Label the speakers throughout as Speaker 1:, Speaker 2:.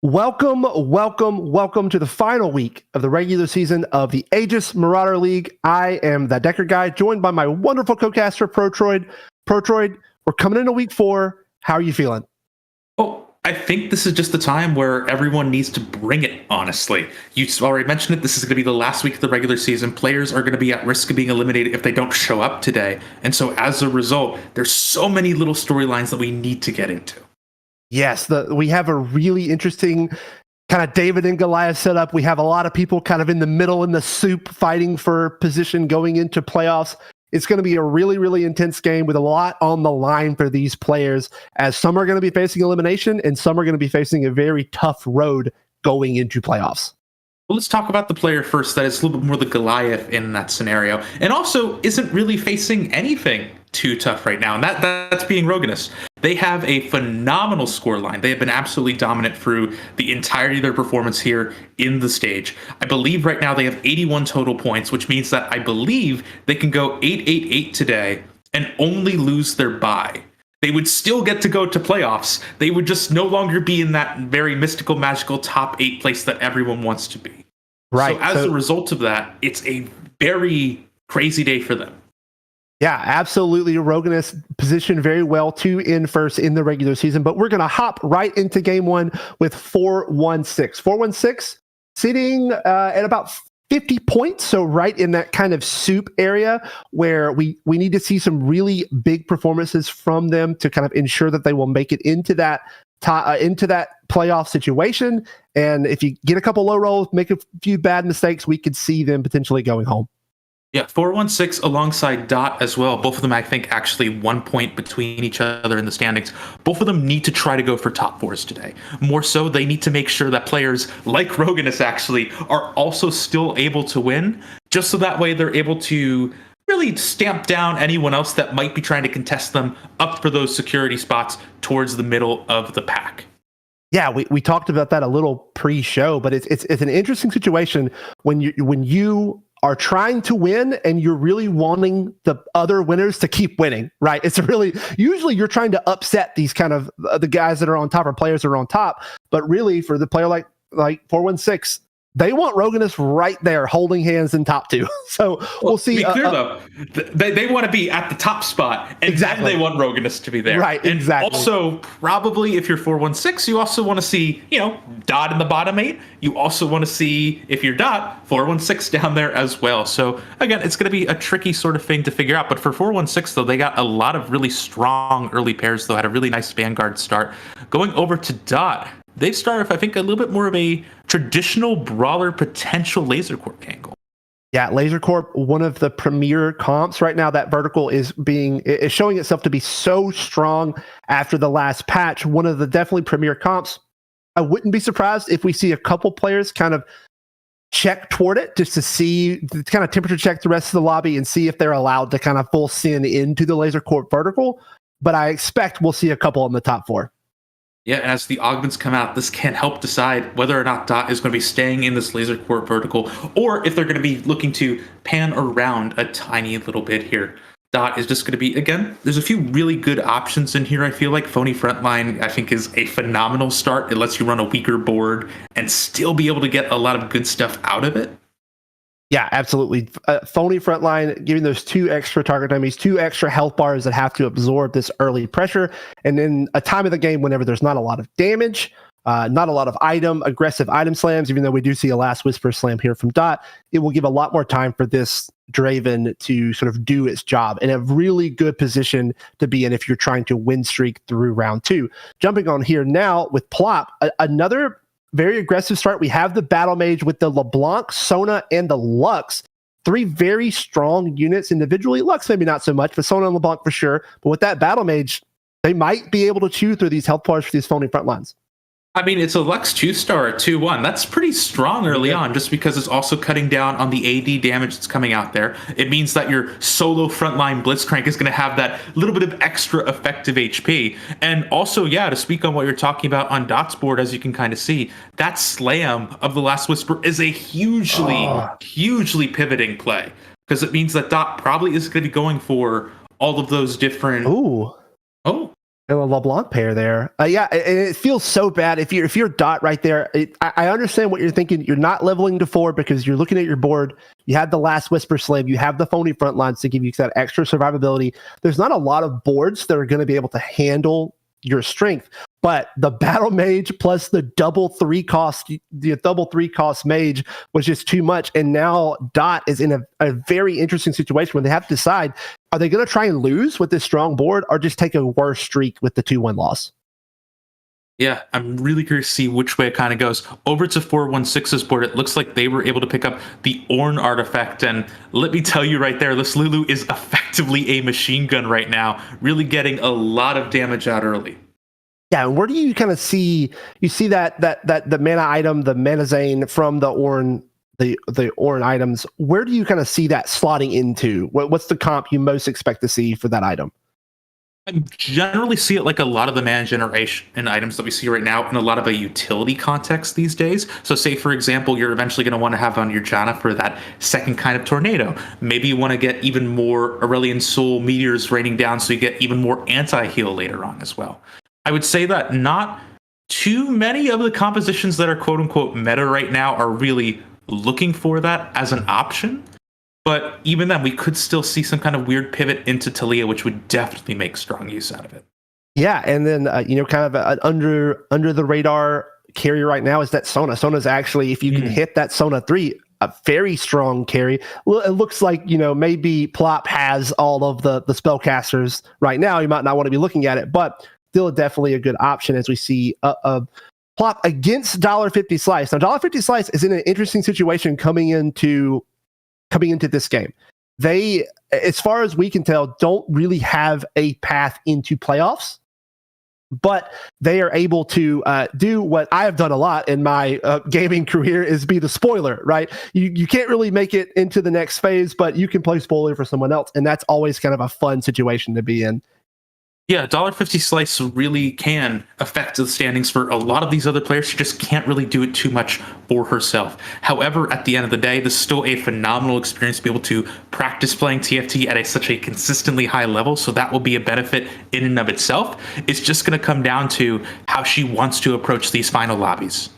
Speaker 1: Welcome to the final week of the regular season of the Aegis Maurader League. I am the Decker Guy, joined by my wonderful co-caster, Protroid. Protroid, we're coming into week 4. How are you feeling?
Speaker 2: Oh, I think this is just the time where everyone needs to bring it, honestly. You already mentioned it. This is going to be the last week of the regular season. Players are going to be at risk of being eliminated if they don't show up today. And so as a result, there's so many little storylines that we need to get into.
Speaker 1: Yes, we have a really interesting kind of David and Goliath setup. We have a lot of people kind of in the middle in the soup fighting for position going into playoffs. It's going to be a really, really intense game with a lot on the line for these players, as some are going to be facing elimination and some are going to be facing a very tough road going into playoffs.
Speaker 2: Well, let's talk about the player first that is a little bit more the Goliath in that scenario, and also isn't really facing anything too tough right now, and that's being Roganus. They have a phenomenal scoreline. They have been absolutely dominant through the entirety of their performance here in the stage. I believe right now they have 81 total points, which means that I believe they can go 8-8-8 today and only lose their bye. They would still get to go to playoffs. They would just no longer be in that very mystical, magical top 8 place that everyone wants to be.
Speaker 1: Right.
Speaker 2: So as a result of that, it's a very crazy day for them.
Speaker 1: Yeah, absolutely. Roganus positioned very well to end first in the regular season, but we're going to hop right into game 1 with 416. 416 sitting at about 50 points, so right in that kind of soup area where we need to see some really big performances from them to kind of ensure that they will make it into that playoff situation. And if you get a couple low rolls, make a few bad mistakes, we could see them potentially going home.
Speaker 2: Yeah, 416 alongside Dot as well. Both of them, I think, actually 1 point between each other in the standings. Both of them need to try to go for top 4s today. More so, they need to make sure that players like Roganus actually are also still able to win, just so that way they're able to really stamp down anyone else that might be trying to contest them up for those security spots towards the middle of the pack.
Speaker 1: Yeah, we talked about that a little pre-show, but it's an interesting situation when you are trying to win and you're really wanting the other winners to keep winning, right? It's really, usually you're trying to upset these kind of the guys that are on top or players that are on top, but really for the player like 416, they want Roganus right there holding hands in top 2. So we'll see.
Speaker 2: To be clear though, they want to be at the top spot, and exactly. Then they want Roganus to be there.
Speaker 1: Right,
Speaker 2: and
Speaker 1: exactly.
Speaker 2: Also, probably if you're 416, you also want to see, Dot in the bottom 8. You also want to see, if you're Dot, 416 down there as well. So again, it's going to be a tricky sort of thing to figure out. But for 416 though, they got a lot of really strong early pairs though, had a really nice Vanguard start. Going over to Dot, they start with, I think, a little bit more of a traditional brawler potential Laser Corp angle.
Speaker 1: Yeah, Laser Corp, one of the premier comps right now. That vertical is showing itself to be so strong after the last patch. One of the definitely premier comps. I wouldn't be surprised if we see a couple players kind of check toward it just to kind of temperature check the rest of the lobby and see if they're allowed to kind of full send into the Laser Corp vertical. But I expect we'll see a couple in the top 4.
Speaker 2: Yeah, as the augments come out, this can help decide whether or not Dot is going to be staying in this Laser Corp vertical, or if they're going to be looking to pan around a tiny little bit here. Dot is just going to be, again, there's a few really good options in here. I feel like Phony Frontline, I think, is a phenomenal start. It lets you run a weaker board and still be able to get a lot of good stuff out of it.
Speaker 1: Yeah, absolutely. Phony Frontline, giving those 2 extra target enemies, 2 extra health bars that have to absorb this early pressure. And then a time of the game whenever there's not a lot of damage, not a lot of aggressive item slams, even though we do see a Last Whisper slam here from Dot, it will give a lot more time for this Draven to sort of do its job in a really good position to be in if you're trying to win streak through round 2. Jumping on here now with Plop, another very aggressive start. We have the Battle Mage with the LeBlanc, Sona, and the Lux. 3 very strong units individually. Lux maybe not so much, but Sona and LeBlanc for sure. But with that Battle Mage, they might be able to chew through these health bars for these Phony Frontlines.
Speaker 2: I mean, it's a Lux 2-star at 2-1. That's pretty strong early on, just because it's also cutting down on the AD damage that's coming out there. It means that your solo frontline Blitzcrank is going to have that little bit of extra effective HP. And also, yeah, to speak on what you're talking about on Dot's board, as you can kind of see, that slam of the Last Whisper is a hugely pivoting play, because it means that Dot probably is going to be going for all of those different...
Speaker 1: Ooh.
Speaker 2: Oh.
Speaker 1: And a LeBlanc pair there. Yeah, and it feels so bad if you're Dot right there. I understand what you're thinking. You're not leveling to 4 because you're looking at your board. You have the last Whisper Slave. You have the phony front lines to give you that extra survivability. There's not a lot of boards that are going to be able to handle your strength, but the Battle Mage plus the double 3 cost mage was just too much. And now Dot is in a very interesting situation where they have to decide, are they going to try and lose with this strong board or just take a worse streak with the 2-1 loss?
Speaker 2: Yeah, I'm really curious to see which way it kind of goes. Over to 416's board, it looks like they were able to pick up the Ornn artifact. And let me tell you right there, this Lulu is effectively a machine gun right now, really getting a lot of damage out early.
Speaker 1: Yeah, and where do you kind of see that the mana item, the Mana Zane from the Ornn, the Ornn items? Where do you kind of see that slotting into? What's the comp you most expect to see for that item?
Speaker 2: I generally see it like a lot of the mana generation and items that we see right now in a lot of a utility context these days. So say, for example, you're eventually going to want to have on your Janna for that second kind of tornado. Maybe you want to get even more Aurelion Soul meteors raining down so you get even more anti-heal later on as well. I would say that not too many of the compositions that are quote-unquote meta right now are really looking for that as an option. But even then, we could still see some kind of weird pivot into Talia, which would definitely make strong use out of it.
Speaker 1: Yeah, and then kind of an under the radar carry right now is that Sona. Sona's actually, if you can hit that Sona 3, a very strong carry. Well, it looks like maybe Plop has all of the spellcasters right now. You might not want to be looking at it, but still definitely a good option as we see Plop against $1.50 Slice. Now, $1.50 Slice is in an interesting situation coming into this game. They, as far as we can tell, don't really have a path into playoffs, but they are able to do what I have done a lot in my gaming career, is be the spoiler, right? You can't really make it into the next phase, but you can play spoiler for someone else, and that's always kind of a fun situation to be in.
Speaker 2: Yeah, $1.50 Slice really can affect the standings for a lot of these other players. She just can't really do it too much for herself. However, at the end of the day, this is still a phenomenal experience to be able to practice playing TFT at such a consistently high level, so that will be a benefit in and of itself. It's just going to come down to how she wants to approach these final lobbies.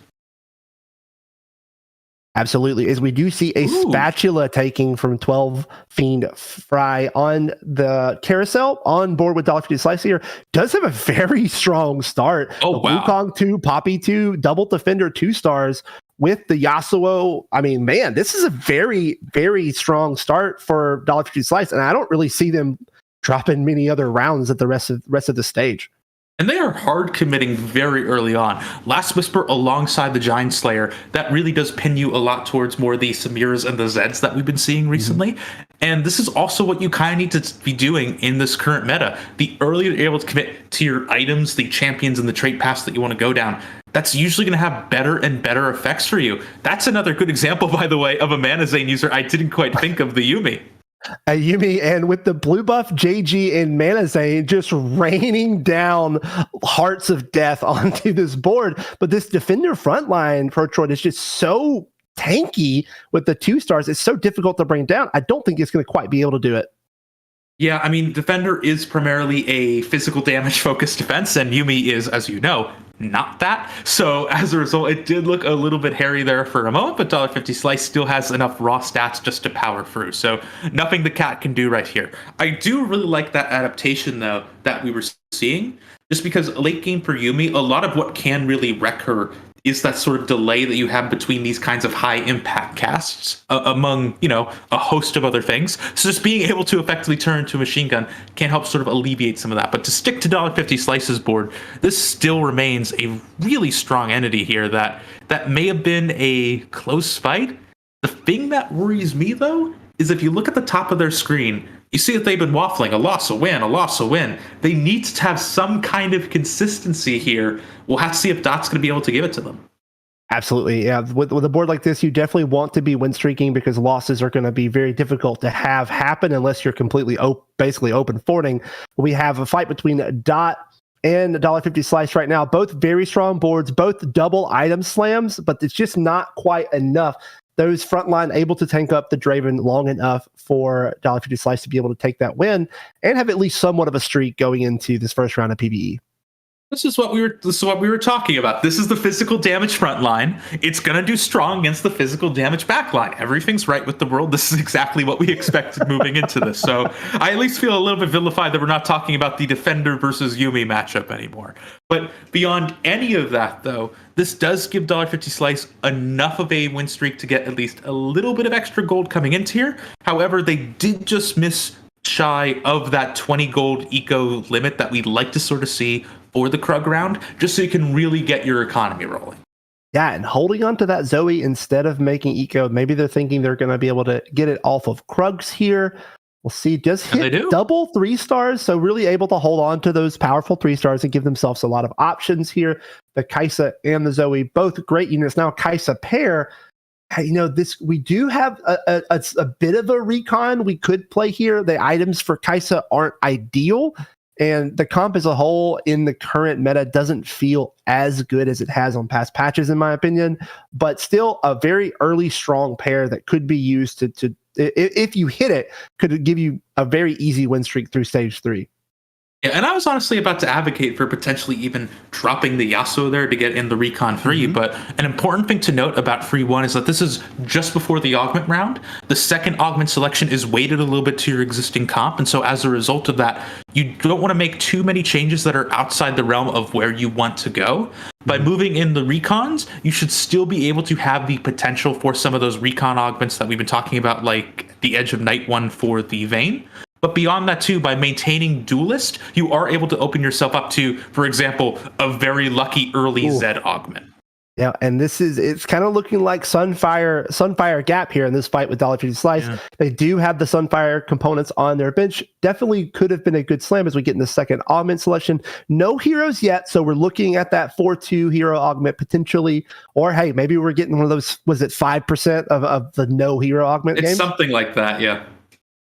Speaker 1: Absolutely. As we do see a spatula taking from 12 Fiend Fry on the carousel on board with $1.50 Slice here, does have a very strong start.
Speaker 2: Oh, wow.
Speaker 1: Wukong 2, Poppy 2, Double Defender 2 stars with the Yasuo. I mean, man, this is a very, very strong start for $1.50 Slice, and I don't really see them dropping many other rounds at the rest of the stage.
Speaker 2: And they are hard committing very early on. Last Whisper alongside the Giant Slayer, that really does pin you a lot towards more the Samiras and the Zeds that we've been seeing recently. And this is also what you kind of need to be doing in this current meta. The earlier you're able to commit to your items, the champions, and the trait paths that you want to go down, that's usually going to have better and better effects for you. That's another good example, by the way, of a Mana Zane user I didn't quite think of, the Yuumi.
Speaker 1: Yuumi, and with the blue buff JG and Mana Zane just raining down hearts of death onto this board. But this defender frontline for Troy is just so tanky with the 2 stars. It's so difficult to bring down. I don't think it's going to quite be able to do it.
Speaker 2: Yeah, I mean, Defender is primarily a physical damage focused defense, and Yuumi is, as you know, not that. So as a result, it did look a little bit hairy there for a moment, but $1.50 Slice still has enough raw stats just to power through. So nothing the cat can do right here. I do really like that adaptation, though, that we were seeing, just because late game for Yuumi, a lot of what can really wreck her is that sort of delay that you have between these kinds of high impact casts among, a host of other things. So just being able to effectively turn into a machine gun can help sort of alleviate some of that. But to stick to $1.50 Slice's board, this still remains a really strong entity here that may have been a close fight. The thing that worries me, though, is if you look at the top of their screen, you see that they've been waffling, a loss, a win, a loss, a win. They need to have some kind of consistency here. We'll have to see if Dot's going to be able to give it to them.
Speaker 1: Absolutely. Yeah. With a board like this, you definitely want to be win streaking because losses are going to be very difficult to have happen unless you're completely basically open forting. We have a fight between Dot and $1.50 Slice right now. Both very strong boards, both double item slams, but it's just not quite enough those frontline able to tank up the Draven long enough for $1.50 Slice to be able to take that win and have at least somewhat of a streak going into this first round of PvE.
Speaker 2: This is what we were talking about. This is the physical damage front line. It's going to do strong against the physical damage back line. Everything's right with the world. This is exactly what we expected moving into this. So I at least feel a little bit vilified that we're not talking about the Defender versus Yuumi matchup anymore. But beyond any of that, though, this does give $1.50 Slice enough of a win streak to get at least a little bit of extra gold coming into here. However, they did just miss shy of that 20 gold eco limit that we'd like to sort of see for the Krug round, just so you can really get your economy rolling.
Speaker 1: Yeah, and holding on to that Zoe instead of making eco, maybe they're thinking they're going to be able to get it off of Krugs here. We'll see. Does hit double 3 stars, so really able to hold on to those powerful 3 stars and give themselves a lot of options here. The Kai'Sa and the Zoe, both great units. Now Kai'Sa pair, this we do have a bit of a recon we could play here. The items for Kai'Sa aren't ideal, and the comp as a whole in the current meta doesn't feel as good as it has on past patches, in my opinion, but still a very early strong pair that could be used to if you hit it, could give you a very easy win streak through stage 3.
Speaker 2: Yeah, and I was honestly about to advocate for potentially even dropping the Yasuo there to get in the Recon 3, but an important thing to note about Free 1 is that this is just before the Augment round. The second Augment selection is weighted a little bit to your existing comp, and so as a result of that, you don't want to make too many changes that are outside the realm of where you want to go. By moving in the Recons, you should still be able to have the potential for some of those Recon augments that we've been talking about, like the Edge of Night one for the Vayne. But beyond that, too, by maintaining Duelist, you are able to open yourself up to, for example, a very lucky early Zed augment.
Speaker 1: Yeah, and it's kind of looking like Sunfire Gap here in this fight with $1.50 Slice. Yeah. They do have the Sunfire components on their bench. Definitely could have been a good slam as we get in the second augment selection. No heroes yet, so we're looking at that 4-2 hero augment potentially. Or, hey, maybe we're getting one of those, was it 5% of the no hero augment
Speaker 2: It's
Speaker 1: games?
Speaker 2: Something like that, yeah.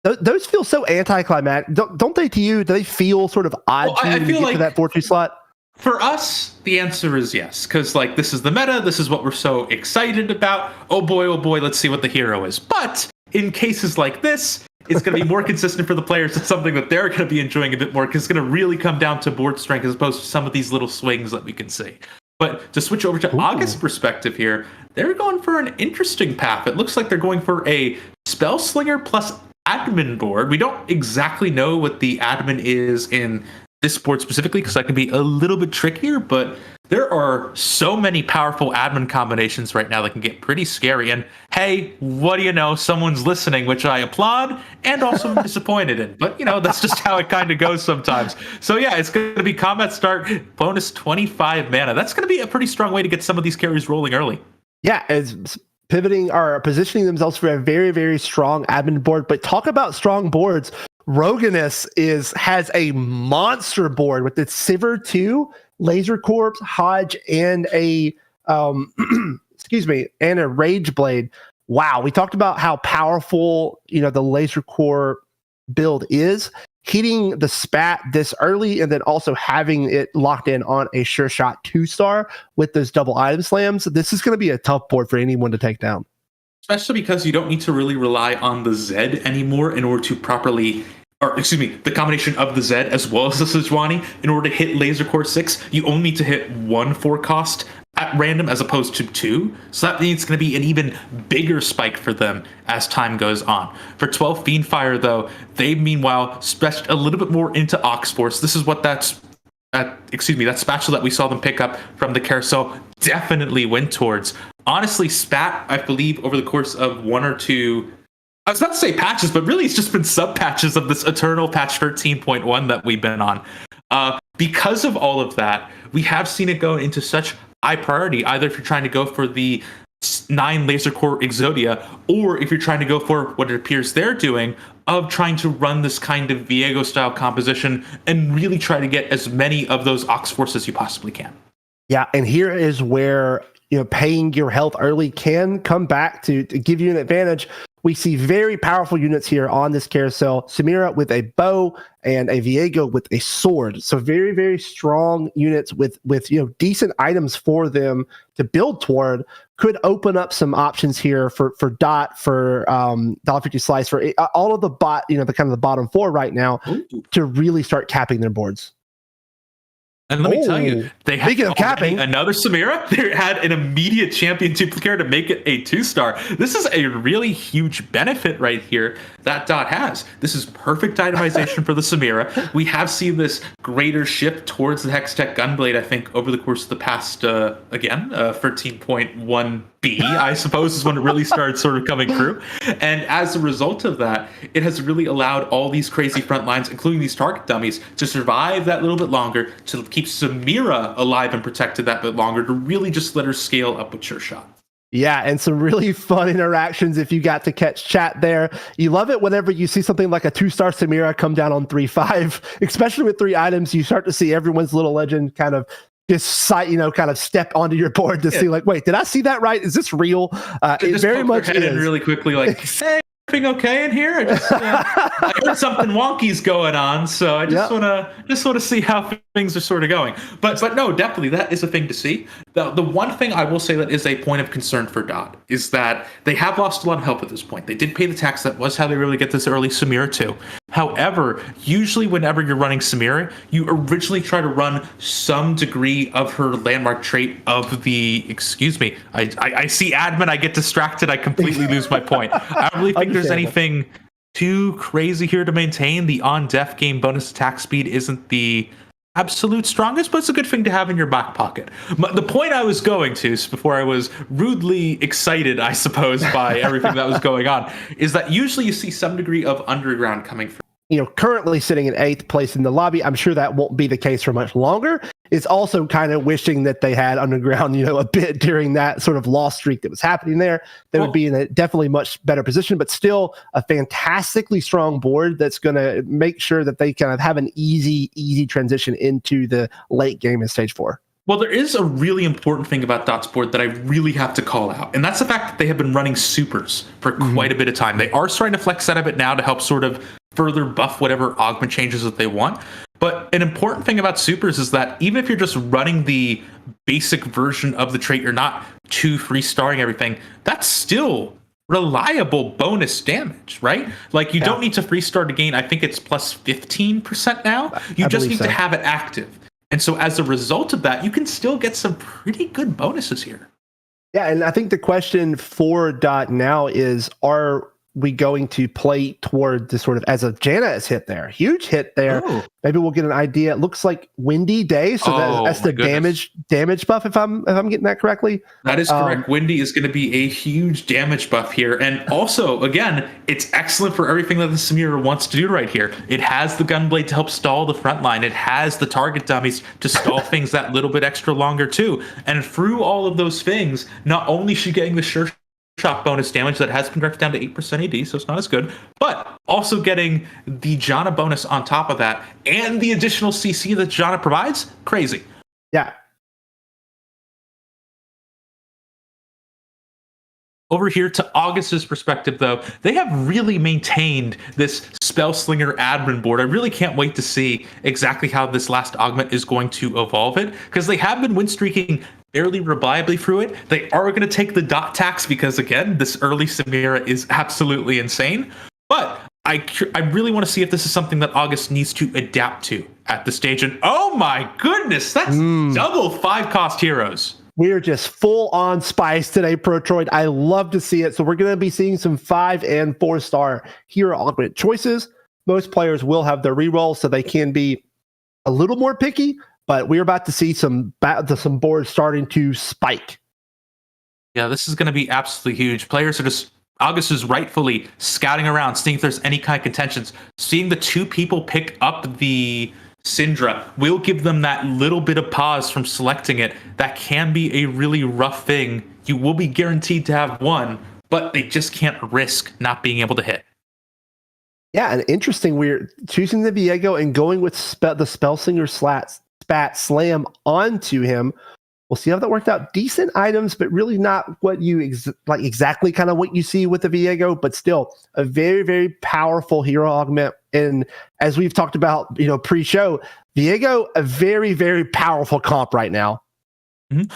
Speaker 1: Those feel so anticlimactic. Don't they to you? Do they feel sort of odd to you when you get to that 4-2 slot?
Speaker 2: For us, the answer is yes, because this is the meta. This is what we're so excited about. Oh boy, let's see what the hero is. But in cases like this, it's going to be more consistent for the players. It's something that they're going to be enjoying a bit more, because it's going to really come down to board strength as opposed to some of these little swings that we can see. But to switch over to August's perspective here, they're going for an interesting path. It looks like they're going for a Spell Slinger plus admin board. We don't exactly know what the admin is in this board specifically, because that can be a little bit trickier, but there are so many powerful admin combinations right now that can get pretty scary. And hey, what do you know? Someone's listening, which I applaud and also am disappointed in. But that's just how it kind of goes sometimes. So yeah, it's going to be combat start, bonus 25 mana. That's going to be a pretty strong way to get some of these carries rolling early.
Speaker 1: Yeah, it's pivoting or positioning themselves for a very, very strong admin board. But talk about strong boards. Roganus has a monster board with its Sivir 2, Laser Corps, Hodge, and a and a Rage Blade. Wow, we talked about how powerful the Laser Core build is. Hitting the spat this early and then also having it locked in on a sure shot 2-star with those double item slams. This is going to be a tough board for anyone to take down.
Speaker 2: Especially because you don't need to really rely on the Zed anymore in order to properly, the combination of the Zed as well as the Sejuani. In order to hit Laser Core 6, you only need to hit 1 4 cost at random as opposed to 2. So that means it's going to be an even bigger spike for them as time goes on. For 12 Fiendfire, though, they meanwhile stretched a little bit more into Ox Force. This is what that spatula that we saw them pick up from the carousel definitely went towards. Honestly, Spat, I believe, over the course of 1 or 2, I was about to say patches, but really it's just been sub-patches of this eternal patch 13.1 that we've been on. Because of all of that, we have seen it go into such high priority, either if you're trying to go for the 9 Laser Core Exodia, or if you're trying to go for what it appears they're doing, of trying to run this kind of Viego-style composition and really try to get as many of those Ox Force as you possibly can.
Speaker 1: Yeah, and here is where paying your health early can come back to give you an advantage. We see very powerful units here on this carousel. Samira with a bow and a Viego with a sword. So very, very strong units with decent items for them to build toward. Could open up some options here for Dot, for $1.50 Slice, for all of the the kind of the bottom four right now. Ooh. To really start capping their boards.
Speaker 2: And let me tell you, they had another Samira. They had an immediate champion duplicator to make it a 2-star. This is a really huge benefit right here that Dot has. This is perfect itemization for the Samira. We have seen this greater shift towards the Hextech Gunblade, I think, over the course of the past, 13.1B, I suppose, is when it really started sort of coming through. And as a result of that, it has really allowed all these crazy front lines, including these target dummies, to survive that little bit longer, to keep Samira alive and protected that bit longer, to really just let her scale up with Sure Shot.
Speaker 1: Yeah, and some really fun interactions if you got to catch chat there. You love it whenever you see something like a 2-star Samira come down on 3-5, especially with 3 items. You start to see everyone's little legend kind of just kind of step onto your board to see, like, wait, did I see that right? Is this real? It very much is.
Speaker 2: Really quickly, like, hey, everything okay in here? I heard something wonky's going on, so I just want to see how things are sort of going. But no, definitely that is a thing to see. The one thing I will say that is a point of concern for Dot is that they have lost a lot of help at this point. They did pay the tax. That was how they really get this early Samira too. However, usually whenever you're running Samira, you originally try to run some degree of her landmark trait of the, excuse me, I see admin, I get distracted, I completely lose my point. I don't really think there's anything too crazy here to maintain. The on-def game bonus attack speed isn't the absolute strongest, but it's a good thing to have in your back pocket. The point I was going to, before I was rudely excited, I suppose, by everything that was going on, is that usually you see some degree of underground coming through.
Speaker 1: Currently sitting in 8th place in the lobby. I'm sure that won't be the case for much longer. It's also kind of wishing that they had underground, a bit during that sort of loss streak that was happening there. They would be in a definitely much better position, but still a fantastically strong board that's going to make sure that they kind of have an easy transition into the late game in stage 4.
Speaker 2: Well, there is a really important thing about Dot's board that I really have to call out, and that's the fact that they have been running supers for quite a bit of time. They are starting to flex out of it now to help sort of further buff whatever augment changes that they want. But an important thing about supers is that even if you're just running the basic version of the trait, you're not 3-starring everything, that's still reliable bonus damage, right? Like, you don't need to 3-star to gain, I think it's plus 15% now. You just need to have it active. And so as a result of that, you can still get some pretty good bonuses here.
Speaker 1: Yeah, and I think the question for Dot now is, are we going to play toward the sort of, as a Janna has hit there, huge hit there. Ooh. Maybe we'll get an idea. It looks like Windy Day, so that's the damage buff. If I'm getting that correctly,
Speaker 2: that is correct. Windy is going to be a huge damage buff here, and also again, it's excellent for everything that the Samira wants to do right here. It has the Gunblade to help stall the front line. It has the target dummies to stall things that little bit extra longer too. And through all of those things, not only is she getting the Sure Shot bonus damage that has been nerfed down to 8% AD, so it's not as good, but also getting the Janna bonus on top of that and the additional CC that Janna provides. Crazy.
Speaker 1: Yeah.
Speaker 2: Over here to August's perspective, though, they have really maintained this Spellslinger admin board. I really can't wait to see exactly how this last augment is going to evolve it, because they have been win streaking fairly reliably through it. They are going to take the Dot tax because, again, this early Samira is absolutely insane. But I really want to see if this is something that August needs to adapt to at this stage. And oh my goodness, that's double 5-cost heroes.
Speaker 1: We're just full on spice today, Protroid. I love to see it. So we're going to be seeing some 5 and 4-star hero augment choices. Most players will have their reroll, so they can be a little more picky. But we're about to see some boards starting to spike.
Speaker 2: Yeah, this is going to be absolutely huge. Players are just, August is rightfully scouting around, seeing if there's any kind of contentions. Seeing the 2 people pick up the Syndra will give them that little bit of pause from selecting it. That can be a really rough thing. You will be guaranteed to have one, but they just can't risk not being able to hit.
Speaker 1: Yeah, and interesting. We're choosing the Viego and going with the Spellslinger Spat Slam onto him. We'll see how that worked out. Decent items, but really not what you exactly kind of what you see with the Viego, but still a very, very powerful hero augment. And as we've talked about, pre-show, Viego, a very, very powerful comp right now.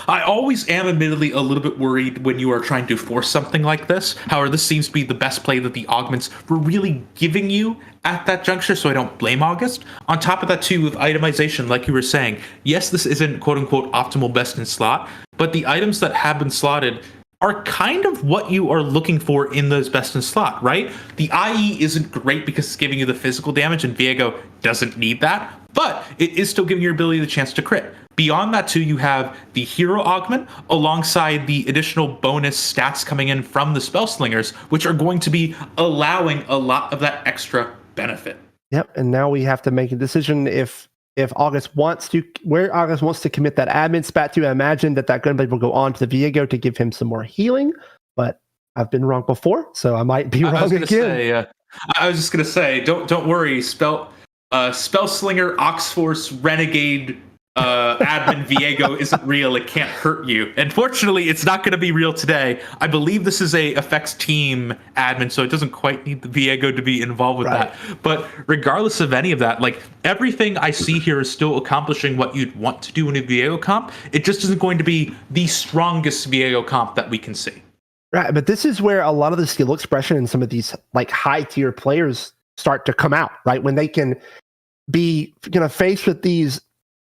Speaker 2: I always am admittedly a little bit worried when you are trying to force something like this. However, this seems to be the best play that the augments were really giving you at that juncture, so I don't blame August. On top of that, too, with itemization, like you were saying, yes, this isn't quote-unquote optimal best in slot, but the items that have been slotted are kind of what you are looking for in those best in slot, right? The IE isn't great because it's giving you the physical damage, and Viego doesn't need that, but it is still giving your ability the chance to crit. Beyond that, too, you have the hero augment alongside the additional bonus stats coming in from the spell slingers, which are going to be allowing a lot of that extra benefit.
Speaker 1: Yep, and now we have to make a decision if August wants to, where August wants to commit that admin spat to. I imagine that Gunblade will go on to the Viego to give him some more healing, but I've been wrong before, so I might be wrong again.
Speaker 2: I was just gonna say, don't worry, spell slinger, Oxforce, renegade. Admin Viego isn't real. It can't hurt you. Unfortunately, it's not going to be real today. I believe this is a effects team admin, so it doesn't quite need the Viego to be involved with that. But regardless of any of that, like everything I see here is still accomplishing what you'd want to do in a Viego comp. It just isn't going to be the strongest Viego comp that we can see.
Speaker 1: Right, but this is where a lot of the skill expression in some of these like high tier players start to come out, right? When they can be faced with these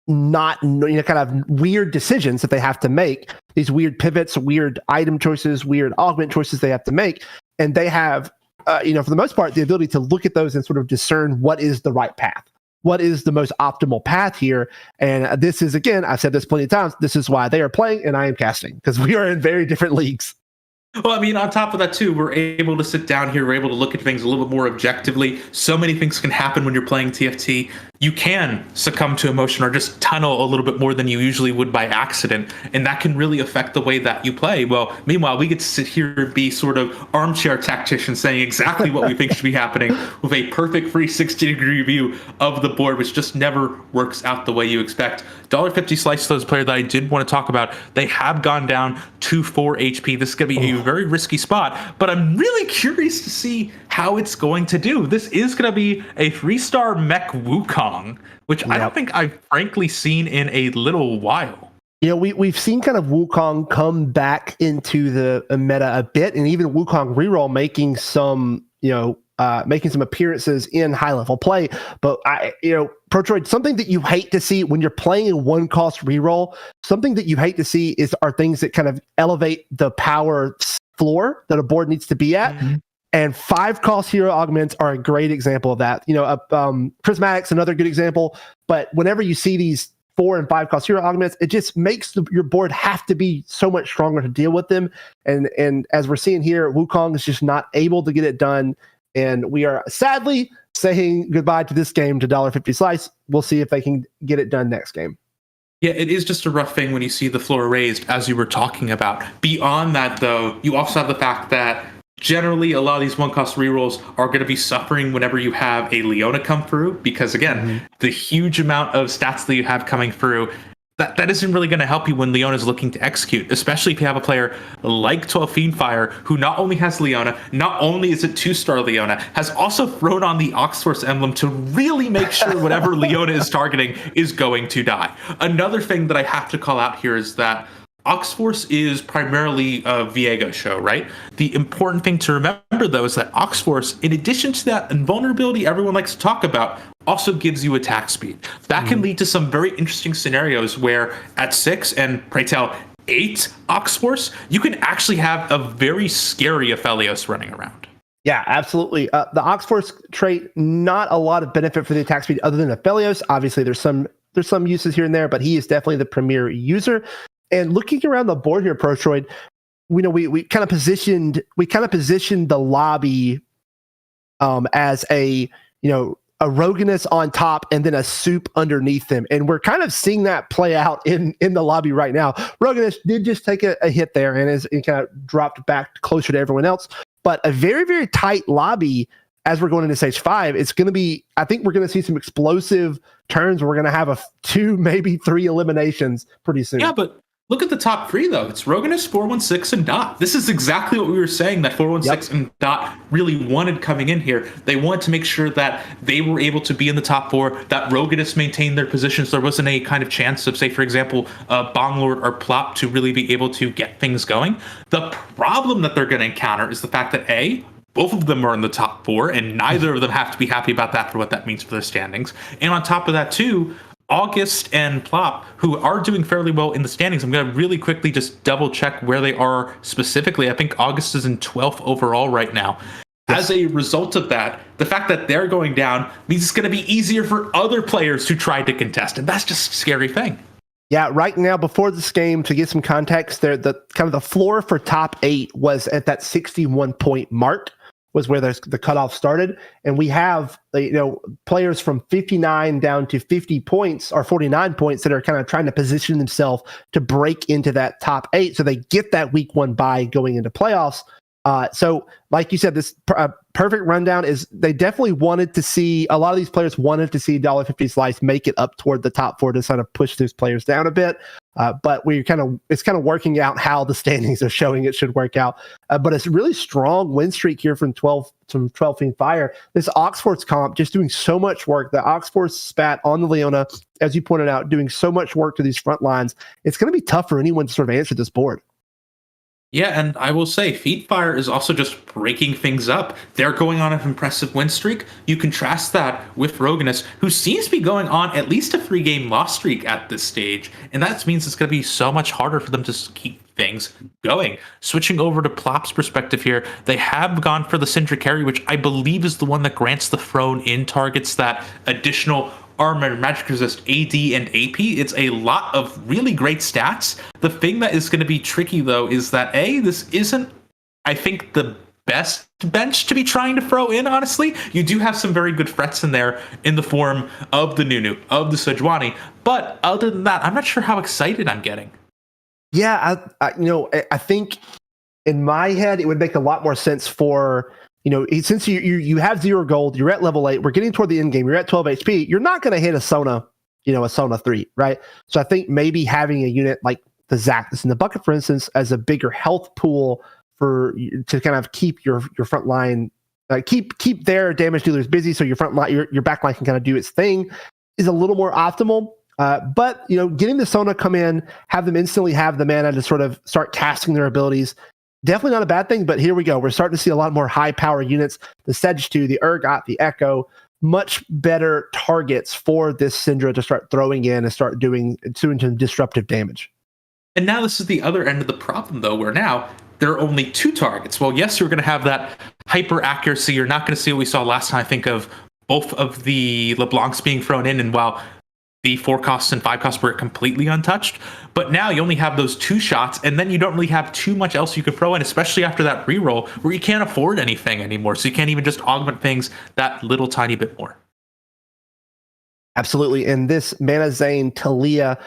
Speaker 1: not kind of weird decisions that they have to make, these weird pivots, weird item choices, weird augment choices they have to make, and they have for the most part the ability to look at those and sort of discern what is the right path, what is the most optimal path here. And this is, again, I've said this plenty of times, this is why they are playing and I am casting, because we are in very different leagues.
Speaker 2: Well, I mean, on top of that, too, we're able to sit down here. We're able to look at things a little bit more objectively. So many things can happen when you're playing TFT. You can succumb to emotion or just tunnel a little bit more than you usually would by accident. And that can really affect the way that you play. Well, meanwhile, we get to sit here and be sort of armchair tacticians saying exactly what we think should be happening with a perfect 360-degree view of the board, which just never works out the way you expect. $1.50 Slice those player that I did want to talk about. They have gone down to 4 HP. This is going to be a very risky spot, but I'm really curious to see how it's going to do. This is going to be a 3-star mech Wukong, which I don't think I've frankly seen in a little while.
Speaker 1: We've seen kind of Wukong come back into the meta a bit, and even Wukong reroll making some appearances in high level play. But Protroid, something that you hate to see when you're playing a 1-cost reroll, something that you hate to see are things that kind of elevate the power floor that a board needs to be at. Mm-hmm. And 5-cost hero augments are a great example of that. Prismatic's another good example. But whenever you see these 4 and 5-cost hero augments, it just makes your board have to be so much stronger to deal with them. And as we're seeing here, Wukong is just not able to get it done. And we are sadly saying goodbye to this game to $1.50 Slice. We'll see if they can get it done next game.
Speaker 2: Yeah, it is just a rough thing when you see the floor raised, as you were talking about. Beyond that, though, you also have the fact that generally a lot of these 1-cost rerolls are going to be suffering whenever you have a Leona come through, because, again, the huge amount of stats that you have coming through, that isn't really going to help you when Leona is looking to execute, especially if you have a player like 12 Fiendfire, who not only has Leona, not only is it 2-star Leona, has also thrown on the Oxforce emblem to really make sure whatever Leona is targeting is going to die. Another thing that I have to call out here is that Oxforce is primarily a Viego show, right? The important thing to remember, though, is that Oxforce, in addition to that invulnerability everyone likes to talk about, also gives you attack speed. That can lead to some very interesting scenarios where at 6 and, pray tell, 8 Oxforce, you can actually have a very scary Aphelios running around.
Speaker 1: Yeah, absolutely. The Oxforce trait, not a lot of benefit for the attack speed other than Aphelios. Obviously, there's some uses here and there, but he is definitely the premier user. And looking around the board here, Protroid, we kind of positioned the lobby as a Roganus on top and then a soup underneath them, and we're kind of seeing that play out in the lobby right now. Roganus did just take a hit there and kind of dropped back closer to everyone else, but a very, very tight lobby as we're going into stage 5. It's going to be, I think we're going to see some explosive turns. We're going to have 2, maybe 3 eliminations pretty soon.
Speaker 2: Yeah, but Look at the top three, though. It's Roganus, 416, and Dot. This is exactly what we were saying that 416 and Dot really wanted coming in here. They wanted to make sure that they were able to be in the top four, that Roganus maintained their positions. There wasn't a kind of chance of, say, for example, Bonglord or Plop to really be able to get things going. The problem that they're going to encounter is the fact that, A, both of them are in the top four, and neither of them have to be happy about that for what that means for their standings. And on top of that, too, August and Plop, who are doing fairly well in the standings. I'm going to really quickly just double check where they are specifically. I think August is in 12th overall right now. Yes. As a result of that, the fact that they're going down means it's going to be easier for other players to try to contest. And that's just a scary thing.
Speaker 1: Yeah, right now, before this game, to get some context, there the kind of the floor for top 8 was at that 61-point mark. Was where the cutoff started, and we have players from 59 down to 50 points or 49 points that are kind of trying to position themselves to break into that top 8, so they get that week 1 bye going into playoffs. So, like you said, this perfect rundown is they definitely wanted to see a lot of these players wanted to see $1.50 Slice make it up toward the top 4 to kind of push those players down a bit. But it's kind of working out how the standings are showing it should work out. But it's a really strong win streak here from 12 Team Fire. This Oxford's comp just doing so much work. The Oxford spat on the Leona, as you pointed out, doing so much work to these front lines. It's going to be tough for anyone to sort of answer this board.
Speaker 2: Yeah, and I will say, Feedfire is also just breaking things up. They're going on an impressive win streak. You contrast that with Roganus, who seems to be going on at least a 3-game loss streak at this stage, and that means it's going to be so much harder for them to keep things going. Switching over to Plop's perspective here, they have gone for the Syndra carry, which I believe is the one that grants the thrown-in targets that additional armor, magic resist, AD, and AP. It's a lot of really great stats. The thing that is going to be tricky, though, is that, this isn't, I think, the best bench to be trying to throw in, honestly. You do have some very good threats in there in the form of the Nunu, of the Sejuani, but other than that, I'm not sure how excited I'm getting.
Speaker 1: Yeah, I think in my head, it would make a lot more sense for... since you have 0 gold, you're at level 8, we're getting toward the end game, you're at 12 HP, you're not going to hit a Sona, a Sona 3, right? So I think maybe having a unit like the Zactus in the bucket, for instance, as a bigger health pool to kind of keep your front line, keep their damage dealers busy, so your front line, your back line can kind of do its thing, is a little more optimal. But getting the Sona come in, have them instantly have the mana to sort of start casting their abilities. Definitely not a bad thing, but here we go. We're starting to see a lot more high-power units. The Sedge 2, the Urgot, the Echo, much better targets for this Syndra to start throwing in and start doing some disruptive damage.
Speaker 2: And now this is the other end of the problem, though, where now there are only 2 targets. Well, yes, you're going to have that hyper-accuracy. You're not going to see what we saw last time. I think of both of the LeBlancs being thrown in, and while the 4 costs and 5 costs were completely untouched. But now you only have those 2 shots, and then you don't really have too much else you can throw in, especially after that reroll, where you can't afford anything anymore. So you can't even just augment things that little tiny bit more.
Speaker 1: Absolutely. And this Mana Zane Talia,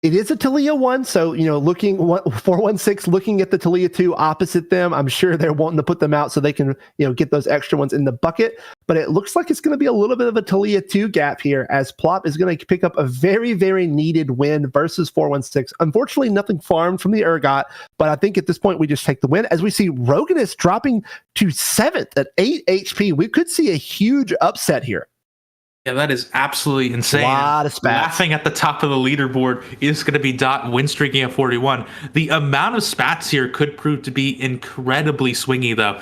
Speaker 1: it is a Talia 1, so, 416, looking at the Talia 2 opposite them, I'm sure they're wanting to put them out so they can, get those extra ones in the bucket. But it looks like it's going to be a little bit of a Talia 2 gap here, as Plop is going to pick up a very, very needed win versus 416. Unfortunately, nothing farmed from the Urgot, but I think at this point we just take the win. As we see Roganus dropping to 7th at 8 HP, we could see a huge upset here.
Speaker 2: Yeah, that is absolutely insane.
Speaker 1: A lot of spats.
Speaker 2: Laughing at the top of the leaderboard is going to be Dot win streaking at 41. The amount of spats here could prove to be incredibly swingy, though.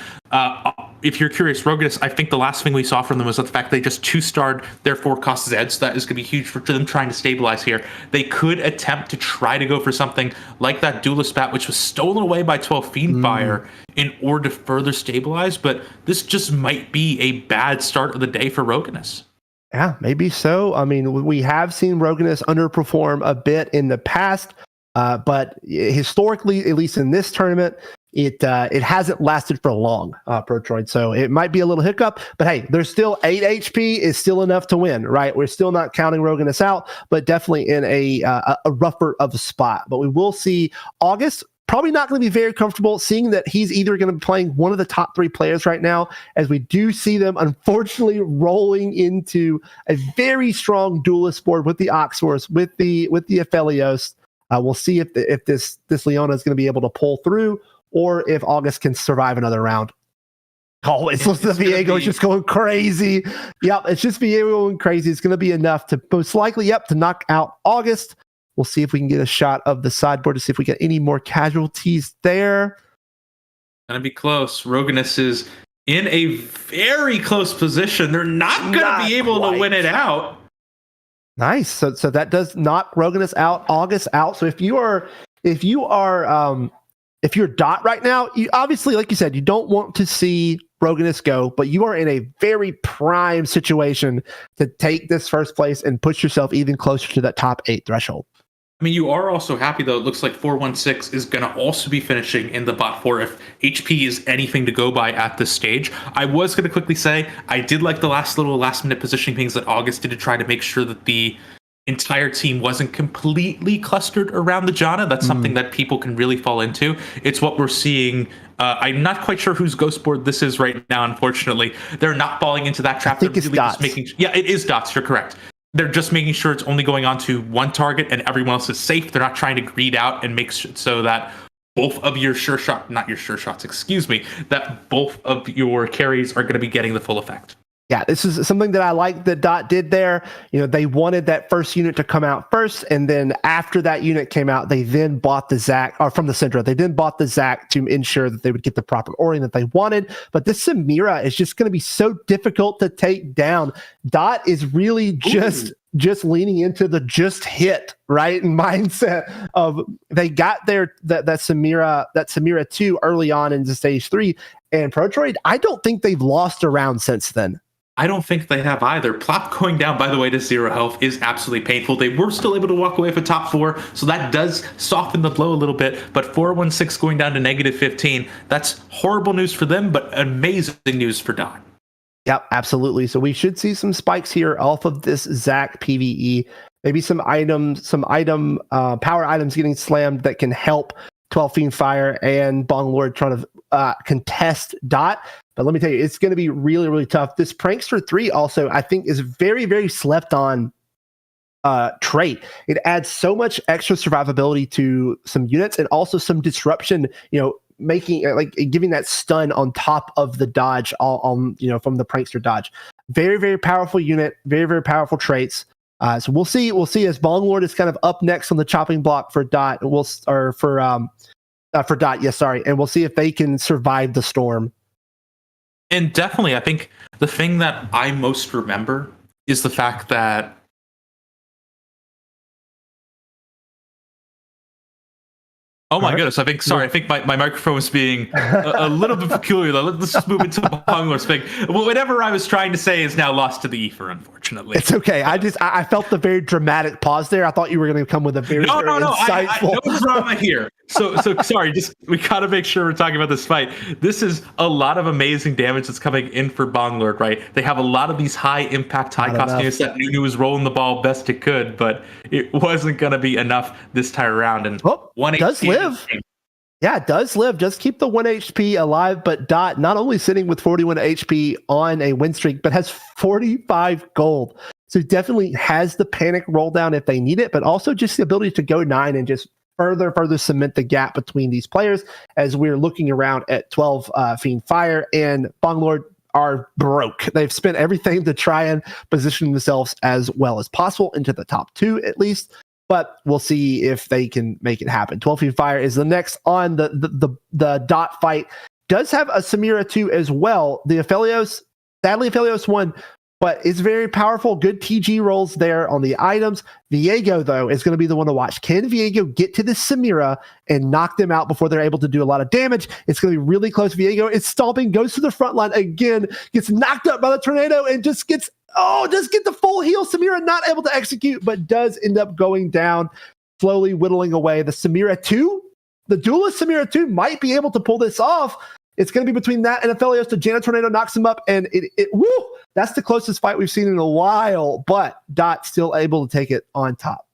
Speaker 2: If you're curious, Roganus, I think the last thing we saw from them was the fact they just 2-starred their 4-cost Zeds. So that is going to be huge for them trying to stabilize here. They could attempt to try to go for something like that Duelist Spat, which was stolen away by 12 Fiendfire in order to further stabilize, but this just might be a bad start of the day for Roganus.
Speaker 1: Yeah, maybe so. I mean, we have seen Roganus underperform a bit in the past, but historically, at least in this tournament, it hasn't lasted for long, Protroid. So it might be a little hiccup, but hey, there's still 8 HP is still enough to win, right? We're still not counting Roganus out, but definitely in a rougher of a spot. But we will see August. Probably not going to be very comfortable, seeing that he's either going to be playing one of the top 3 players right now, as we do see them unfortunately rolling into a very strong duelist board with the Oxforce, with the Aphelios. We'll see if this Leona is going to be able to pull through, or if August can survive another round. Always listen to Viego. It's just going crazy. Yep, it's just Viego going crazy. It's going to be enough to most likely, to knock out August. We'll see if we can get a shot of the sideboard to see if we get any more casualties there.
Speaker 2: Gonna be close. Roganus is in a very close position. They're not gonna be able to win it out.
Speaker 1: Nice. So that does knock Roganus out, August out. So if you're Dot right now, you obviously, like you said, you don't want to see Roganus go, but you are in a very prime situation to take this first place and push yourself even closer to that top 8 threshold.
Speaker 2: I mean, you are also happy, though. It looks like 416 is going to also be finishing in the bot 4 if HP is anything to go by at this stage. I was going to quickly say, I did like the last-minute positioning things that August did to try to make sure that the entire team wasn't completely clustered around the Janna. That's something that people can really fall into. It's what we're seeing. I'm not quite sure whose ghost board this is right now, unfortunately. They're not falling into that trap.
Speaker 1: I think it's Dots.
Speaker 2: Yeah, it is Dots. You're correct. They're just making sure it's only going on to one target and everyone else is safe. They're not trying to greed out and make so that both of your that both of your carries are going to be getting the full effect.
Speaker 1: Yeah, this is something that I like that Dot did there. They wanted that first unit to come out first, and then after that unit came out, they then bought the Zac, or from the Syndra, they then bought the Zac to ensure that they would get the proper Orion that they wanted. But this Samira is just going to be so difficult to take down. Dot is really just leaning into the just hit, right? And mindset of they got that Samira 2 early on into stage 3, and Protroid, I don't think they've lost a round since then.
Speaker 2: I don't think they have either. Plop going down, by the way, to 0 health is absolutely painful. They were still able to walk away for top 4, so that does soften the blow a little bit. But 416 going down to -15, that's horrible news for them, but amazing news for Dot.
Speaker 1: Yep, absolutely. So we should see some spikes here off of this Zac PvE. Maybe some power items getting slammed that can help 12 Fiend Fire and Bong Lord trying to contest Dot. But let me tell you, it's going to be really, really tough. This Prankster 3 also, I think, is very, very slept on trait. It adds so much extra survivability to some units and also some disruption, making giving that stun on top of the dodge from the Prankster dodge. Very, very powerful unit, very, very powerful traits. So we'll see as Bong Lord is kind of up next on the chopping block for Dot, for Dot, yes, sorry. And we'll see if they can survive the storm.
Speaker 2: And definitely, I think the thing that I most remember is the fact that oh my goodness! I think my microphone was being a little bit peculiar. Let's just move into Bong Lord's thing. Well, whatever I was trying to say is now lost to the ether, unfortunately.
Speaker 1: It's okay. I felt the very dramatic pause there. I thought you were going to come with a very insightful.
Speaker 2: No drama here. So sorry. We got to make sure we're talking about this fight. This is a lot of amazing damage that's coming in for Bong Lord, right? They have a lot of these high impact, high cost units that Nunu was rolling the ball best it could, but it wasn't going to be enough this time around. And
Speaker 1: one does live. Yeah, it does live. Just keep the 1 HP alive, but Dot not only sitting with 41 HP on a win streak, but has 45 gold. So definitely has the panic roll down if they need it, but also just the ability to go 9 and just further cement the gap between these players as we're looking around at 12 Fiend Fire and Bong Lord are broke. They've spent everything to try and position themselves as well as possible into the top 2 at least. But we'll see if they can make it happen. 12 Feet Fire is the next on the Dot fight. Does have a Samira 2 as well. The Aphelios, sadly Aphelios 1, but it's very powerful. Good TG rolls there on the items. Viego, though, is going to be the one to watch. Can Viego get to the Samira and knock them out before they're able to do a lot of damage? It's going to be really close. Viego is stomping, goes to the front line again, gets knocked up by the tornado, and just get the full heal. Samira not able to execute, but does end up going down, slowly whittling away. The Samira 2, the duelist Samira 2 might be able to pull this off. It's going to be between that and Aphelios. The Janna Tornado knocks him up, and that's the closest fight we've seen in a while, but Dot still able to take it on top.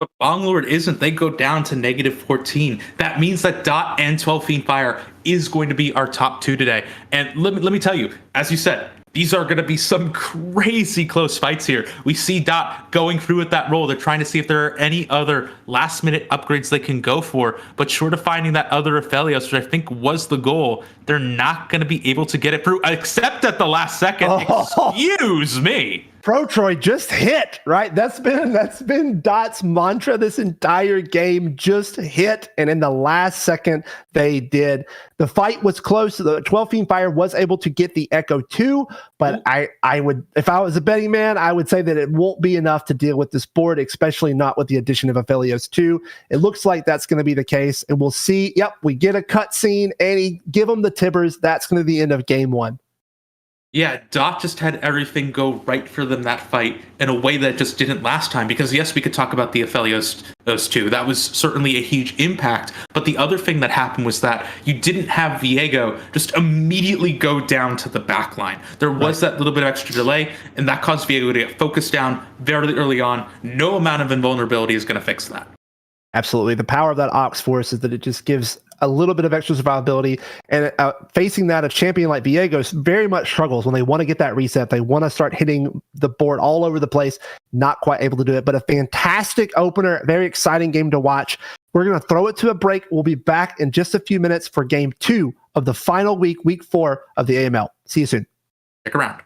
Speaker 2: But Bong Lord isn't. They go down to -14. That means that Dot and 12 Fiend Fire is going to be our top 2 today. And let me tell you, as you said, these are going to be some crazy close fights here. We see Dot going through with that role. They're trying to see if there are any other last-minute upgrades they can go for, but short of finding that other Aphelios, which I think was the goal, they're not going to be able to get it through, except at the last second. Excuse me.
Speaker 1: Pro Troy just hit, right? That's been Dot's mantra this entire game. Just hit, and in the last second, they did. The fight was close. The 12 Fiend Fire was able to get the Echo 2, but I would, if I was a betting man, I would say that it won't be enough to deal with this board, especially not with the addition of Aphelios 2. It looks like that's going to be the case, and we'll see. Yep, we get a cutscene, and he give them the Tibbers. That's going to be the end of game 1.
Speaker 2: Yeah, Dot just had everything go right for them that fight in a way that just didn't last time. Because yes, we could talk about the Aphelios, those two. That was certainly a huge impact. But the other thing that happened was that you didn't have Viego just immediately go down to the back line. There was that little bit of extra delay, and that caused Viego to get focused down very early on. No amount of invulnerability is going to fix that.
Speaker 1: Absolutely. The power of that Ox Force is that it just gives a little bit of extra survivability, and facing that, a champion like Viego very much struggles when they want to get that reset. They want to start hitting the board all over the place, not quite able to do it, but a fantastic opener, very exciting game to watch. We're going to throw it to a break. We'll be back in just a few minutes for game 2 of the final week 4 of the AML. See you soon.
Speaker 2: Stick around.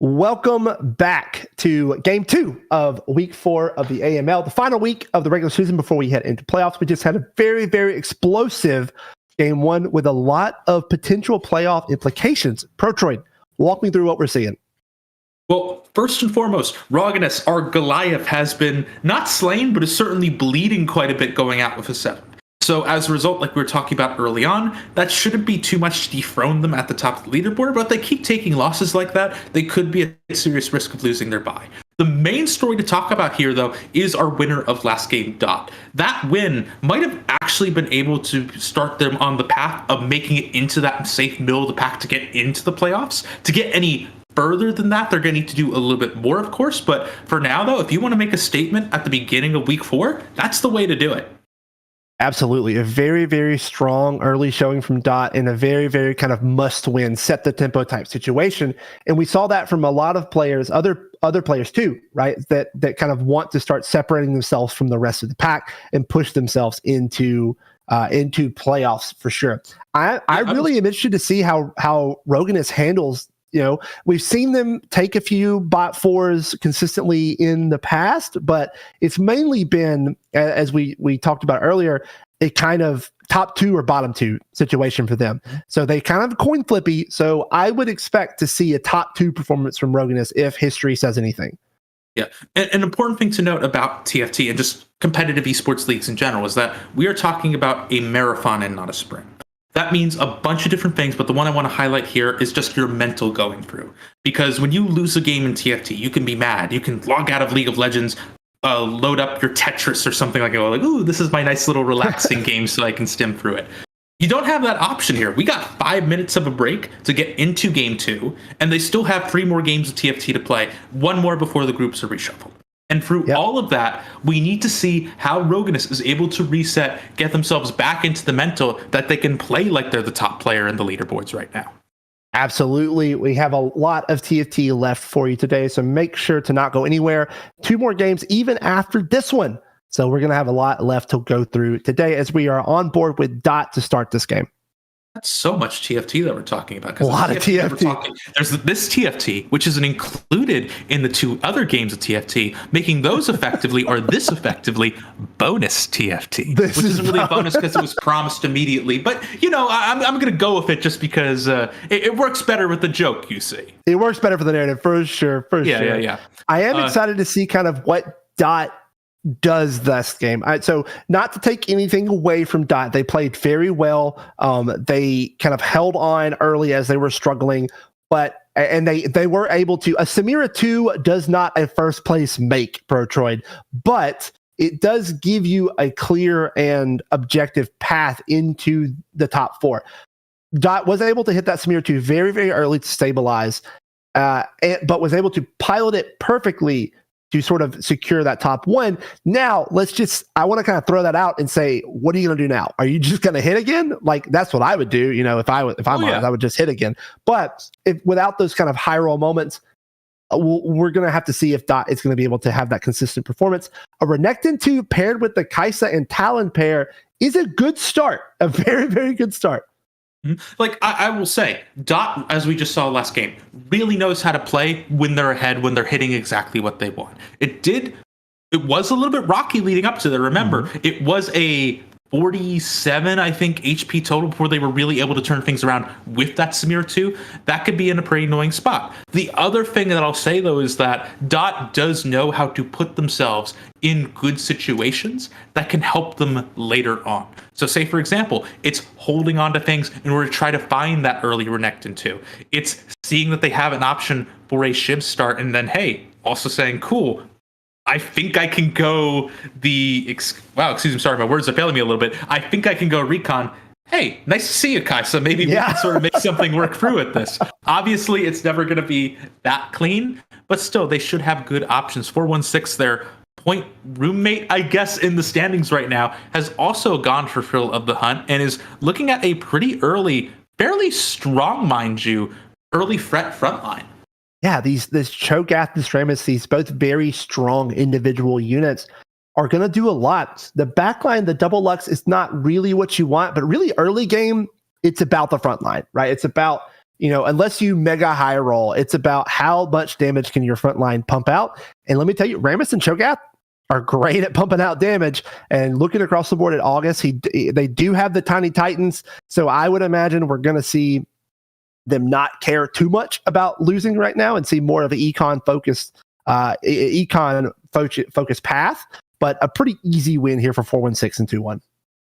Speaker 1: Welcome back to game 2 of week 4 of the AML, the final week of the regular season before we head into playoffs. We just had a very, very explosive game 1 with a lot of potential playoff implications. Protroid, walk me through what we're seeing.
Speaker 2: Well, first and foremost, Roggenus, our Goliath, has been not slain, but is certainly bleeding quite a bit going out with a 7. So as a result, like we were talking about early on, that shouldn't be too much to dethrone them at the top of the leaderboard, but if they keep taking losses like that, they could be at serious risk of losing their bye. The main story to talk about here, though, is our winner of last game, Dot. That win might have actually been able to start them on the path of making it into that safe middle of the pack to get into the playoffs. To get any further than that, they're going to need to do a little bit more, of course, but for now, though, if you want to make a statement at the beginning of week 4, that's the way to do it.
Speaker 1: Absolutely. A very, very strong early showing from Dot in a very, very kind of must-win, set the tempo type situation. And we saw that from a lot of players, other players too, right? That kind of want to start separating themselves from the rest of the pack and push themselves into playoffs for sure. I really am interested to see how Roggenus handles. You know, we've seen them take a few bot 4s consistently in the past, but it's mainly been, as we talked about earlier, a kind of top 2 or bottom 2 situation for them. So they kind of coin flippy. So I would expect to see a top 2 performance from Roggenus if history says anything.
Speaker 2: Yeah. An important thing to note about TFT and just competitive esports leagues in general is that we are talking about a marathon and not a sprint. That means a bunch of different things, but the one I want to highlight here is just your mental going through. Because when you lose a game in TFT, you can be mad. You can log out of League of Legends, load up your Tetris or something like that. Like, ooh, this is my nice little relaxing game so I can stim through it. You don't have that option here. We got 5 minutes of a break to get into game 2, and they still have 3 more games of TFT to play, 1 more before the groups are reshuffled. And through all of that, we need to see how Roggenus is able to reset, get themselves back into the mental that they can play like they're the top player in the leaderboards right now.
Speaker 1: Absolutely. We have a lot of TFT left for you today, so make sure to not go anywhere. 2 more games even after this one. So we're going to have a lot left to go through today as we are on board with Dot to start this game.
Speaker 2: That's so much TFT that we're talking about.
Speaker 1: A lot of TFT.
Speaker 2: There's this TFT, which isn't included in the 2 other games of TFT, making those effectively, or this effectively, bonus TFT. Which isn't really a bonus because it was promised immediately. But, you know, I'm going to go with it just because it works better with the joke, you see.
Speaker 1: It works better for the narrative, for sure.
Speaker 2: Yeah.
Speaker 1: I am excited to see kind of what Dot does this game. So not to take anything away from Dot, they played very well. They kind of held on early as they were struggling, and they were able to. A Samira 2 does not a first place make, Protroid, but it does give you a clear and objective path into the top 4. Dot was able to hit that Samira 2 very, very early to stabilize, but was able to pilot it perfectly to sort of secure that top 1. Now, I want to kind of throw that out and say, what are you going to do now? Are you just going to hit again? Like, that's what I would do. You know, if I'm honest, I would just hit again. But without those kind of high roll moments, we're going to have to see if Dot is going to be able to have that consistent performance. A Renekton 2 paired with the Kai'Sa and Talon pair is a good start. A very, very good start.
Speaker 2: Like, I will say, Dot, as we just saw last game, really knows how to play when they're ahead, when they're hitting exactly what they want. It was a little bit rocky leading up to that. Remember, it was a 47, I think, HP total before they were really able to turn things around with that Samira 2. That could be in a pretty annoying spot. The other thing that I'll say, though, is that Dot does know how to put themselves in good situations that can help them later on. So say, for example, it's holding on to things in order to try to find that early Renekton 2. It's seeing that they have an option for a Shiv start and then, hey, also saying, cool, I think I can go excuse me, sorry, my words are failing me a little bit. I think I can go recon. Hey, nice to see you, Kai'Sa. Maybe we can sort of make something work through with this. Obviously, it's never going to be that clean, but still, they should have good options. 416, their point roommate, I guess, in the standings right now, has also gone for Thrill of the Hunt and is looking at a pretty early, fairly strong, mind you, early threat front line.
Speaker 1: Yeah, this Cho'Gath, this Rammus, these both very strong individual units are going to do a lot. The backline, the double Lux is not really what you want, but really early game, it's about the front line, right? It's about unless you mega high roll, it's about how much damage can your front line pump out. And let me tell you, Rammus and Cho'Gath are great at pumping out damage. And looking across the board at August, they do have the Tiny Titans. So I would imagine we're going to see them not care too much about losing right now and see more of an econ focused path, but a pretty easy win here for 4-1-6 and 2-1.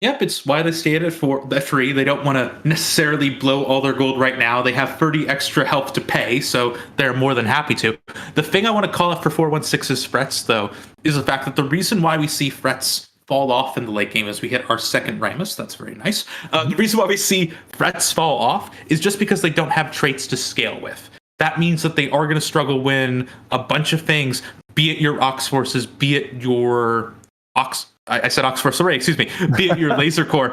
Speaker 2: Yep, it's why they stayed at 3. They don't want to necessarily blow all their gold right now. They have 30 extra health to pay, so they're more than happy to. The thing I want to call out for 4-1-6's Frets, though, is the fact that the reason why we see Frets fall off in the late game as we hit our second Rammus, that's very nice. The reason why we see Frets fall off is just because they don't have traits to scale with. That means that they are going to struggle when a bunch of things, be it your Ox Forces, be it your I said Ox Force already, excuse me, be it your Laser Core,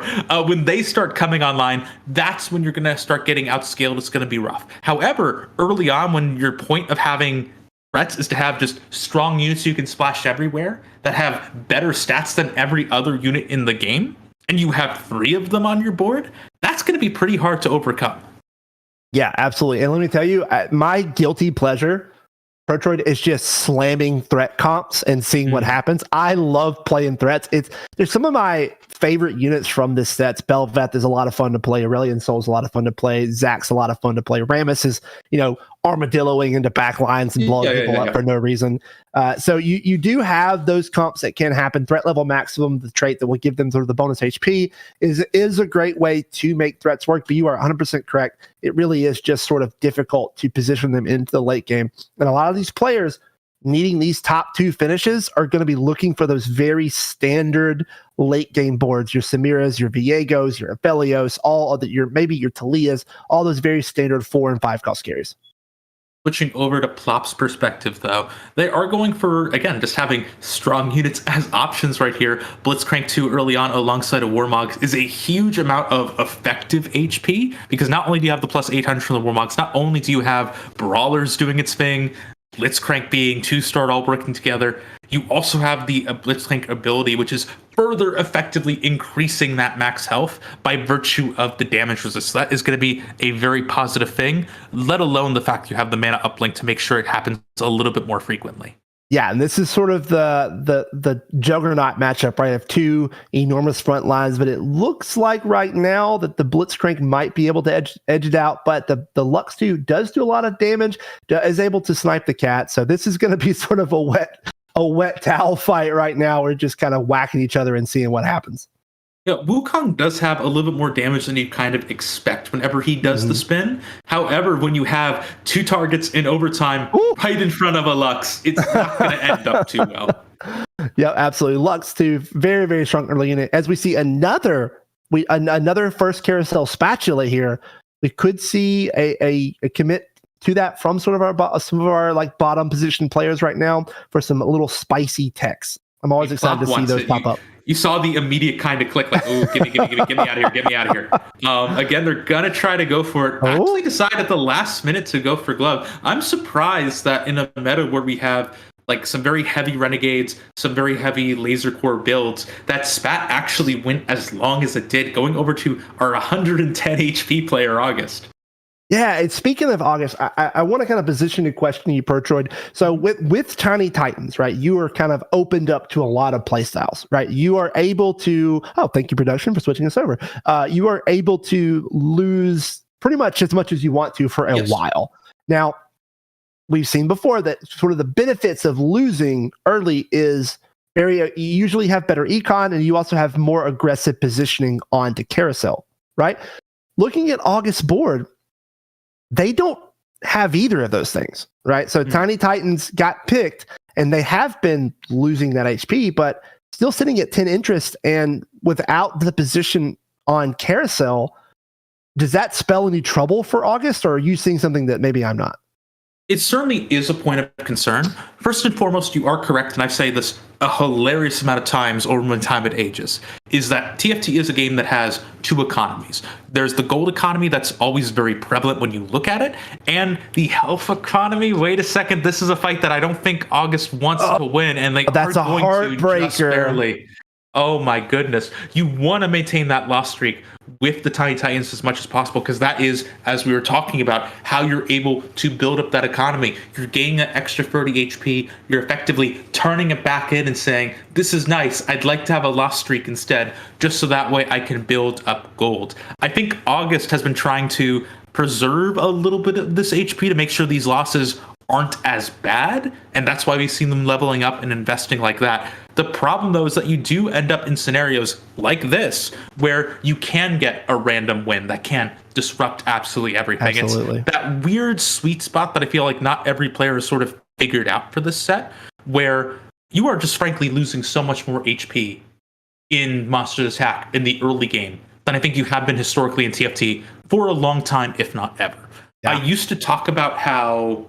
Speaker 2: when they start coming online, that's when you're going to start getting outscaled. It's going to be rough. However, early on, when your point of having Frets is to have just strong units you can splash everywhere that have better stats than every other unit in the game, and you have 3 of them on your board, that's going to be pretty hard to overcome.
Speaker 1: Yeah, absolutely. And let me tell you, my guilty pleasure, Protroid, is just slamming threat comps and seeing what happens. I love playing threats. There's some of my favorite units from this set. Bel'Veth is a lot of fun to play. Aurelion Sol is a lot of fun to play. Zax's a lot of fun to play. Rammus is, armadilloing into back lines and blowing people up for no reason. So you do have those comps that can happen. Threat level maximum, the trait that will give them sort of the bonus HP, is a great way to make threats work. But you are 100% correct. It really is just sort of difficult to position them into the late game. And a lot of these players needing these top 2 finishes are going to be looking for those very standard late game boards, your Samiras, your Viegos, your Aphelios, maybe your Talias, all those very standard 4 and 5 cost carries.
Speaker 2: Switching over to Plop's perspective, though, they are going for, again, just having strong units as options right here. Blitzcrank 2 early on alongside a Warmog is a huge amount of effective HP, because not only do you have the plus 800 from the Warmogs, not only do you have Brawlers doing its thing, Blitzcrank being 2-star all working together, you also have the Blitzcrank ability, which is further effectively increasing that max health by virtue of the damage resist. So that is going to be a very positive thing, let alone the fact you have the mana uplink to make sure it happens a little bit more frequently.
Speaker 1: Yeah, and this is sort of the juggernaut matchup, right? Of 2 enormous front lines, but it looks like right now that the Blitzcrank might be able to edge it out, but the Lux 2 does do a lot of damage, is able to snipe the cat. So this is going to be sort of a wet towel fight right now. We're just kind of whacking each other and seeing what happens.
Speaker 2: Yeah, Wukong does have a little bit more damage than you kind of expect whenever he does the spin. However, when you have 2 targets in overtime right in front of a Lux, it's not going to end up too well.
Speaker 1: Yeah, absolutely. Lux 2, very, very strong early unit. As we see another first carousel spatula here, we could see a commit to that from sort of some of our like bottom position players right now for some little spicy techs. I'm always excited to see those pop up.
Speaker 2: You saw the immediate kind of click, like, oh, get me out of here, get me out of here. Again, they're going to try to go for it. Actually decide at the last minute to go for glove. I'm surprised that in a meta where we have like some very heavy renegades, some very heavy laser core builds, that spat actually went as long as it did, going over to our 110 HP player, August.
Speaker 1: Yeah, and speaking of August, I want to kind of position a question to you, Protroid. So with Tiny Titans, right, you are kind of opened up to a lot of playstyles, right? You are able to, thank you, production, for switching us over. You are able to lose pretty much as you want to for a while. Now, we've seen before that sort of the benefits of losing early is you usually have better econ, and you also have more aggressive positioning onto carousel, right? Looking at August's board, they don't have either of those things, right? So Tiny Titans got picked, and they have been losing that HP, but still sitting at 10 interest, and without the position on carousel, does that spell any trouble for August, or are you seeing something that maybe I'm not?
Speaker 2: It certainly is a point of concern. First and foremost, you are correct, and I've said this a hilarious amount of times over my time at Aegis, is that TFT is a game that has 2 economies. There's the gold economy that's always very prevalent when you look at it, and the health economy. Wait a second, this is a fight that I don't think August wants to win, and they
Speaker 1: that's
Speaker 2: are
Speaker 1: a
Speaker 2: going
Speaker 1: heartbreaker.
Speaker 2: to just barely. Oh my goodness. You want to maintain that loss streak with the Tiny Titans as much as possible, because that is, as we were talking about, how you're able to build up that economy. You're gaining that extra 30 HP. You're effectively turning it back in and saying, this is nice. I'd like to have a loss streak instead, just so that way I can build up gold. I think August has been trying to preserve a little bit of this HP to make sure these losses aren't as bad, and that's why we've seen them leveling up and investing like that. The problem, though, is that you do end up in scenarios like this where you can get a random win that can disrupt absolutely everything.
Speaker 1: Absolutely.
Speaker 2: It's that weird sweet spot that I feel like not every player has sort of figured out for this set, where you are just frankly losing so much more HP in Monsters Attack in the early game than I think you have been historically in TFT for a long time, if not ever. Yeah. I used to talk about how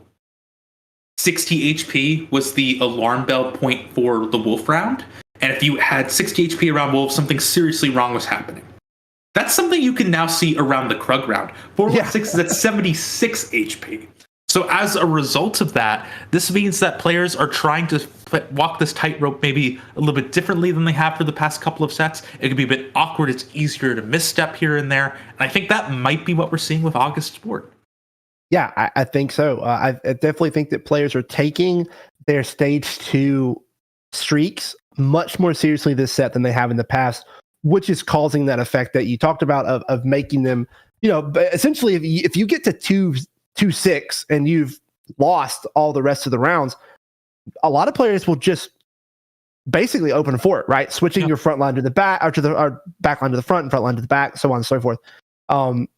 Speaker 2: 60 HP was the alarm bell point for the Wolf round, and if you had 60 HP around Wolf, something seriously wrong was happening. That's something you can now see around the Krug round. 416 is at 76 HP. So as a result of that, this means that players are trying to walk this tightrope maybe a little bit differently than they have for the past couple of sets. It can be a bit awkward. It's easier to misstep here and there. And I think that might be what we're seeing with August Sport.
Speaker 1: Yeah, I think so. I definitely think that players are taking their stage 2 streaks much more seriously this set than they have in the past, which is causing that effect that you talked about of making them, essentially if you get to 2-6 and you've lost all the rest of the rounds, a lot of players will just basically open for it, right? Switching your front line to the back, or back line to the front and front line to the back, so on and so forth. And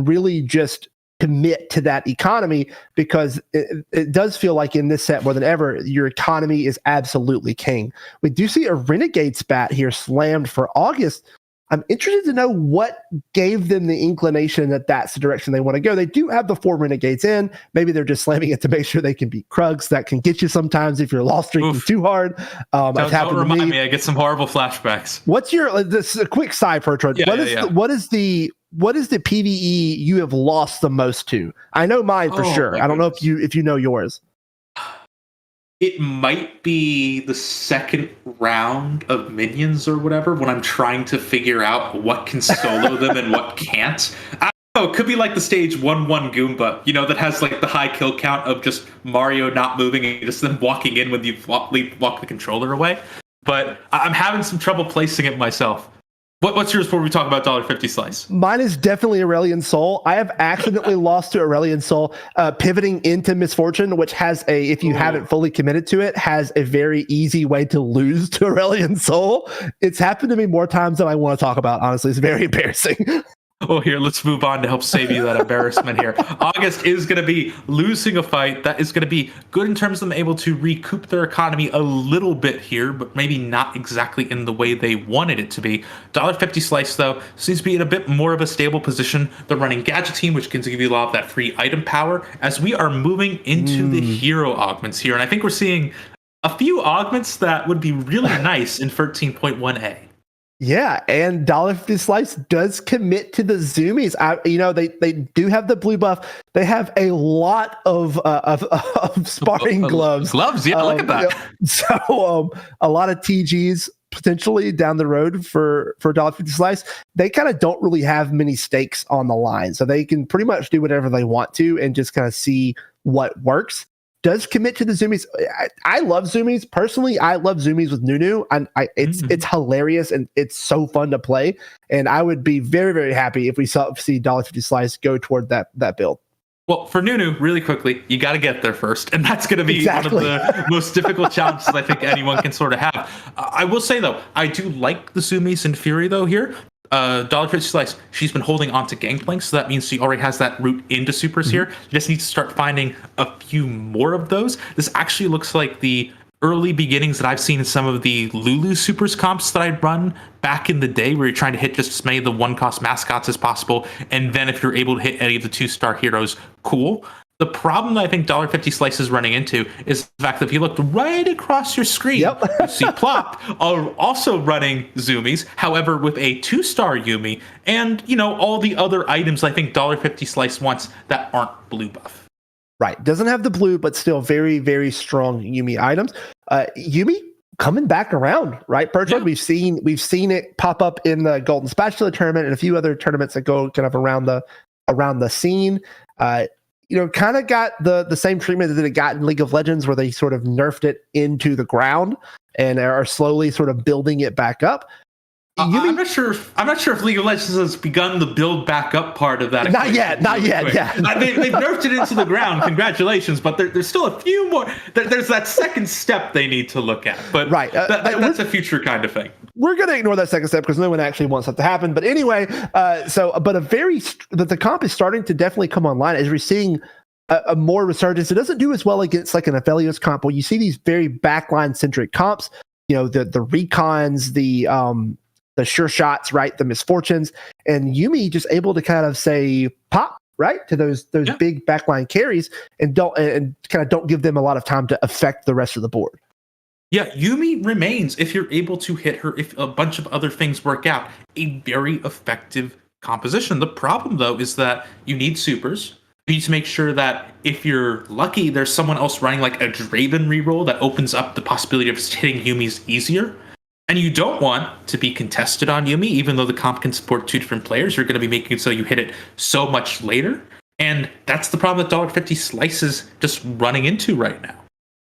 Speaker 1: really just commit to that economy, because it does feel like in this set more than ever, your economy is absolutely king. We do see a Renegade spat here slammed for August. I'm interested to know what gave them the inclination that that's the direction they want to go. They do have the 4 Renegades in. Maybe they're just slamming it to make sure they can beat Krugs. That can get you sometimes if you're lost streaking too hard.
Speaker 2: Don't remind me. I get some horrible flashbacks.
Speaker 1: What's your this a quick side for what is the PvE you have lost the most to? I know mine for sure. I don't know if you know yours.
Speaker 2: It might be the second round of minions or whatever, when I'm trying to figure out what can solo them and what can't. I don't know, it could be like the stage 1-1 Goomba, that has like the high kill count of just Mario not moving and just them walking in when you walk the controller away. But I'm having some trouble placing it myself. What's yours before we talk about $1.50 slice?
Speaker 1: Mine is definitely Aurelion Sol. I have accidentally lost to Aurelion Sol, pivoting into Misfortune, which has if you haven't fully committed to it, has a very easy way to lose to Aurelion Sol. It's happened to me more times than I want to talk about, honestly. It's very embarrassing.
Speaker 2: Well, here, let's move on to help save you that embarrassment here. August is going to be losing a fight. That is going to be good in terms of them able to recoup their economy a little bit here, but maybe not exactly in the way they wanted it to be. $1.50 slice, though, seems to be in a bit more of a stable position. They're running Gadget Team, which can give you a lot of that free item power, as we are moving into the hero augments here. And I think we're seeing a few augments that would be really nice in 13.1a.
Speaker 1: Yeah, and $1.50 slice does commit to the zoomies. They do have the blue buff. They have a lot of sparring gloves.
Speaker 2: Gloves, yeah, look at that.
Speaker 1: So a lot of TGs potentially down the road for $1.50 slice. They kind of don't really have many stakes on the line, so they can pretty much do whatever they want to and just kind of see what works. Does commit to the zoomies. I love zoomies personally. I love zoomies with Nunu, and it's hilarious and it's so fun to play. And I would be very, very happy if we see $1.50 slice go toward that build.
Speaker 2: Well, for Nunu, really quickly, you got to get there first, and that's going to be one of the most difficult challenges I think anyone can sort of have. I will say though, I do like the zoomies in Fury though here. $1.50 slice, she's been holding on to Gangplank, so that means she already has that route into supers here. You just need to start finding a few more of those. This actually looks like the early beginnings that I've seen in some of the Lulu supers comps that I'd run back in the day, where you're trying to hit just as many of the 1-cost mascots as possible, and then if you're able to hit any of the 2-star heroes, cool. The problem that I think $1.50 slice is running into is the fact that if you look right across your screen, you see Plop are also running zoomies, however, with a 2-star Yumi and, all the other items I think $1.50 slice wants that aren't blue buff. Right.
Speaker 1: Doesn't have the blue, but still very, very strong Yumi items. Yumi coming back around, right? Bertrand,
Speaker 2: Yeah.
Speaker 1: we've seen it pop up in the Golden Spatula tournament and a few other tournaments that go kind of around the scene. Kind of got the same treatment that it got in League of Legends, where they sort of nerfed it into the ground and are slowly sort of building it back up.
Speaker 2: I'm not sure if League of Legends has begun the build back up part of that.
Speaker 1: Not yet. Yeah,
Speaker 2: they've nerfed it into the ground. Congratulations, but there's still a few more. There's that second step they need to look at. But
Speaker 1: right,
Speaker 2: that's a future kind of thing.
Speaker 1: We're going to ignore that second step because no one actually wants that to happen. But anyway, but the comp is starting to definitely come online as we're seeing a more resurgence. It doesn't do as well against like an Aphelios comp where you see these very backline centric comps. The recons, the sure shots, right? The misfortunes, and Yuumi just able to kind of say pop right to those big backline carries and kind of don't give them a lot of time to affect the rest of the board.
Speaker 2: Yeah, Yuumi remains, if you're able to hit her, if a bunch of other things work out, a very effective composition. The problem though is that you need supers. You need to make sure that if you're lucky, there's someone else running like a Draven reroll that opens up the possibility of hitting Yuumi's easier. And you don't want to be contested on Yuumi, even though the comp can support two different players. You're going to be making it so you hit it so much later. And that's the problem that $1.50 Slice is just running into right now.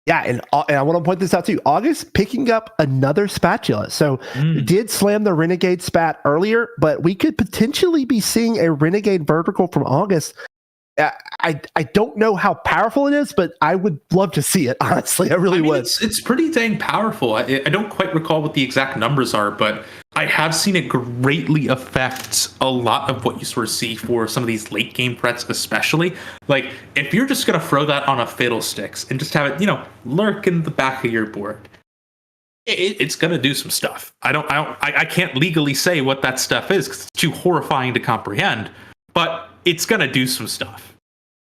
Speaker 1: Yeah, and I want to point this out too. August picking up another spatula. So did slam the Renegade spat earlier, but we could potentially be seeing a Renegade vertical from August. I don't know how powerful it is, but I would love to see it, honestly. I really would.
Speaker 2: It's pretty dang powerful. I don't quite recall what the exact numbers are, but I have seen it greatly affect a lot of what you sort of see for some of these late game threats, especially. Like, if you're just going to throw that on a Fiddlesticks and just have it, lurk in the back of your board, it's going to do some stuff. I can't legally say what that stuff is because it's too horrifying to comprehend, but it's going to do some stuff.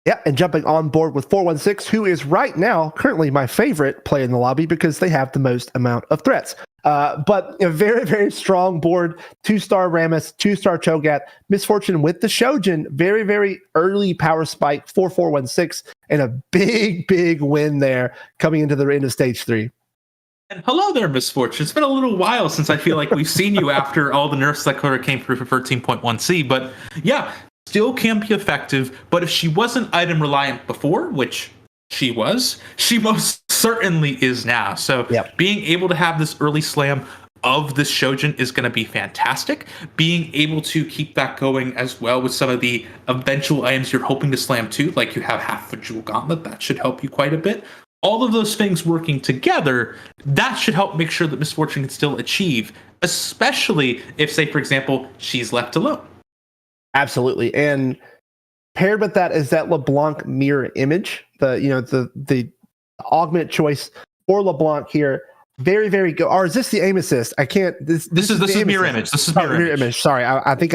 Speaker 1: Yeah, and jumping on board with 416, who is right now currently my favorite play in the lobby because they have the most amount of threats. But a very, very strong board, 2-star Rammus, 2-star Cho'Gath, Misfortune with the Shojin, very, very early power spike, 4-4-1-6, and a big, big win there coming into the end of stage 3.
Speaker 2: And hello there, Misfortune. It's been a little while since I feel like we've seen you after all the nerfs that came through for 13.1c, but yeah, still can be effective. But if she wasn't item reliant before, which she was, she most certainly is now. So being able to have this early slam of this Shojin is going to be fantastic. Being able to keep that going as well with some of the eventual items you're hoping to slam too, like you have half a Jewel Gauntlet, that should help you quite a bit. All of those things working together, that should help make sure that Misfortune can still achieve, especially if, say, for example, she's left alone. Absolutely.
Speaker 1: And paired with that is that LeBlanc mirror image, the augment choice for LeBlanc here. Very, very good. Or is this the aim assist? I can't. This is
Speaker 2: mirror image. This is mirror image.
Speaker 1: Sorry, I think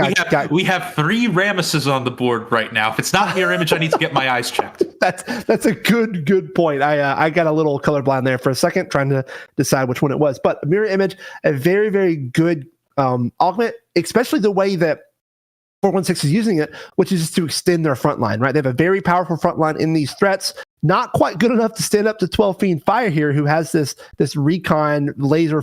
Speaker 2: we have 3 Rammuses on the board right now. If it's not mirror image, I need to get my eyes checked.
Speaker 1: That's a good point. I got a little colorblind there for a second, trying to decide which one it was. But mirror image, a very, very good augment, especially the way that 416 is using it, which is just to extend their front line, right? They have a very powerful front line in these threats. Not quite good enough to stand up to 12 Fiend Fire here, who has this recon laser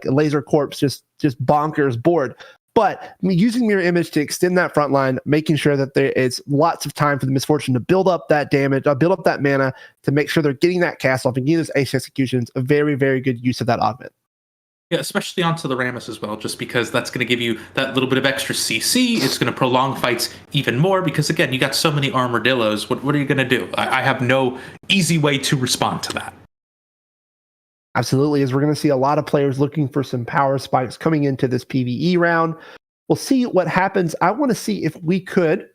Speaker 1: laser corpse, just bonkers board. But using mirror image to extend that front line, making sure that there is lots of time for the Misfortune to build up that damage, build up that mana to make sure they're getting that cast off and getting those ace executions. A very, very good use of that augment.
Speaker 2: Yeah, especially onto the Rammus as well, just because that's going to give you that little bit of extra CC. It's going to prolong fights even more because, again, you got so many armadillos. What are you going to do? I have no easy way to respond to that.
Speaker 1: Absolutely, as we're going to see a lot of players looking for some power spikes coming into this PvE round. We'll see what happens. I want to see if we could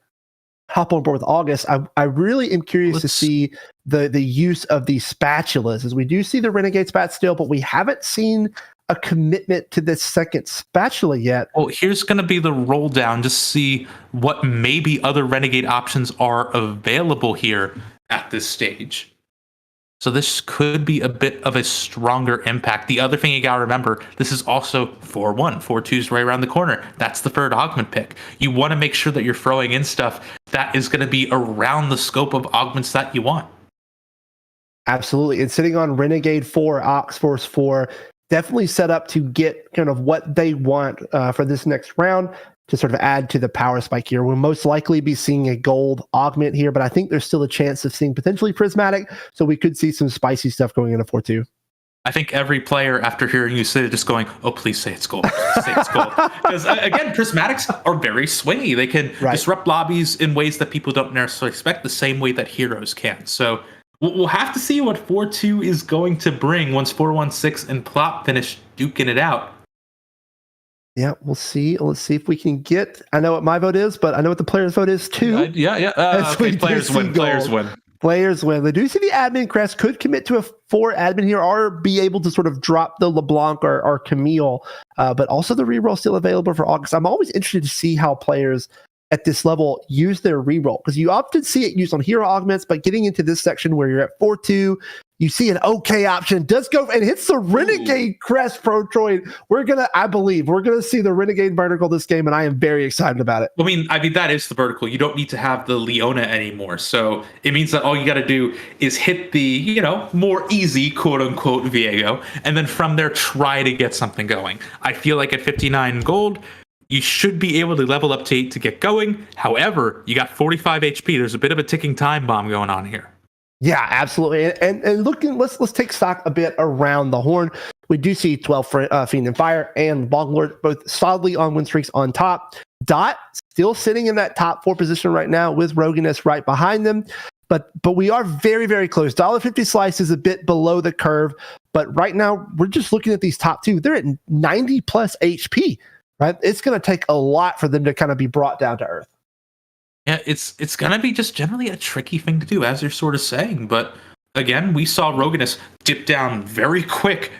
Speaker 1: hop on board with August. I really am curious to see the use of these spatulas, as we do see the Renegade spat still, but we haven't seen a commitment to this second spatula yet.
Speaker 2: Well, here's going to be the roll down to see what maybe other Renegade options are available here at this stage. So this could be a bit of a stronger impact. The other thing you got to remember, this is also 4-1. 4-2's right around the corner. That's the third augment pick. You want to make sure that you're throwing in stuff that is going to be around the scope of augments that you want.
Speaker 1: Absolutely. And sitting on Renegade 4, Ox Force 4, definitely set up to get kind of what they want for this next round to sort of add to the power spike here. We'll most likely be seeing a gold augment here, but I think there's still a chance of seeing potentially prismatic. So we could see some spicy stuff going into 4-2.
Speaker 2: I think every player, after hearing you say it, just going, "Oh, please say it's gold. Please say it's gold." Because again, prismatics are very swingy. They can disrupt lobbies in ways that people don't necessarily expect, the same way that heroes can. So we'll have to see what 4-2 is going to bring once 4-1-6 and Plop finish duking it out.
Speaker 1: Yeah, we'll see. Let's see if we can get. I know what my vote is, but I know what the players' vote is too.
Speaker 2: Okay, players win. Players win.
Speaker 1: Players win. They do see the admin crest, could commit to a 4 admin here, or be able to sort of drop the LeBlanc or Camille, but also the reroll still available for August. I'm always interested to see how players at this level use their reroll, because you often see it used on hero augments, but getting into this section where you're at 4-2, you see an okay option, does go and hits the Renegade crest pro Troid. I believe we're gonna see the Renegade vertical this game, and I am very excited about it.
Speaker 2: I mean that is the vertical. You don't need to have the Leona anymore, so it means that all you got to do is hit the more easy quote unquote Viego, and then from there try to get something going. I feel like at 59 gold, you should be able to level up to 8 to get going. However, you got 45 HP. There's a bit of a ticking time bomb going on here.
Speaker 1: Yeah, absolutely. And looking, let's take stock a bit around the horn. We do see 12 Fiend and Fire and Bonglord both solidly on win streaks on top. Dot still sitting in that top 4 position right now with Roganus right behind them. But we are very, very close. $1.50 Slice is a bit below the curve. But right now, we're just looking at these top 2. They're at 90 plus HP, right? It's going to take a lot for them to kind of be brought down to earth.
Speaker 2: Yeah, it's going to be just generally a tricky thing to do, as you're sort of saying. But again, we saw Roganus dip down very quick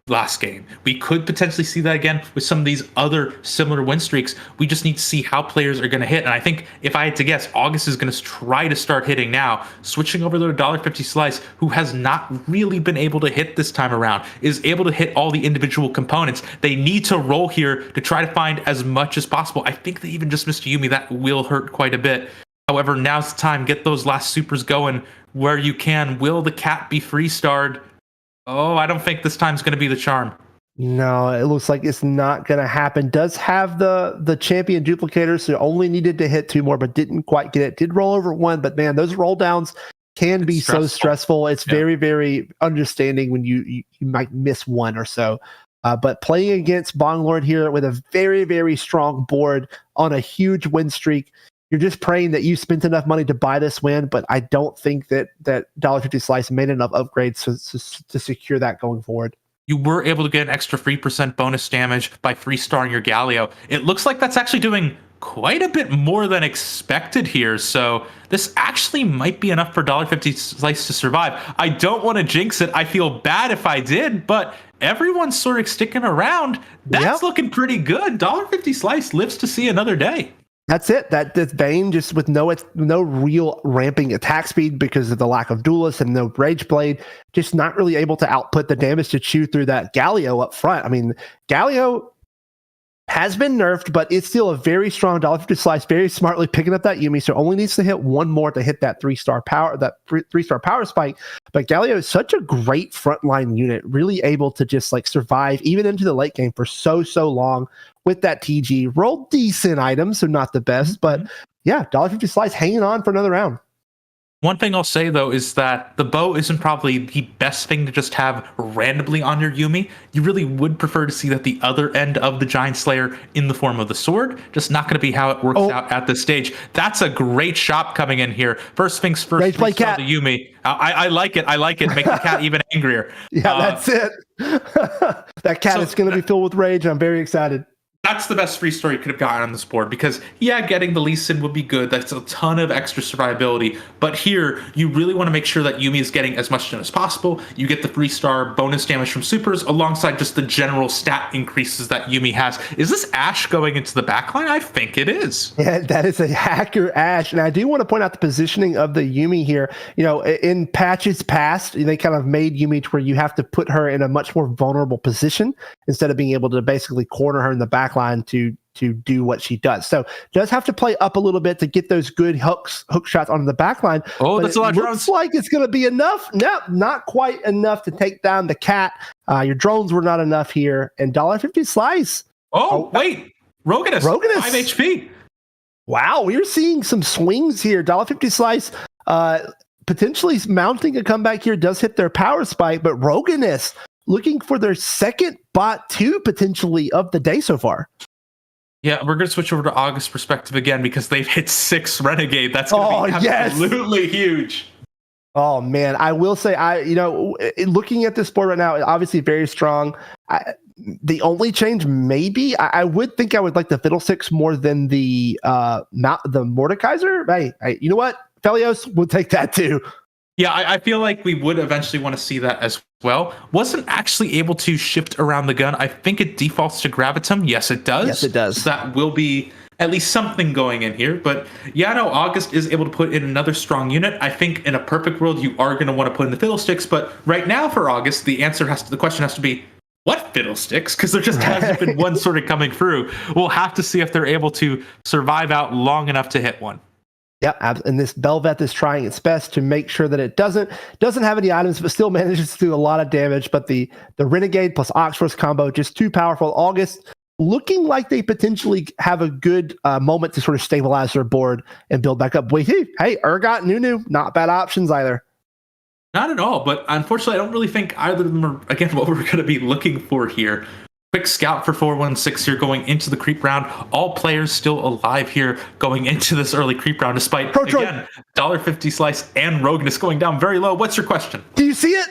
Speaker 2: last game. We could potentially see that again with some of these other similar win streaks. We just need to see how players are going to hit. And I think if I had to guess, August is going to try to start hitting now, switching over to $1.50 Slice, who has not really been able to hit this time around, is able to hit all the individual components. They need to roll here to try to find as much as possible. I think they even just missed Yumi. That will hurt quite a bit. However, now's the time. Get those last supers going where you can. Will the cat be free-starred? Oh, I don't think this time's going to be the charm.
Speaker 1: No, it looks like it's not going to happen. Does have the champion duplicator, so only needed to hit 2 more, but didn't quite get it. Did roll over 1, but man, those roll downs can be so stressful. It's very, very understanding when you might miss 1 or so. But playing against Bonglord here with a very, very strong board on a huge win streak, you're just praying that you spent enough money to buy this win, but I don't think that $1.50 Slice made enough upgrades to secure that going forward.
Speaker 2: You were able to get an extra 3% bonus damage by 3-starring your Galio. It looks like that's actually doing quite a bit more than expected here, so this actually might be enough for $1.50 Slice to survive. I don't want to jinx it. I feel bad if I did, but everyone's sort of sticking around. That's looking pretty good. $1.50 Slice lives to see another day.
Speaker 1: That's it. That's Bane, just with no real ramping attack speed because of the lack of duelist and no Rage Blade, just not really able to output the damage to chew through that Galio up front. I mean, Galio has been nerfed, but it's still a very strong $1.50 Slice, very smartly picking up that Yumi, so only needs to hit 1 more to hit that 3-star power, that 3-star power spike. But Galio is such a great frontline unit, really able to just like survive even into the late game for so long with that TG. Rolled decent items, so not the best, but yeah, $1.50 Slice hanging on for another round.
Speaker 2: One thing I'll say, though, is that the bow isn't probably the best thing to just have randomly on your Yumi. You really would prefer to see that the other end of the Giant Slayer in the form of the sword. Just not going to be how it works out at this stage. That's a great shop coming in here. First things first,
Speaker 1: play cat.
Speaker 2: The Yumi. I like it. I like it. Make the cat even angrier.
Speaker 1: Yeah, that's it. That cat is going to be filled with rage. I'm very excited.
Speaker 2: That's the best free store you could have gotten on this board because, yeah, getting the Lee Sin would be good. That's a ton of extra survivability. But here, you really want to make sure that Yumi is getting as much done as possible. You get the 3-star bonus damage from supers alongside just the general stat increases that Yumi has. Is this Ashe going into the backline? I think it is.
Speaker 1: Yeah, that is a hacker Ashe. And I do want to point out the positioning of the Yumi here. You know, in patches past, they kind of made Yumi to where you have to put her in a much more vulnerable position instead of being able to basically corner her in the back line to to do what she does. So does have to play up a little bit to get those good hook shots on the back line.
Speaker 3: Oh, that's a lot of drones.
Speaker 1: Looks like it's going to be enough. No, not quite enough to take down the cat. Your drones were not enough here. And $1.50 slice.
Speaker 2: Oh, wait. Roganus. 5 HP.
Speaker 1: Wow, we're seeing some swings here. $1.50 slice potentially mounting a comeback here, does hit their power spike, but Roganus looking for their second bot 2 potentially of the day so far.
Speaker 2: Yeah, we're going to switch over to August perspective again because they've hit 6 Renegade. That's going to be absolutely huge.
Speaker 1: Oh, man. I will say, looking at this board right now, obviously very strong. The only change maybe, I would think I would like the Fiddlesticks more than the Mordekaiser. Hey, you know what? Felios, we'll take that too.
Speaker 2: Yeah, I feel like we would eventually want to see that as well. Wasn't actually able to shift around the gun. I think it defaults to Gravitum. Yes, it does.
Speaker 1: Yes, it does.
Speaker 2: So that will be at least something going in here. But yeah, no, August is able to put in another strong unit. I think in a perfect world, you are going to want to put in the Fiddlesticks. But right now for August, the question has to be, what Fiddlesticks? Because there just hasn't been one sort of coming through. We'll have to see if they're able to survive out long enough to hit one.
Speaker 1: Yeah, and this Belveth is trying its best to make sure that it doesn't have any items, but still manages to do a lot of damage. But the Renegade plus Oxforce combo, just too powerful. August looking like they potentially have a good moment to sort of stabilize their board and build back up. Wait, hey, Urgot, Nunu, not bad options either.
Speaker 2: Not at all, but unfortunately, I don't really think either of them are, again, what we're going to be looking for here. Quick scout for 416 here going into the creep round. All players still alive here going into this early creep round, despite, again, $1.50 slice and Roganus going down very low. What's your question?
Speaker 1: Do you see it?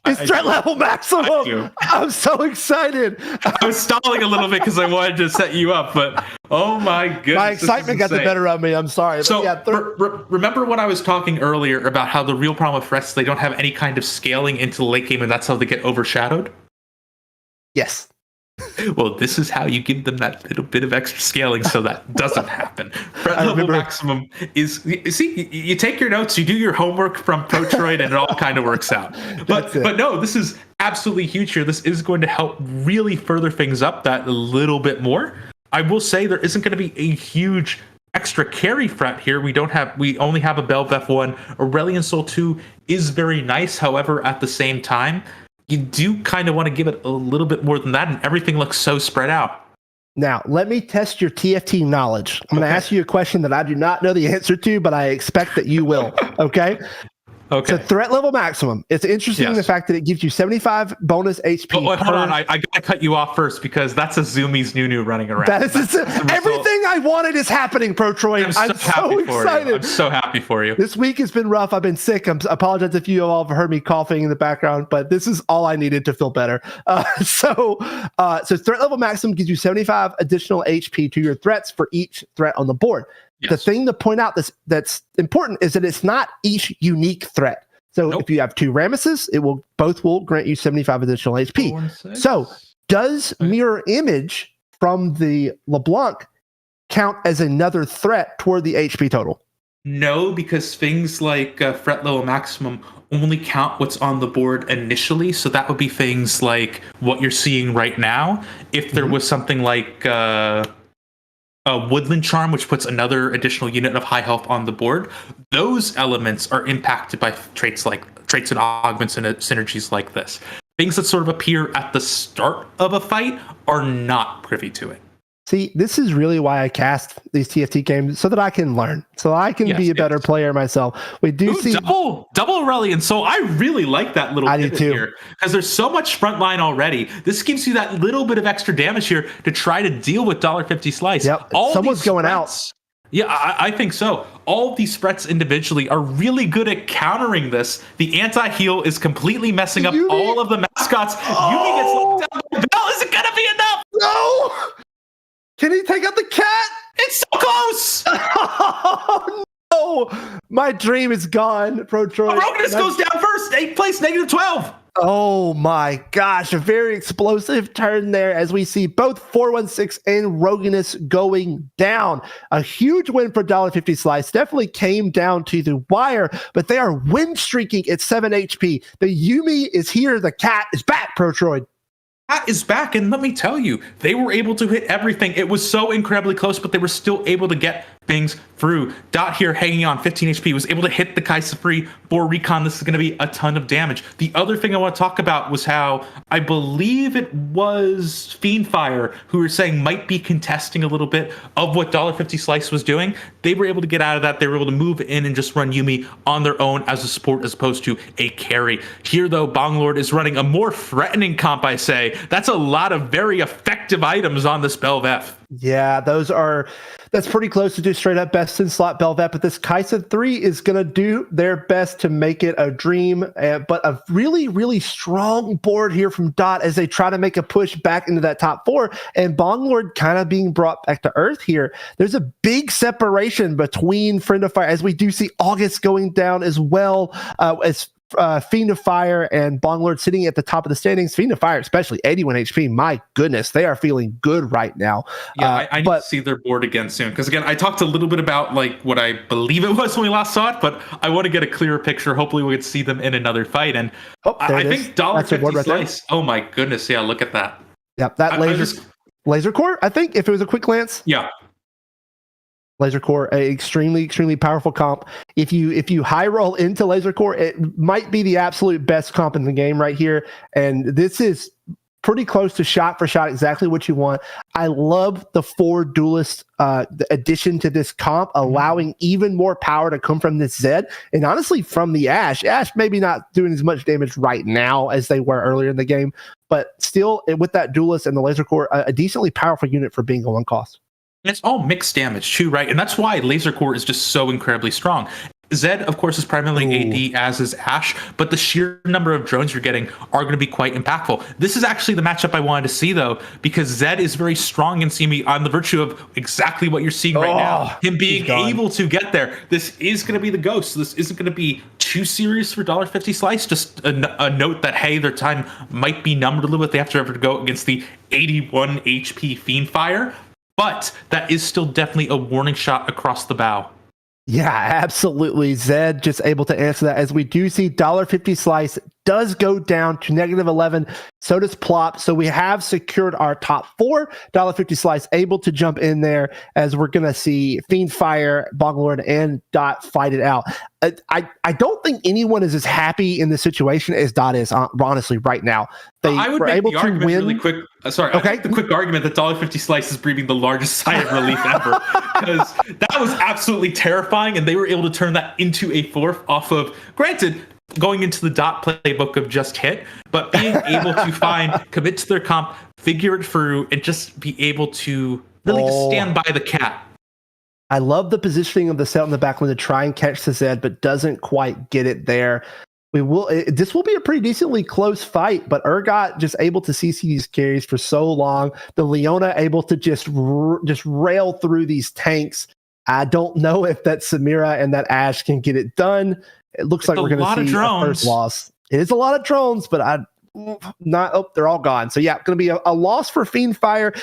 Speaker 1: It's threat level maximum. I'm so excited.
Speaker 2: I was stalling a little bit because I wanted to set you up, but oh my goodness.
Speaker 1: My excitement got the better of me. I'm sorry.
Speaker 2: So remember when I was talking earlier about how the real problem with threats, they don't have any kind of scaling into the late game, and that's how they get overshadowed?
Speaker 1: Yes.
Speaker 2: Well, this is how you give them that little bit of extra scaling so that doesn't happen. Threat level maximum is, you take your notes, you do your homework from Protroid, and it all kind of works out. But no, this is absolutely huge here. This is going to help really further things up that a little bit more. I will say there isn't going to be a huge extra carry threat here. We only have a Belveth 1. Aurelion Soul 2 is very nice. However, at the same time, you do kind of want to give it a little bit more than that, and everything looks so spread out.
Speaker 1: Now, let me test your TFT knowledge. I'm going to ask you a question that I do not know the answer to, but I expect that you will. Okay?
Speaker 2: Okay.
Speaker 1: So threat level maximum. It's interesting the fact that it gives you 75 bonus HP.
Speaker 2: Oh, hold on. I got to cut you off first because that's a Zoomies Nunu running around.
Speaker 1: That is everything I wanted is happening, Protroid. I'm so excited.
Speaker 2: I'm so happy for you.
Speaker 1: This week has been rough. I've been sick. I apologize if you all have heard me coughing in the background, but this is all I needed to feel better. So threat level maximum gives you 75 additional HP to your threats for each threat on the board. Yes. The thing to point out that's important is that it's not each unique threat. So if you have 2 Ramesses, both will grant you 75 additional HP. So does Mirror Image from the LeBlanc count as another threat toward the HP total?
Speaker 2: No, because things like threat level maximum only count what's on the board initially. So that would be things like what you're seeing right now. If there was something like Woodland Charm, which puts another additional unit of high health on the board, those elements are impacted by traits and augments and synergies like this. Things that sort of appear at the start of a fight are not privy to it.
Speaker 1: See, this is really why I cast these TFT games, so that I can learn, so I can be a better player myself. We do see
Speaker 2: double Aurelion, so I really like that little pivot here because there's so much frontline already. This gives you that little bit of extra damage here to try to deal with $1.50 slice.
Speaker 1: Yep, someone's going out.
Speaker 2: Yeah, I think so. All of these threats individually are really good at countering this. The anti-heal is completely messing up all of the mascots. Yumi gets locked down by Bell. Is it going to be enough?
Speaker 1: No! Can he take out the cat?
Speaker 2: It's so close!
Speaker 1: Oh, no! My dream is gone, Protroid.
Speaker 2: Roganus goes down first. 8th place, -12.
Speaker 1: Oh my gosh, a very explosive turn there as we see both 416 and Roganus going down. A huge win for $1.50 slice. Definitely came down to the wire, but they are win streaking at 7 HP. The Yumi is here. The cat is back, Protroid.
Speaker 2: Cat is back, and let me tell you, they were able to hit everything. It was so incredibly close, but they were still able to get things through. Dot here hanging on 15 HP, was able to hit the Kai'Sa free for recon. This is going to be a ton of damage. The other thing I want to talk about was how I believe it was Fiendfire who were saying might be contesting a little bit of what $1.50 Slice was doing. They were able to get out of that. They were able to move in and just run Yuumi on their own as a support as opposed to a carry. Here, though, Bonglord is running a more threatening comp, I say. That's a lot of very effective items on this Bel'Veth.
Speaker 1: Yeah, that's pretty close to just straight up best in slot Bel'Veth, but this Kai'Sa 3 is going to do their best to make it a dream, but a really, really strong board here from Dot as they try to make a push back into that top 4, and Bonglord kind of being brought back to earth here. There's a big separation between Friend of Fire, as we do see August going down as well as Fiend of Fire and Bonglord sitting at the top of the standings. Fiend of Fire, especially 81 HP. My goodness, they are feeling good right now.
Speaker 2: Yeah, I need to see their board again soon. Because again, I talked a little bit about like what I believe it was when we last saw it, but I want to get a clearer picture. Hopefully, we could see them in another fight. And I think $1.50 right Slice. Oh my goodness, yeah, look at that.
Speaker 1: Yep, that laser core. I think if it was a quick glance.
Speaker 2: Yeah.
Speaker 1: Laser Core, a extremely, extremely powerful comp. If you high roll into Laser Core, it might be the absolute best comp in the game right here. And this is pretty close to shot for shot exactly what you want. I love the 4 duelist addition to this comp, allowing even more power to come from this Zed. And honestly, from the Ashe maybe not doing as much damage right now as they were earlier in the game, but still with that duelist and the Laser Core, a decently powerful unit for being a 1 cost.
Speaker 2: It's all mixed damage too, right? And that's why Laser Core is just so incredibly strong. Zed, of course, is primarily AD, as is Ashe, but the sheer number of drones you're getting are going to be quite impactful. This is actually the matchup I wanted to see, though, because Zed is very strong against Yuumi on the virtue of exactly what you're seeing right now. Him being able to get there. This is going to be the ghost. This isn't going to be too serious for $1.50 Slice. Just a note that, hey, their time might be numbered a little bit. They have to go against the 81 HP Fiendfire. But that is still definitely a warning shot across the bow.
Speaker 1: Yeah, absolutely. Zed just able to answer that, as we do see $1.50 Slice does go down to -11. So does Plop. So we have secured our top 4. $1.50 Slice able to jump in there, as we're going to see Fiendfire, Bonglord, and Dot fight it out. I don't think anyone is as happy in this situation as Dot is, honestly, right now. They
Speaker 2: I would
Speaker 1: were
Speaker 2: make
Speaker 1: able
Speaker 2: the
Speaker 1: to
Speaker 2: argument
Speaker 1: win.
Speaker 2: really quick. Sorry,
Speaker 1: okay.
Speaker 2: I think the quick argument that $1.50 Slice is breathing the largest sigh of relief ever, because that was absolutely terrifying, and they were able to turn that into a 4th off of, granted, going into the Dot playbook of just hit, but being able to commit to their comp, figure it through, and just be able to really just stand by the cat.
Speaker 1: I love the positioning of the set in the back line to try and catch the Zed, but doesn't quite get it there. This will be a pretty decently close fight, but Urgot just able to CC these carries for so long. The Leona able to just rail through these tanks. I don't know if that Samira and that Ashe can get it done. It looks like we're going to see a first loss. It is a lot of drones, but they're all gone. So yeah, going to be a loss for Fiendfire.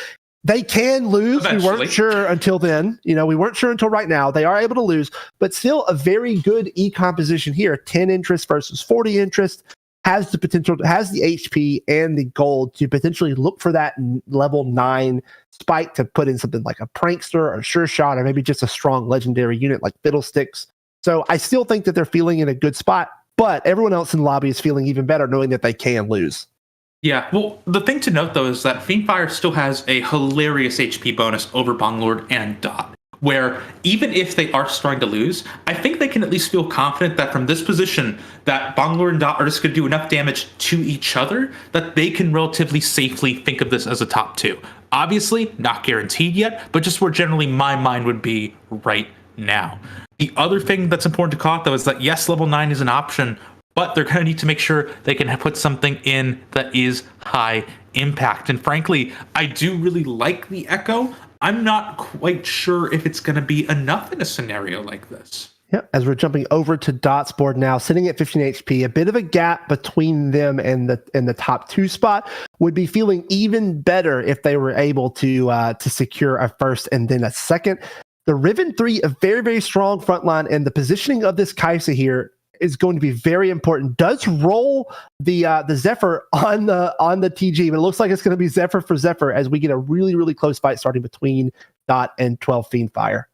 Speaker 1: They can lose.
Speaker 2: Eventually.
Speaker 1: We weren't sure until then. We weren't sure until right now. They are able to lose, but still a very good composition here. 10 interest versus 40 interest. Has the potential, has the HP and the gold to potentially look for that level 9 spike to put in something like a Prankster or a Sure Shot, or maybe just a strong legendary unit like Fiddlesticks. So I still think that they're feeling in a good spot, but everyone else in the lobby is feeling even better knowing that they can lose.
Speaker 2: Yeah, well, the thing to note, though, is that Fiendfire still has a hilarious HP bonus over Bonglord and Dot, where even if they are starting to lose, I think they can at least feel confident that from this position, that Bonglord and Dot are just going to do enough damage to each other that they can relatively safely think of this as a top 2. Obviously, not guaranteed yet, but just where generally my mind would be right now. The other thing that's important to call out, though, is that yes, level 9 is an option, but they're going to need to make sure they can put something in that is high impact. And frankly, I do really like the Echo. I'm not quite sure if it's going to be enough in a scenario like this.
Speaker 1: Yeah, as we're jumping over to Dot's board now, sitting at 15 HP, a bit of a gap between them and the top 2 spot. Would be feeling even better if they were able to secure a first and then a second. The Riven 3, a very, very strong front line, and the positioning of this Kai'Sa here is going to be very important. Does roll the Zephyr on the TG, but it looks like it's going to be Zephyr for Zephyr as we get a really, really close fight starting between Dot and 12 Fiendfire.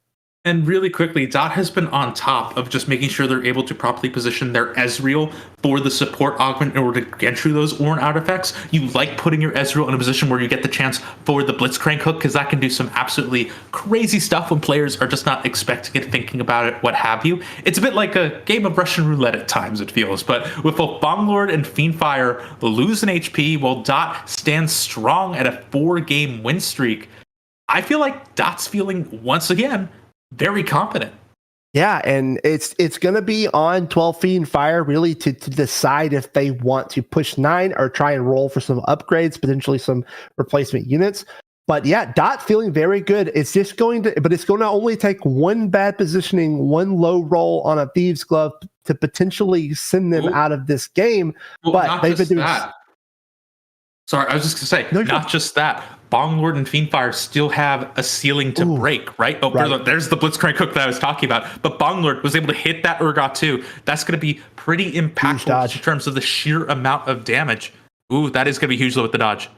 Speaker 2: And really quickly, Dot has been on top of just making sure they're able to properly position their Ezreal for the support augment in order to get through those Ornn out effects. You like putting your Ezreal in a position where you get the chance for the Blitzcrank hook, because that can do some absolutely crazy stuff when players are just not expecting it, thinking about it, what have you. It's a bit like a game of Russian roulette at times, it feels. But with both Bonglord and Fiendfire lose an HP while Dot stands strong at a 4-game win streak, I feel like Dot's feeling, once again, very confident.
Speaker 1: Yeah, and it's going to be on 12 Fiendfire really to decide if they want to push 9 or try and roll for some upgrades, potentially some replacement units. But yeah, Dot feeling very good. It's just going to only take one bad positioning, one low roll on a Thieves Glove to potentially send them out of this game.
Speaker 2: Well,
Speaker 1: but they've been doing that.
Speaker 2: Sorry, I was just going to say, not just that. Bonglord and Fiendfire still have a ceiling to break, right? Oh, right. There's the Blitzcrank hook that I was talking about. But Bonglord was able to hit that Urgot too. That's going to be pretty impactful in terms of the sheer amount of damage. Ooh, that is going to be huge though with the dodge.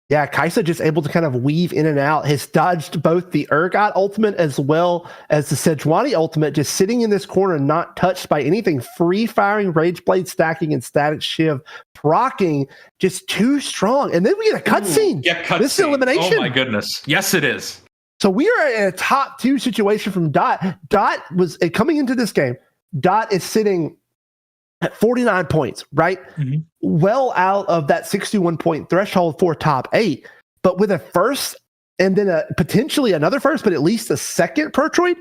Speaker 1: Yeah, Kai'Sa just able to kind of weave in and out. Has dodged both the Urgot ultimate as well as the Sejuani ultimate, just sitting in this corner, not touched by anything. Free firing, Rage Blade stacking, and Static Shiv proccing, just too strong. And then we get a cutscene.
Speaker 2: Yeah, cutscene.
Speaker 1: This is elimination.
Speaker 2: Oh my goodness. Yes, it is.
Speaker 1: So we are in a top 2 situation from Dot. Dot was coming into this game. Dot is sitting at 49 points, right? Mm-hmm. Well out of that 61 point threshold for top 8, but with a first and then potentially another first, but at least a second Pertroid,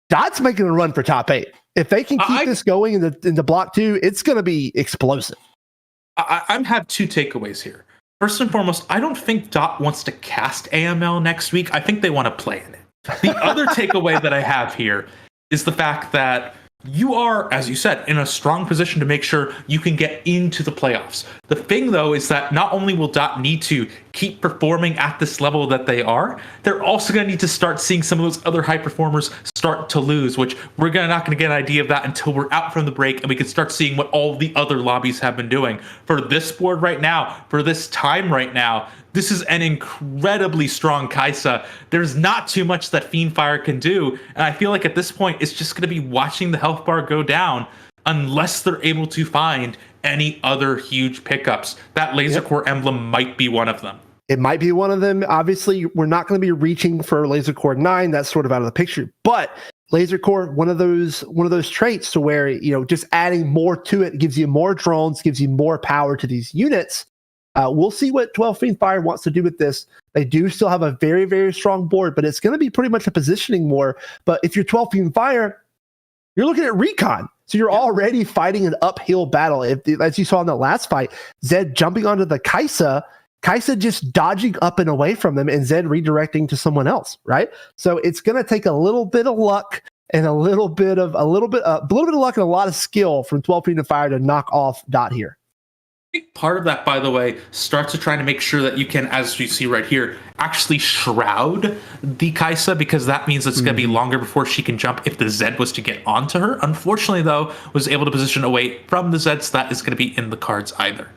Speaker 1: Dot's making a run for top 8. If they can keep this going in the block 2, it's going to be explosive.
Speaker 2: I have 2 takeaways here. First and foremost, I don't think Dot wants to cast AML next week. I think they want to play in it. The other takeaway that I have here is the fact that you are, as you said, in a strong position to make sure you can get into the playoffs. The thing, though, is that not only will Dot need to keep performing at this level that they are, they're also going to need to start seeing some of those other high performers start to lose, which we're not going to get an idea of that until we're out from the break and we can start seeing what all the other lobbies have been doing. For this board right now, for this time right now, this is an incredibly strong Kai'Sa. There's not too much that Fiendfire can do, and I feel like at this point, it's just going to be watching the health bar go down unless they're able to find any other huge pickups. That Laser Core emblem might be one of them.
Speaker 1: It might be one of them. Obviously, we're not going to be reaching for Laser Core 9. That's sort of out of the picture. But Laser Core, one of those traits to where, just adding more to it gives you more drones, gives you more power to these units. We'll see what 12 Fiendfire wants to do with this. They do still have a very, very strong board, but it's going to be pretty much a positioning war. But if you're 12 Fiendfire, you're looking at recon. So you're already fighting an uphill battle. As you saw in the last fight, Zed jumping onto the Kai'Sa just dodging up and away from them, and Zed redirecting to someone else, right? So it's going to take a little bit of luck and a little bit of luck and a lot of skill from 12 Fiendfire to knock off Dot here.
Speaker 2: Part of that, by the way, starts to try to make sure that you can, as you see right here, actually shroud the Kai'Sa, because that means it's going to be longer before she can jump if the Zed was to get onto her. Unfortunately, though, was able to position away from the Zed, so that is going to be in the cards either.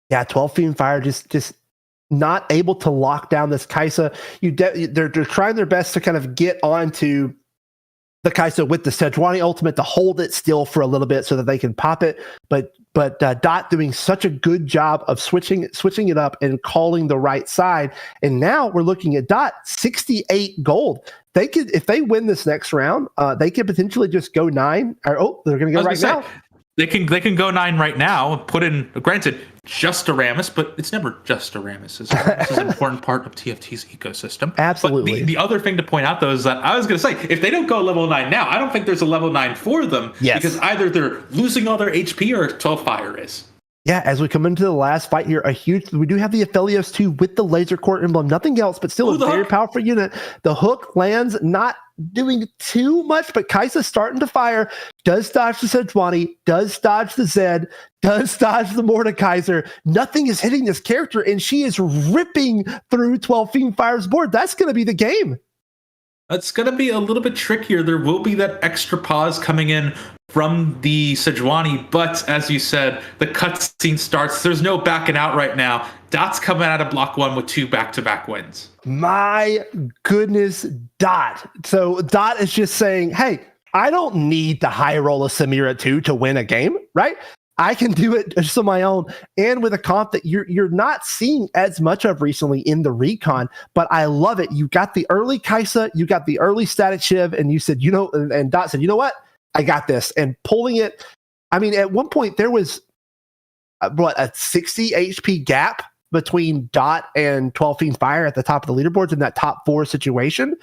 Speaker 2: Yeah,
Speaker 1: 12 Fiendfire just not able to lock down this Kai'Sa. They're trying their best to kind of get onto the Kai'Sa with the Sejuani ultimate to hold it still for a little bit so that they can pop it. But Dot doing such a good job of switching it up and calling the right side. And now we're looking at Dot 68 gold. They could, if they win this next round, they could potentially just go 9. Or they're going to go right now.
Speaker 2: They can go 9 right now and put in, granted, just Aramis, but it's never just Aramis. Aramis is an important part of TFT's ecosystem.
Speaker 1: Absolutely.
Speaker 2: But the other thing to point out, though, is that I was going to say, if they don't go level 9 now, I don't think there's a level 9 for them.
Speaker 1: Yes.
Speaker 2: Because either they're losing all their HP or 12 Fire is.
Speaker 1: Yeah, as we come into the last fight here, we do have the Aphelios 2 with the Laser Core emblem. Nothing else, but still a very powerful unit. The hook lands, not doing too much, but Kai'Sa starting to fire. Does dodge the Sejuani, does dodge the Zed, does dodge the Mordekaiser. Nothing is hitting this character, and she is ripping through 12 Fiendfire's board. That's going to be the game.
Speaker 2: It's going to be a little bit trickier. There will be that extra pause coming in from the Sejuani, but as you said, the cutscene starts. There's no backing out right now. Dot's coming out of block 1 with 2 back-to-back wins.
Speaker 1: My goodness, Dot. So Dot is just saying, hey, I don't need the high roll of Samira 2 to win a game, right? I can do it just on my own, and with a comp that you're not seeing as much of recently in the recon. But I love it. You got the early Kaisa, you got the early static Shiv, and you said, and Dot said, you know what? I got this, and pulling it. I mean, at one point there was a 60 HP gap between Dot and 12 Fiends Fire at the top of the leaderboards in that top 4 situation.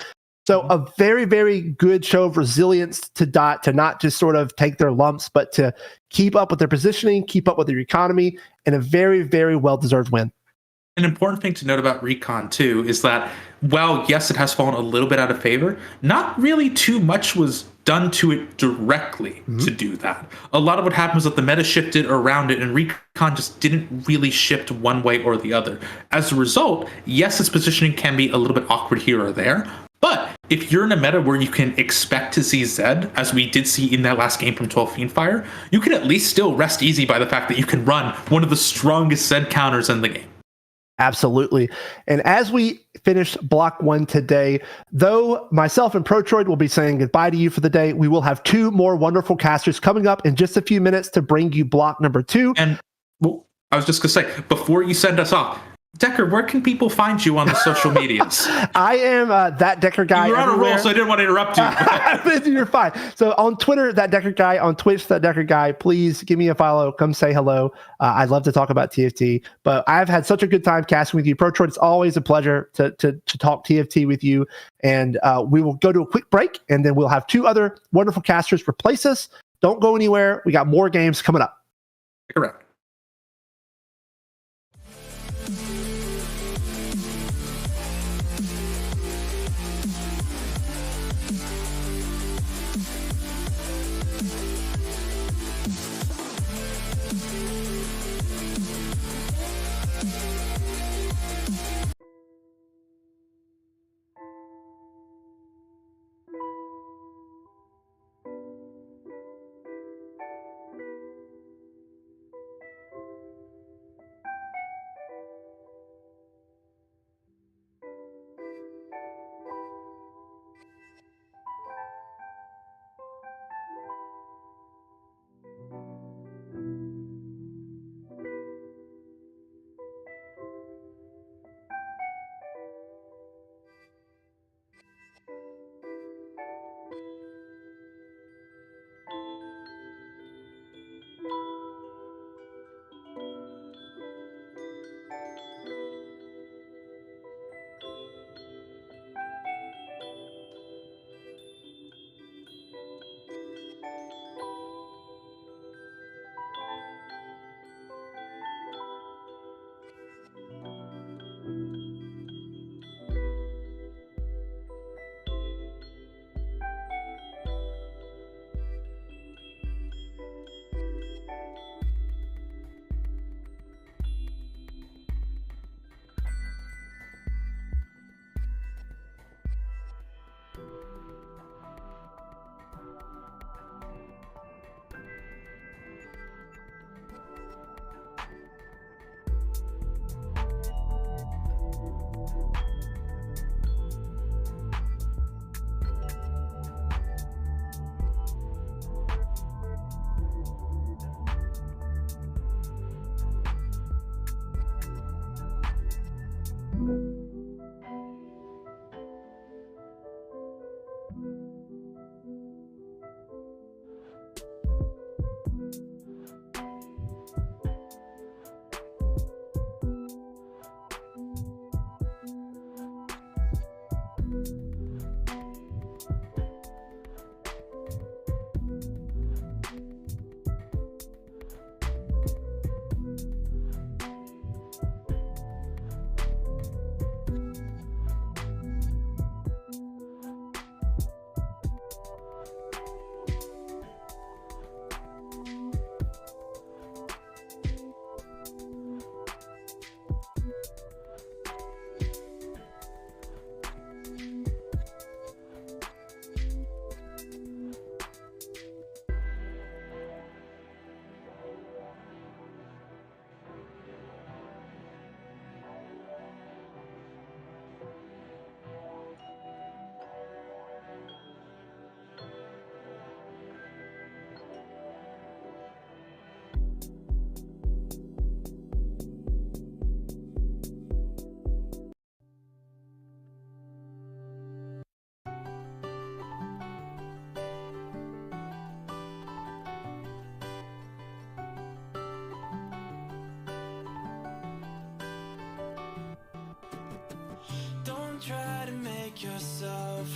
Speaker 1: So a very, very good show of resilience to Dot to not just sort of take their lumps, but to keep up with their positioning, keep up with their economy, and a very, very well-deserved win.
Speaker 2: An important thing to note about Recon, too, is that while, yes, it has fallen a little bit out of favor, not really too much was done to it directly to do that. A lot of what happened was that the meta shifted around it, and Recon just didn't really shift one way or the other. As a result, yes, its positioning can be a little bit awkward here or there, but if you're in a meta where you can expect to see Zed, as we did see in that last game from 12 Fiend Fire, you can at least still rest easy by the fact that you can run one of the strongest Zed counters in the game.
Speaker 1: Absolutely. And as we finish block 1 today, though myself and Protroid will be saying goodbye to you for the day, we will have 2 more wonderful casters coming up in just a few minutes to bring you block number 2.
Speaker 2: And well, I was just going to say, before you send us off, Decker, where can people find you on the social medias?
Speaker 1: I am that Decker guy.
Speaker 2: You're on a roll, so I didn't want to interrupt you.
Speaker 1: You're fine. So on Twitter, that Decker guy. On Twitch, that Decker guy. Please give me a follow. Come say hello. I'd love to talk about TFT. But I've had such a good time casting with you, Protroid. It's always a pleasure to talk TFT with you. And we will go to a quick break, and then we'll have 2 other wonderful casters replace us. Don't go anywhere. We got more games coming up.
Speaker 2: Stick around.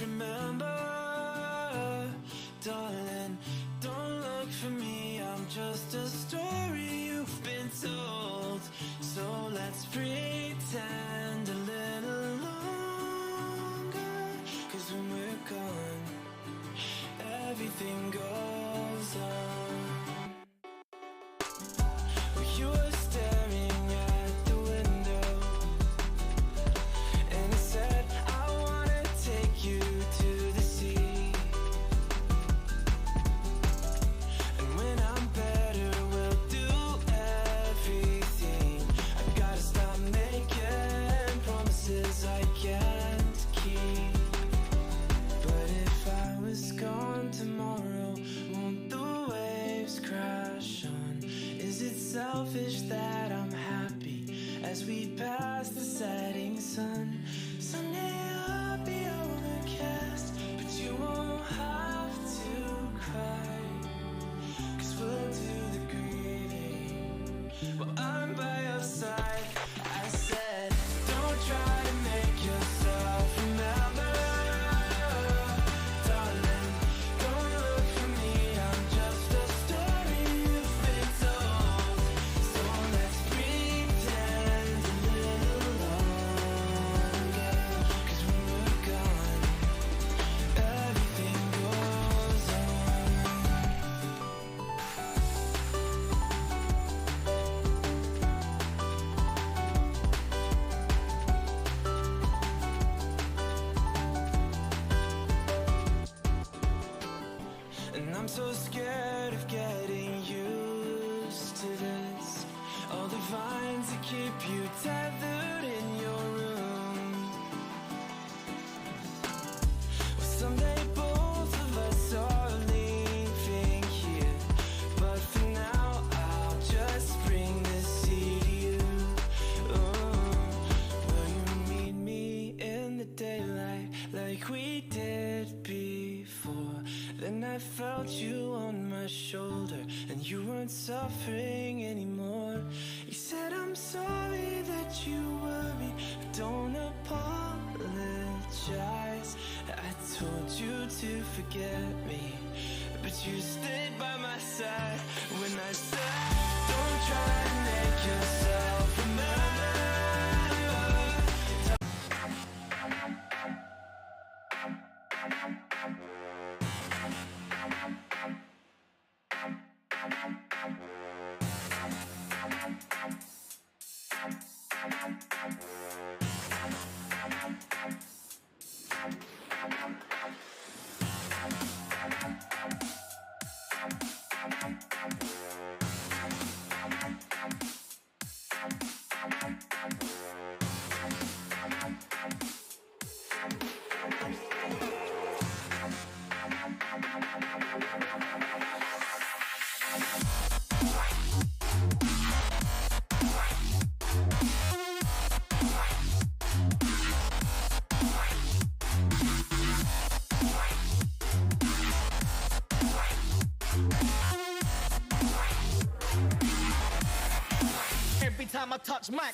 Speaker 3: remember, darling, don't look for me, I'm just a story you've been told. So let's pretend a little longer, 'cause when we're gone, everything goes on. You were staring at the window, and I said, I wanna take you to the sea. And when I'm better, we'll do everything. I gotta stop making promises I can't keep. But if I was gone tomorrow, won't the waves crash on? Is it selfish that I'm happy as we pass the setting sun? Someday I'll be overcast, but you won't have to cry, 'cause we'll do the grieving while I'm by your side. I said, don't try to make yourself remember, darling, don't look for me, I'm just a story you've been told. So let's pretend a little longer, 'cause when we're gone, everything goes on. And I'm so scared of getting used to this. All the vines that keep you tethered in your room. Well, someday both of us are leaving here, but for now I'll just bring this sea to you. Will you meet me in the daylight like we did before? Then I felt you on my shoulder, and you weren't suffering anymore. You said, I'm sorry that you worried, but don't apologize. I told you to forget me, but you stayed by my side when I said, don't try to make yourself remember. Every time I touch Mac.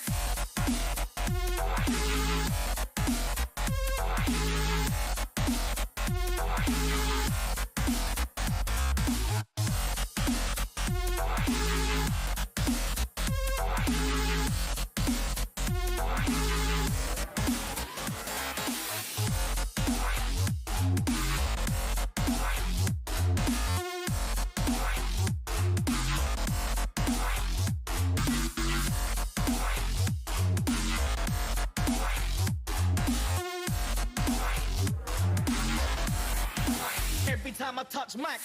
Speaker 3: Every time I touch Mac.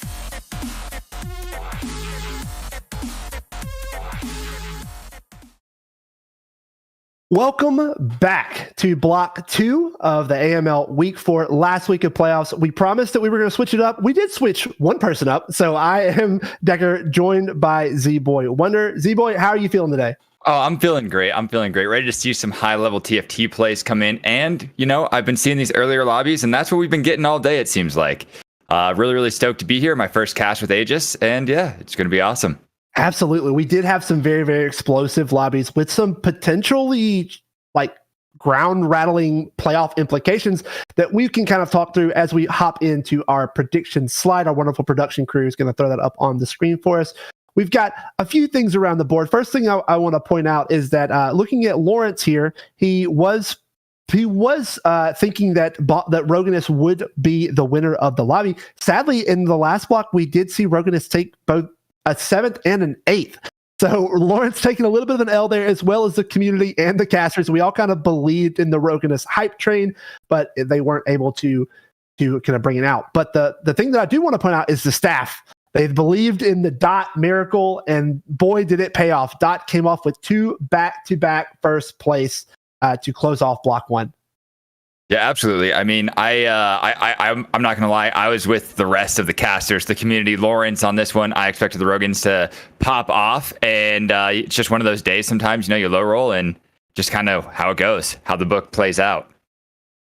Speaker 1: Welcome back to Block 2 of the AML Week 4 last week of playoffs. We promised that we were going to switch it up. We did switch one person up. So I am Decker, joined by Z-Boy Wonder. Z-Boy, how are you feeling today?
Speaker 4: Oh, I'm feeling great. Ready to see some high-level TFT plays come in. And, you know, I've been seeing these earlier lobbies, and that's what we've been getting all day, it seems like. Really stoked to be here. My first cast with Aegis. And, yeah, it's going to be awesome.
Speaker 1: Absolutely. We did have some very, very explosive lobbies with some potentially like ground rattling playoff implications that we can kind of talk through as we hop into our prediction slide. Our wonderful production crew is going to throw that up on the screen for us. We've got a few things around the board. First thing I want to point out is that looking at Lawrence here, he was thinking that Roganus would be the winner of the lobby. Sadly, in the last block, we did see Roganus take both a 7th and an 8th. So Lawrence taking a little bit of an L there, as well as the community and the casters. We all kind of believed in the Roganus hype train, but they weren't able to kind of bring it out. But the thing that I do want to point out is the staff. They believed in the Dot miracle, and boy, did it pay off. Dot came off with 2 back-to-back first place to close off block 1.
Speaker 4: Yeah, absolutely. I mean, I'm not gonna lie. I was with the rest of the casters, the community. Lawrence on this one, I expected the Rogans to pop off, and it's just one of those days. Sometimes you low roll, and just kind of how it goes, how the book plays out.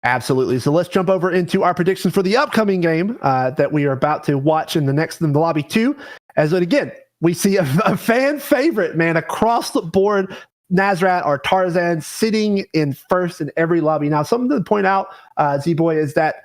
Speaker 1: Absolutely. So let's jump over into our predictions for the upcoming game that we are about to watch in the lobby 2. As again, we see a fan favorite, man, across the board. Nazrat or Tarzan sitting in first in every lobby. Now, something to point out, Z-Boy, is that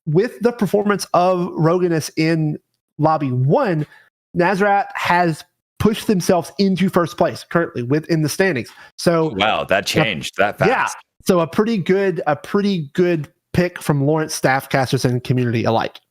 Speaker 1: with the performance of Roganus in lobby 1, Nazrat has pushed themselves into first place currently within the standings. So
Speaker 4: wow, that changed that fast.
Speaker 1: Yeah. So a pretty good pick from Lawrence staff, casters, and community alike.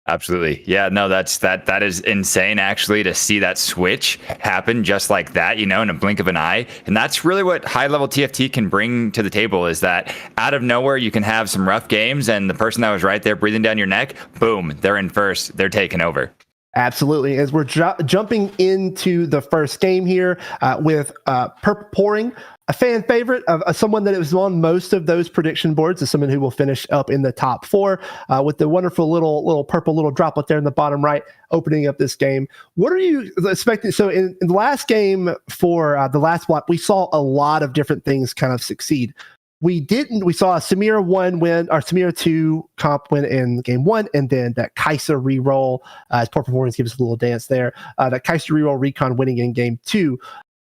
Speaker 4: Absolutely. Yeah, no, that is insane actually to see that switch happen just like that, in a blink of an eye. And that's really what high level TFT can bring to the table, is that out of nowhere you can have some rough games, and the person that was right there breathing down your neck, boom, they're in first, they're taking over.
Speaker 1: Absolutely. As we're jumping into the first game here with Purple Pouring, a fan favorite of someone that was on most of those prediction boards, is someone who will finish up in the top 4 with the wonderful little purple little droplet there in the bottom right, opening up this game. What are you expecting? So in the last game for the last block, we saw a lot of different things kind of succeed. We saw a Samira 1 win, or Samira 2 comp win in game 1, and then that Kai'Sa reroll, as Poor Performance gives us a little dance there, that Kai'Sa reroll Recon winning in game 2.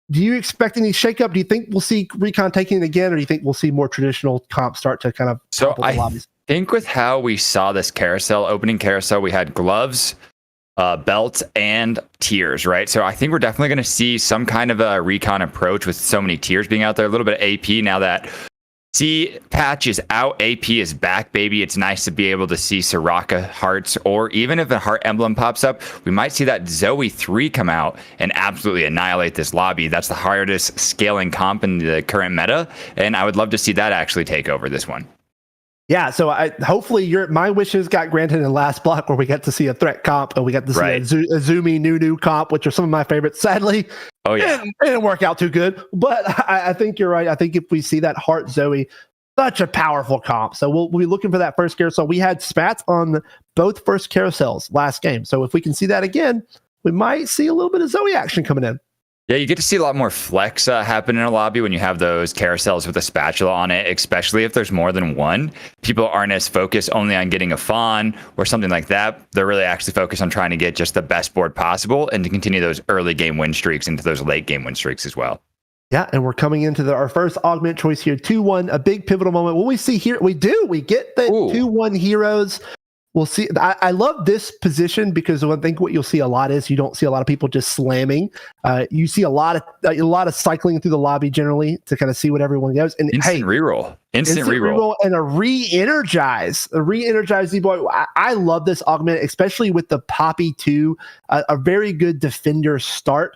Speaker 1: Do you expect any shakeup? Do you think we'll see Recon taking it again, or do you think we'll see more traditional comps start to kind of lobbies?
Speaker 4: Think with how we saw this opening carousel, we had gloves, belts, and tiers, right? So I think we're definitely going to see some kind of a Recon approach with so many tiers being out there, a little bit of AP now that C patch is out, AP is back, baby. It's nice to be able to see Soraka hearts, or even if a heart emblem pops up, we might see that Zoe 3 come out and absolutely annihilate this lobby. That's the hardest scaling comp in the current meta, and I would love to see that actually take over this one.
Speaker 1: Yeah, so hopefully my wishes got granted in last block, where we got to see a threat comp, and we got to see a Zumi Nunu comp, which are some of my favorites. Sadly, it didn't work out too good, but I think you're right. I think if we see that Heart Zoe, such a powerful comp. So we'll be looking for that first carousel. We had spats on both first carousels last game, so if we can see that again, we might see a little bit of Zoe action coming in.
Speaker 4: Yeah, you get to see a lot more flex happen in a lobby when you have those carousels with a spatula on it, especially if there's more than one. People aren't as focused only on getting a fawn or something like that. They're really actually focused on trying to get just the best board possible and to continue those early game win streaks into those late game win streaks as well.
Speaker 1: Yeah, and we're coming into our first augment choice here, 2-1, a big pivotal moment. What we see here, we get the 2-1 heroes. We'll see. I love this position because I think what you'll see a lot is you don't see a lot of people just slamming. You see a lot of cycling through the lobby generally to kind of see what everyone goes. And
Speaker 4: instant reroll and
Speaker 1: a re-energize Z-Boy. I love this augment, especially with the Poppy 2, a very good defender start.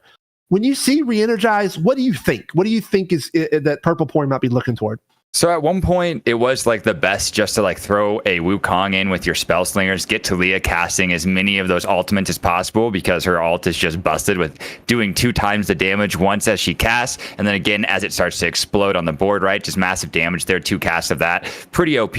Speaker 1: When you see re-energize, what do you think? What do you think is that Purple Pouring might be looking toward?
Speaker 4: So at one point, it was like the best just to like throw a Wukong in with your spell slingers, get Talia casting as many of those ultimates as possible, because her ult is just busted with doing 2 times the damage once as she casts, and then again as it starts to explode on the board, right? Just massive damage there, 2 casts of that. Pretty OP.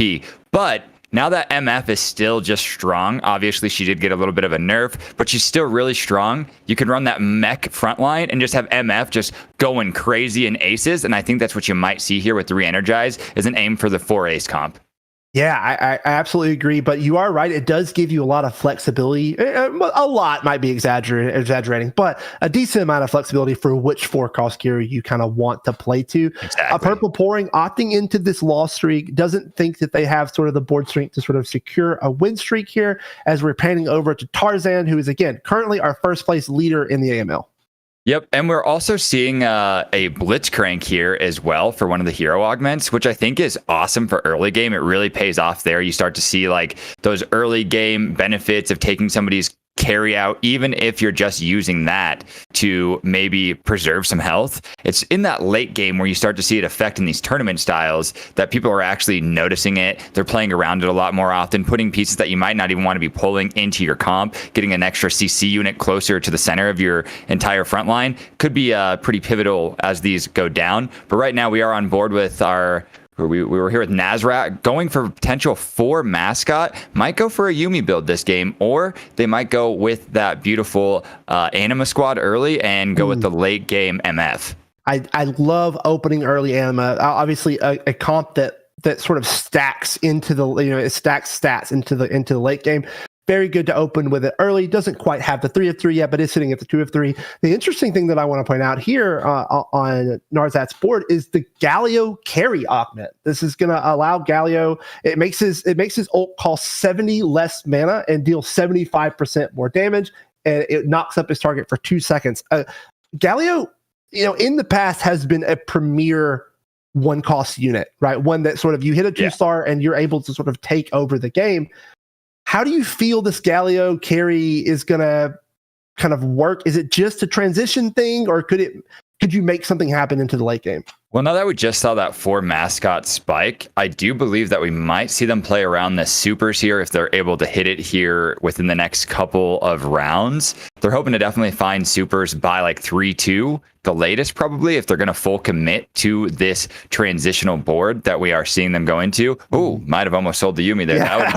Speaker 4: But now that MF is still just strong, obviously she did get a little bit of a nerf, but she's still really strong. You can run that mech frontline and just have MF just going crazy in aces, and I think that's what you might see here with the re-energize, is an aim for the 4 ace comp.
Speaker 1: Yeah, I absolutely agree. But you are right. It does give you a lot of flexibility. A lot might be exaggerating, but a decent amount of flexibility for which 4-cost hero you kind of want to play to.
Speaker 4: Exactly.
Speaker 1: Purple Pouring opting into this loss streak doesn't think that they have sort of the board strength to sort of secure a win streak here, as we're panning over to Tarzan, who is, again, currently our first place leader in the AML.
Speaker 4: Yep, and we're also seeing a Blitzcrank here as well for one of the hero augments, which I think is awesome for early game. It really pays off there. You start to see like those early game benefits of taking somebody's carry out, even if you're just using that to maybe preserve some health. It's in that late game where you start to see it affect in these tournament styles that people are actually noticing it. They're playing around it a lot more often, putting pieces that you might not even want to be pulling into your comp, getting an extra CC unit closer to the center of your entire front line could be pretty pivotal as these go down. But right now we are on board with our we were here with Nazrat going for potential 4 mascot. Might go for a Yuumi build this game, or they might go with that beautiful Anima squad early and go with the late game MF.
Speaker 1: I love opening early Anima. Obviously, a comp that sort of stacks into the, it stacks stats into the late game. Very good to open with it early. Doesn't quite have the 3 of 3 yet, but is sitting at the 2 of 3. The interesting thing that I want to point out here on Narzat's board is the Galio carry augment. This is going to allow Galio. It makes his ult cost 70 less mana and deal 75% more damage, and it knocks up his target for 2 seconds. Galio, in the past has been a premier 1-cost unit, right? One that sort of you hit a 2-star and you're able to sort of take over the game. How do you feel this Galio carry is going to kind of work? Is it just a transition thing, or could you make something happen into the late game?
Speaker 4: Well, now that we just saw that 4 mascot spike, I do believe that we might see them play around the supers here if they're able to hit it here within the next couple of rounds. They're hoping to definitely find supers by like 3-2, the latest probably, if they're going to full commit to this transitional board that we are seeing them go into. Oh, might have almost sold the Yuumi there.
Speaker 1: Yeah,
Speaker 4: that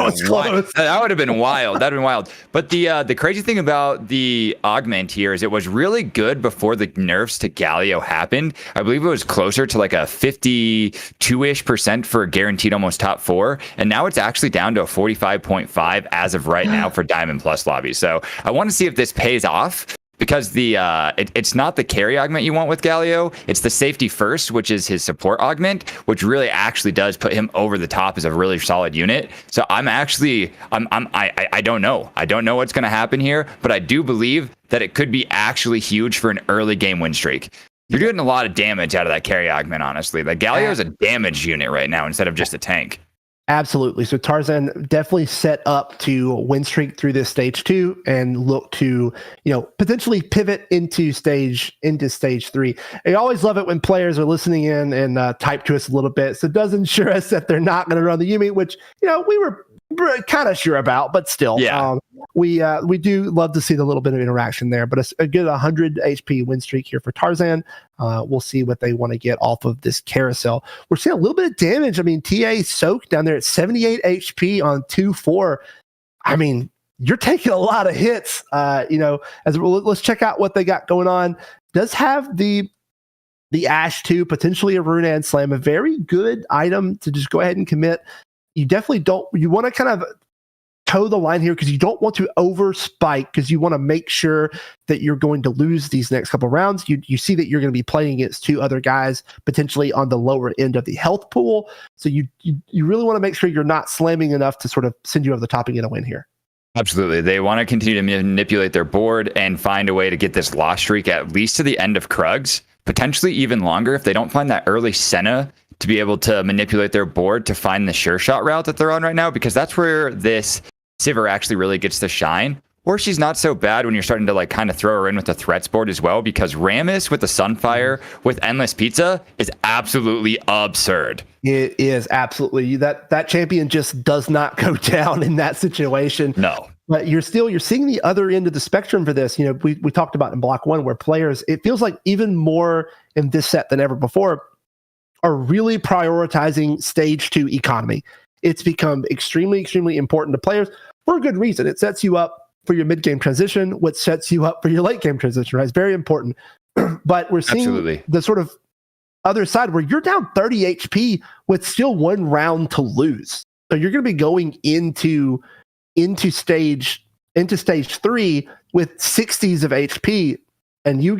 Speaker 4: would have been wild. That would have been wild. But the crazy thing about the augment here is it was really good before the nerfs to Galio happened. I believe it was closer to like a 52-ish% for guaranteed almost top 4. And now it's actually down to a 45.5 as of right now for Diamond Plus lobbies. So I want to see if this pays off, because it's not the carry augment you want with Galio. It's the safety first, which is his support augment, which really actually does put him over the top as a really solid unit. So I don't know. I don't know what's going to happen here, but I do believe that it could be actually huge for an early game win streak. You're getting a lot of damage out of that carry augment, honestly. Like Galio is a damage unit right now instead of just a tank.
Speaker 1: Absolutely. So Tarzan definitely set up to win streak through this stage 2 and look to, potentially pivot into stage 3. I always love it when players are listening in and type to us a little bit. So it does ensure us that they're not going to run the Yuumi, which, we were kind of sure about, but still, we do love to see the little bit of interaction there. But a good 100 HP win streak here for Tarzan. We'll see what they want to get off of this carousel. We're seeing a little bit of damage. I mean, TA Soak down there at 78 HP on 2-4. I mean, you're taking a lot of hits. Let's check out what they got going on. Does have the Ash 2, potentially a Runan Slam, a very good item to just go ahead and commit. You definitely you want to kind of toe the line here because you don't want to over spike, because you want to make sure that you're going to lose these next couple rounds. You see that you're going to be playing against 2 other guys potentially on the lower end of the health pool. So you really want to make sure you're not slamming enough to sort of send you over the top and get a win here.
Speaker 4: Absolutely. They want to continue to manipulate their board and find a way to get this loss streak at least to the end of Krugs, potentially even longer if they don't find that early Senna to be able to manipulate their board to find the sure shot route that they're on right now, because that's where this Sivir actually really gets to shine. Or she's not so bad when you're starting to like kind of throw her in with the threats board as well, because Rammus with the Sunfire with Endless Pizza is absolutely absurd.
Speaker 1: It is absolutely. That champion just does not go down in that situation.
Speaker 4: No.
Speaker 1: But you're seeing the other end of the spectrum for this. We talked about in block 1 where players, it feels like even more in this set than ever before, are really prioritizing stage 2 economy. It's become extremely, extremely important to players for a good reason. It sets you up for your mid-game transition, what sets you up for your late-game transition, right? It's very important. But we're seeing the sort of other side where you're down 30 HP with still 1 round to lose. So you're going to be going into stage 3 with 60s of HP, and you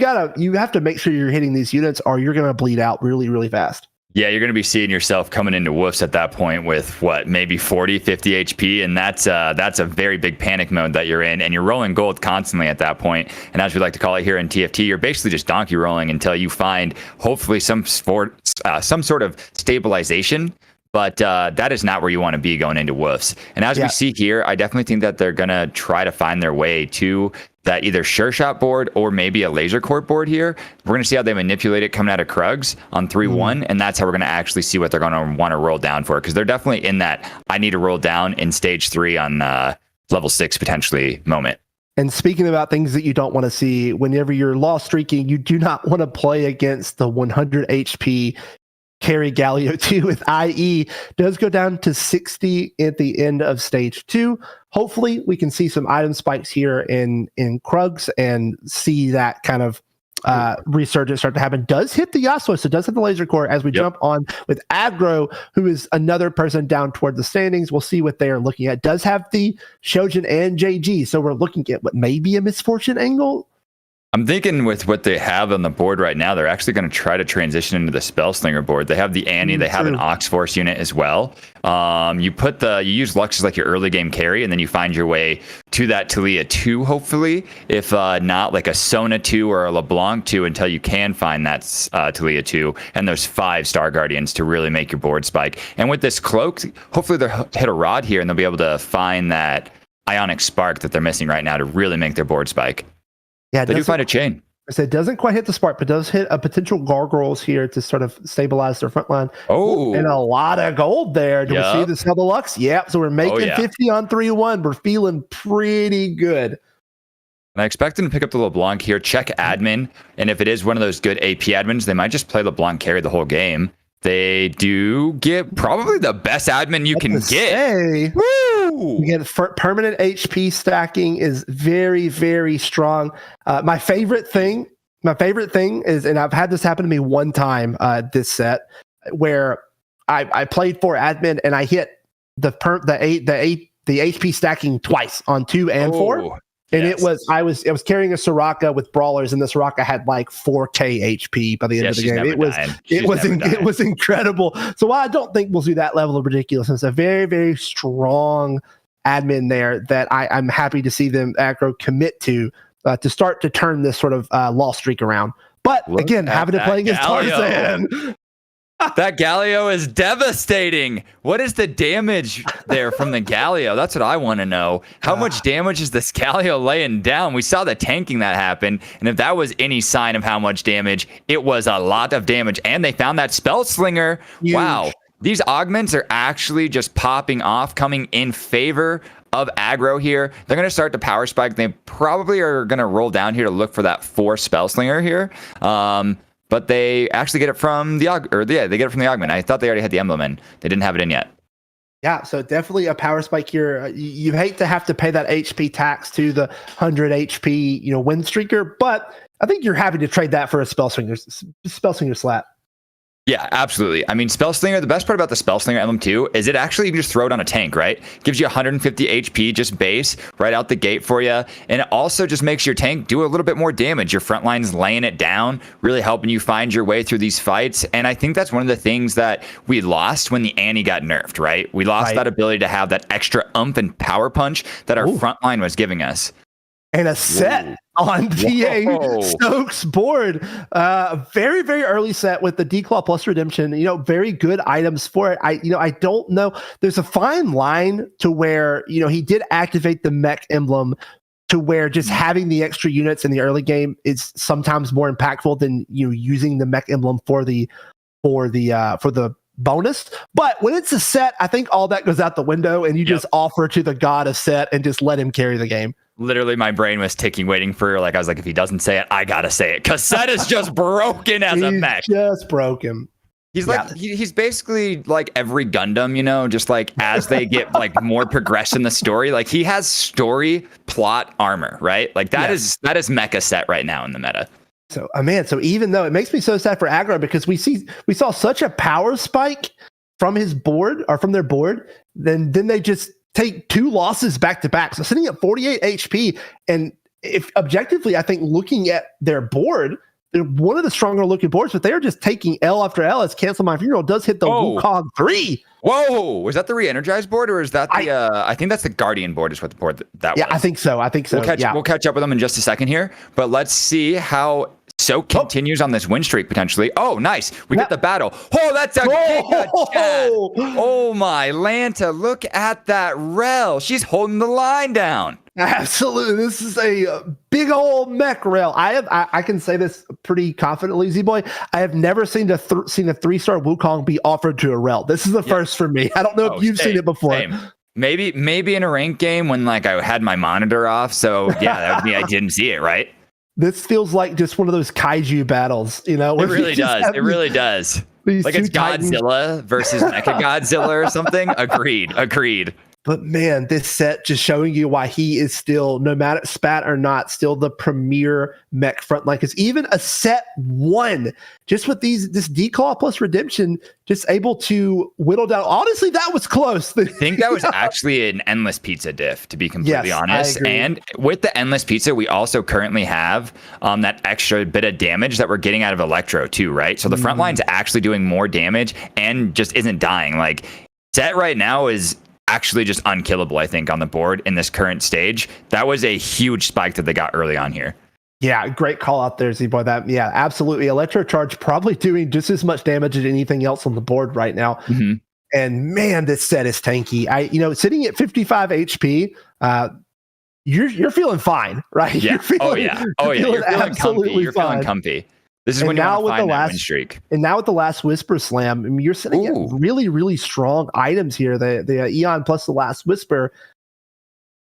Speaker 1: have to make sure you're hitting these units, or you're going to bleed out really, really fast.
Speaker 4: Yeah, you're going to be seeing yourself coming into woofs at that point with maybe 40, 50 HP. And that's a very big panic mode that you're in. And you're rolling gold constantly at that point. And as we like to call it here in TFT, you're basically just donkey rolling until you find hopefully some sort of stabilization. But that is not where you want to be going into woofs. And as we see here, I definitely think that they're going to try to find their way to that either sure shot board or maybe a laser court board here. We're going to see how they manipulate it coming out of Krugs on 3-1, and that's how we're going to actually see what they're going to want to roll down for, because they're definitely in that I need to roll down in stage 3 on level 6 potentially moment.
Speaker 1: And speaking about things that you don't want to see, whenever you're lost streaking, you do not want to play against the 100 HP carry Galio 2 with IE. Does go down to 60 at the end of stage 2. Hopefully we can see some item spikes here in Krugs and see that kind of resurgence start to happen. Does hit the Yasuo, so does hit the laser core as we jump on with Aggro, who is another person down toward the standings. We'll see what they are looking at. Does have the Shojin and JG, so we're looking at what maybe a misfortune angle.
Speaker 4: I'm thinking with what they have on the board right now, they're actually going to try to transition into the Spellslinger board. They have the Annie, they have an Ox Force unit as well. You use Lux as like your early game carry, and then you find your way to that Talia 2, hopefully, if not like a Sona 2 or a LeBlanc 2, until you can find that Talia 2 and those 5 Star Guardians to really make your board spike. And with this cloak, hopefully they'll hit a rod here and they'll be able to find that Ionic Spark that they're missing right now to really make their board spike.
Speaker 1: Yeah,
Speaker 4: they do find a chain.
Speaker 1: So it doesn't quite hit the spark, but does hit a potential gargoyles here to sort of stabilize their front line.
Speaker 4: Oh,
Speaker 1: and a lot of gold there. Do we see the sell the Lux? Yep. So we're making 50 on 3-1. We're feeling pretty good.
Speaker 4: And I expect them to pick up the LeBlanc here. Check admin, and if it is one of those good AP admins, they might just play LeBlanc carry the whole game. They do get probably the best admin you can get. Woo!
Speaker 1: You get permanent HP stacking is very, very strong. My favorite thing is, and I've had this happen to me one time this set, where I played for admin and I hit the HP stacking twice on 2 and 4. And I was carrying a Soraka with brawlers, and the Soraka had like 4k HP by the end of the game. It was incredible. So while I don't think we'll see that level of ridiculousness, a very, very strong admin there that I'm happy to see them Aggro commit to start to turn this sort of loss streak around. But again, having to play against Tarzan.
Speaker 4: That Galio is devastating. What is the damage there from the Galio? That's what I want to know. How much damage is this Galio laying down? We saw the tanking that happen, and if that was any sign of how much damage, it was a lot of damage. And they found that Spellslinger. Huge. Wow. These augments are actually just popping off, coming in favor of Aggro here. They're going to start to power spike. They probably are going to roll down here to look for that 4 Spellslinger here. But they actually get it from the they get it from the augment. I thought they already had the emblem in. They didn't have it in yet.
Speaker 1: Yeah, so definitely a power spike here. You hate to have to pay that HP tax to the 100 HP, win streaker, but I think you're happy to trade that for a Spellslinger slap.
Speaker 4: Yeah, absolutely. I mean, Spellslinger, the best part about the Spellslinger emblem too is it actually, you can just throw it on a tank, right? Gives you 150 HP just base right out the gate for you. And it also just makes your tank do a little bit more damage. Your front line's laying it down, really helping you find your way through these fights. And I think that's one of the things that we lost when the Annie got nerfed, right? We lost that ability to have that extra oomph and power punch that our front line was giving us.
Speaker 1: And a set on TA Stokes board. Very, very early set with the Declaw plus Redemption. Very good items for it. I don't know. There's a fine line to where, he did activate the mech emblem to where just having the extra units in the early game is sometimes more impactful than using the mech emblem for the bonus. But when it's a set, I think all that goes out the window, and you just offer to the god of set and just let him carry the game.
Speaker 4: Literally, my brain was ticking, waiting for, I was like, if he doesn't say it, I gotta say it. Because Set is just broken as a mech.
Speaker 1: Just broken.
Speaker 4: He's he's basically like every Gundam, just like as they get more progressed in the story, he has story plot armor, right? That is mecha Set right now in the meta.
Speaker 1: So, so even though it makes me so sad for Aggro, because we saw such a power spike from his board or from their board, then they just take 2 losses back to back. So sitting at 48 HP, and if objectively, I think looking at their board, they're one of the stronger looking boards, but they're just taking L after L as Cancel My Funeral does hit the Wukong 3.
Speaker 4: Whoa, was that the re-energized board, or is that the? I think that's the Guardian board. Is what the board that
Speaker 1: yeah,
Speaker 4: was.
Speaker 1: I think so.
Speaker 4: We'll catch up with them in just a second here, but let's see how Soak continues on this win streak potentially. Oh, nice. We get the battle. Oh, that's a Giga Chat. Oh my Lanta, look at that Rel. She's holding the line down.
Speaker 1: Absolutely. This is a big old mech rail. I can say this pretty confidently, Z-Boy. I have never seen a 3-star Wukong be offered to a rel. This is the first for me. I don't know if you've seen it before.
Speaker 4: Same. Maybe in a ranked game when like I had my monitor off. So yeah, that would be I didn't see it, right?
Speaker 1: This feels like just one of those kaiju battles, you know?
Speaker 4: It really does. It really does. Like it's Godzilla versus Mecha Godzilla or something. Agreed.
Speaker 1: But man, this set just showing you why he is still, no matter spat or not, still the premier mech frontline. Because even a set 1, just with this Declaw plus Redemption, just able to whittle down. Honestly, that was close.
Speaker 4: I think that was actually an Endless Pizza diff, to be completely honest. And with the Endless Pizza, we also currently have that extra bit of damage that we're getting out of Electro too, right? So the front line's actually doing more damage and just isn't dying. Like, set right now is actually just unkillable, I think, on the board in this current stage. That was a huge spike that they got early on here.
Speaker 1: Yeah, great call out there, Z-Boy. Yeah, absolutely. Electro Charge probably doing just as much damage as anything else on the board right now. Mm-hmm. And man, this set is tanky. Sitting at 55 HP, you're feeling fine, right?
Speaker 4: Yeah. You're feeling comfy. You're feeling comfy. This is when you want to find that win streak.
Speaker 1: And now with the last Whisper Slam, I mean, you're sitting at really, really strong items here. The Eon plus the last Whisper.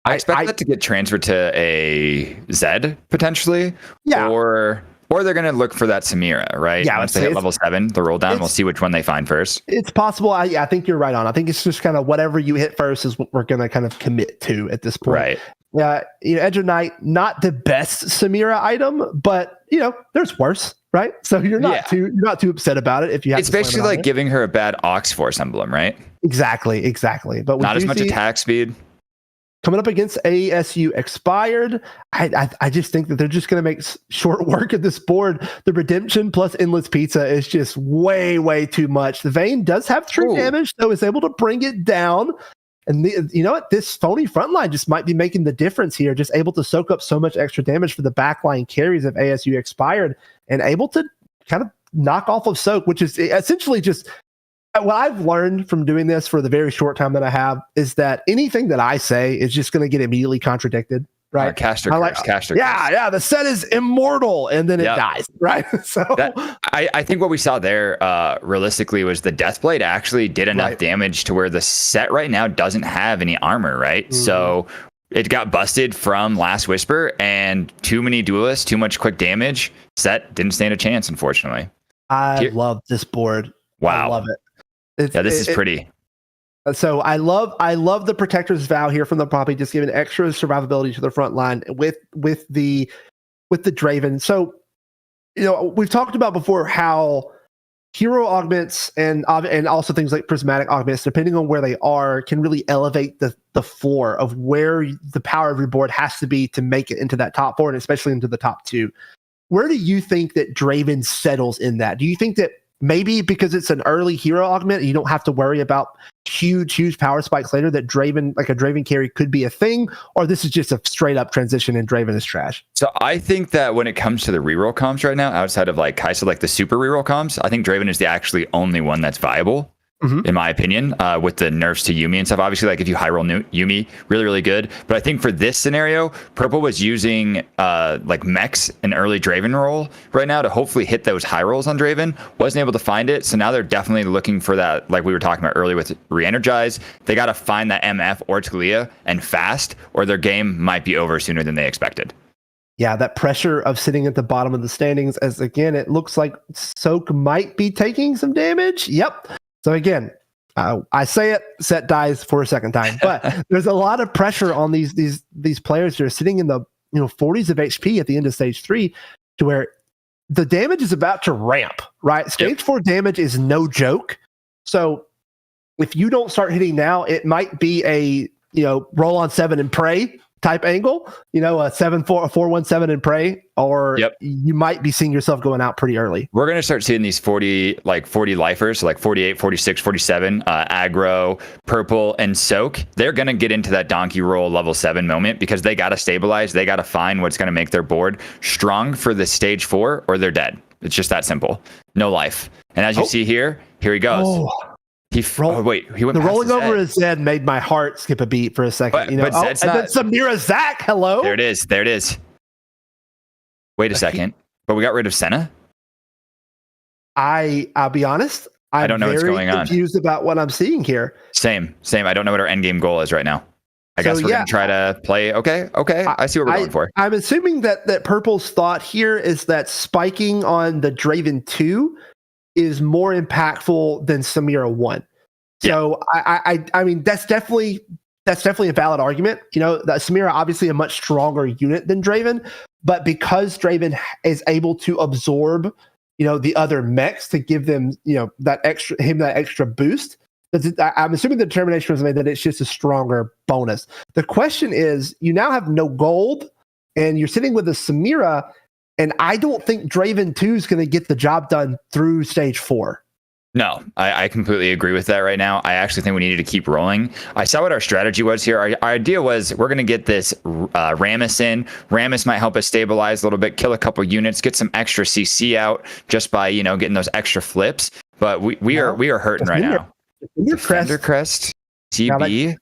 Speaker 4: I expect that to get transferred to a Zed potentially.
Speaker 1: Yeah.
Speaker 4: Or they're going to look for that Samira, right?
Speaker 1: Yeah.
Speaker 4: Once they hit level 7, the roll down, we'll see which one they find first.
Speaker 1: It's possible. I think you're right on. I think it's just kind of whatever you hit first is what we're going to kind of commit to at this point.
Speaker 4: Right.
Speaker 1: Edge of Night, not the best Samira item, but there's worse, right? So you're not too upset about it if you have.
Speaker 4: It's basically like giving her a bad Ox Force emblem, right?
Speaker 1: Exactly. But
Speaker 4: not as much attack speed.
Speaker 1: Coming up against ASU Expired, I just think that they're just going to make short work of this board. The Redemption plus Endless Pizza is just way, way too much. The Vayne does have true damage, so is able to bring it down. And you know what? This phony frontline just might be making the difference here, just able to soak up so much extra damage for the backline carries of ASU Expired and able to kind of knock off of Soak, which is essentially just what I've learned from doing this for the very short time that I have is that anything that I say is just going to get immediately contradicted. Right.
Speaker 4: Caster curse.
Speaker 1: Yeah. The set is immortal and then it dies. Right. So
Speaker 4: I think what we saw there realistically was the Deathblade actually did enough damage to where the set right now doesn't have any armor. Right. Mm-hmm. So it got busted from Last Whisper and too many duelists, too much quick damage. Set didn't stand a chance, unfortunately.
Speaker 1: I love this board.
Speaker 4: Wow.
Speaker 1: I love it.
Speaker 4: This is pretty.
Speaker 1: So I love the Protector's Vow here from the Poppy, just giving extra survivability to the front line with the Draven. So we've talked about before how hero augments and also things like prismatic augments, depending on where they are, can really elevate the floor of where the power of your board has to be to make it into that top 4 and especially into the top 2. Where do you think that Draven settles in that? Do you think that maybe because it's an early hero augment, you don't have to worry about huge power spikes later, that Draven, like a Draven carry, could be a thing, or this is just a straight up transition and Draven is trash?
Speaker 4: So I think that when it comes to the reroll comps right now, outside of like Kaisa, like the super reroll comps, I think Draven is the actually only one that's viable. Mm-hmm. In my opinion, with the nerfs to Yuumi and stuff. Obviously, like if you high roll Yuumi, really, really good. But I think for this scenario, Purple was using like mechs and early Draven roll right now to hopefully hit those high rolls on Draven. Wasn't able to find it. So now they're definitely looking for that, like we were talking about earlier with re-energize. They got to find that MF or Talia and fast, or their game might be over sooner than they expected.
Speaker 1: Yeah, that pressure of sitting at the bottom of the standings, as again, it looks like Soak might be taking some damage. Yep. So again, I say it, set dies for a second time, but there's a lot of pressure on these players who are sitting in the 40s of HP at the end of stage 3, to where the damage is about to ramp. Right, stage 4 damage is no joke. So if you don't start hitting now, it might be a roll on 7 and pray type angle, a 4-1-7 and pray, or you might be seeing yourself going out pretty early.
Speaker 4: We're going to start seeing these 40 lifers, so like 48, 46, 47, aggro, purple, and soak. They're going to get into that donkey roll level 7 moment because they got to stabilize. They got to find what's going to make their board strong for the stage 4 or they're dead. It's just that simple. No life. And as you see here he goes. He went
Speaker 1: the rolling over his head made my heart skip a beat for a second. But and then Samira Zach, hello.
Speaker 4: There it is. Wait a second. But we got rid of Senna?
Speaker 1: I'll be honest.
Speaker 4: I don't know what's going on.
Speaker 1: I'm confused about what I'm seeing here.
Speaker 4: Same. I don't know what our end game goal is right now. I guess we're going to try to play. Okay. I see what we're going for.
Speaker 1: I'm assuming that Purple's thought here is that spiking on the Draven 2 is more impactful than Samira 1. So I mean that's definitely a valid argument. That Samira obviously a much stronger unit than Draven, but because Draven is able to absorb the other mechs to give them that extra boost, I'm assuming the determination was made that it's just a stronger bonus. The question is, you now have no gold and you're sitting with a Samira, and I don't think Draven 2 is going to get the job done through stage 4.
Speaker 4: No, I completely agree with that right now. I actually think we needed to keep rolling. I saw what our strategy was here. Our idea was we're going to get this Rammus in. Rammus might help us stabilize a little bit, kill a couple units, get some extra CC out just by, getting those extra flips. But we are hurting right now. Defender Crest, TB.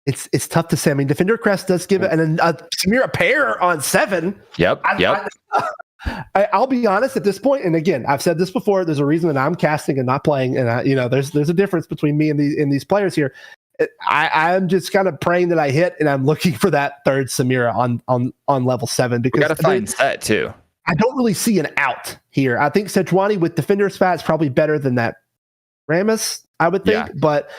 Speaker 1: It's tough to say. I mean, Defender Crest does give it, and then Samira pair on 7.
Speaker 4: Yep.
Speaker 1: I'll be honest at this point, and again, I've said this before. There's a reason that I'm casting and not playing, and there's a difference between me and these players here. I'm just kind of praying that I hit, and I'm looking for that third Samira on level 7 because
Speaker 4: we got to find set too.
Speaker 1: I don't really see an out here. I think Sejuani with Defender Spat is probably better than that Rammus, I would think, but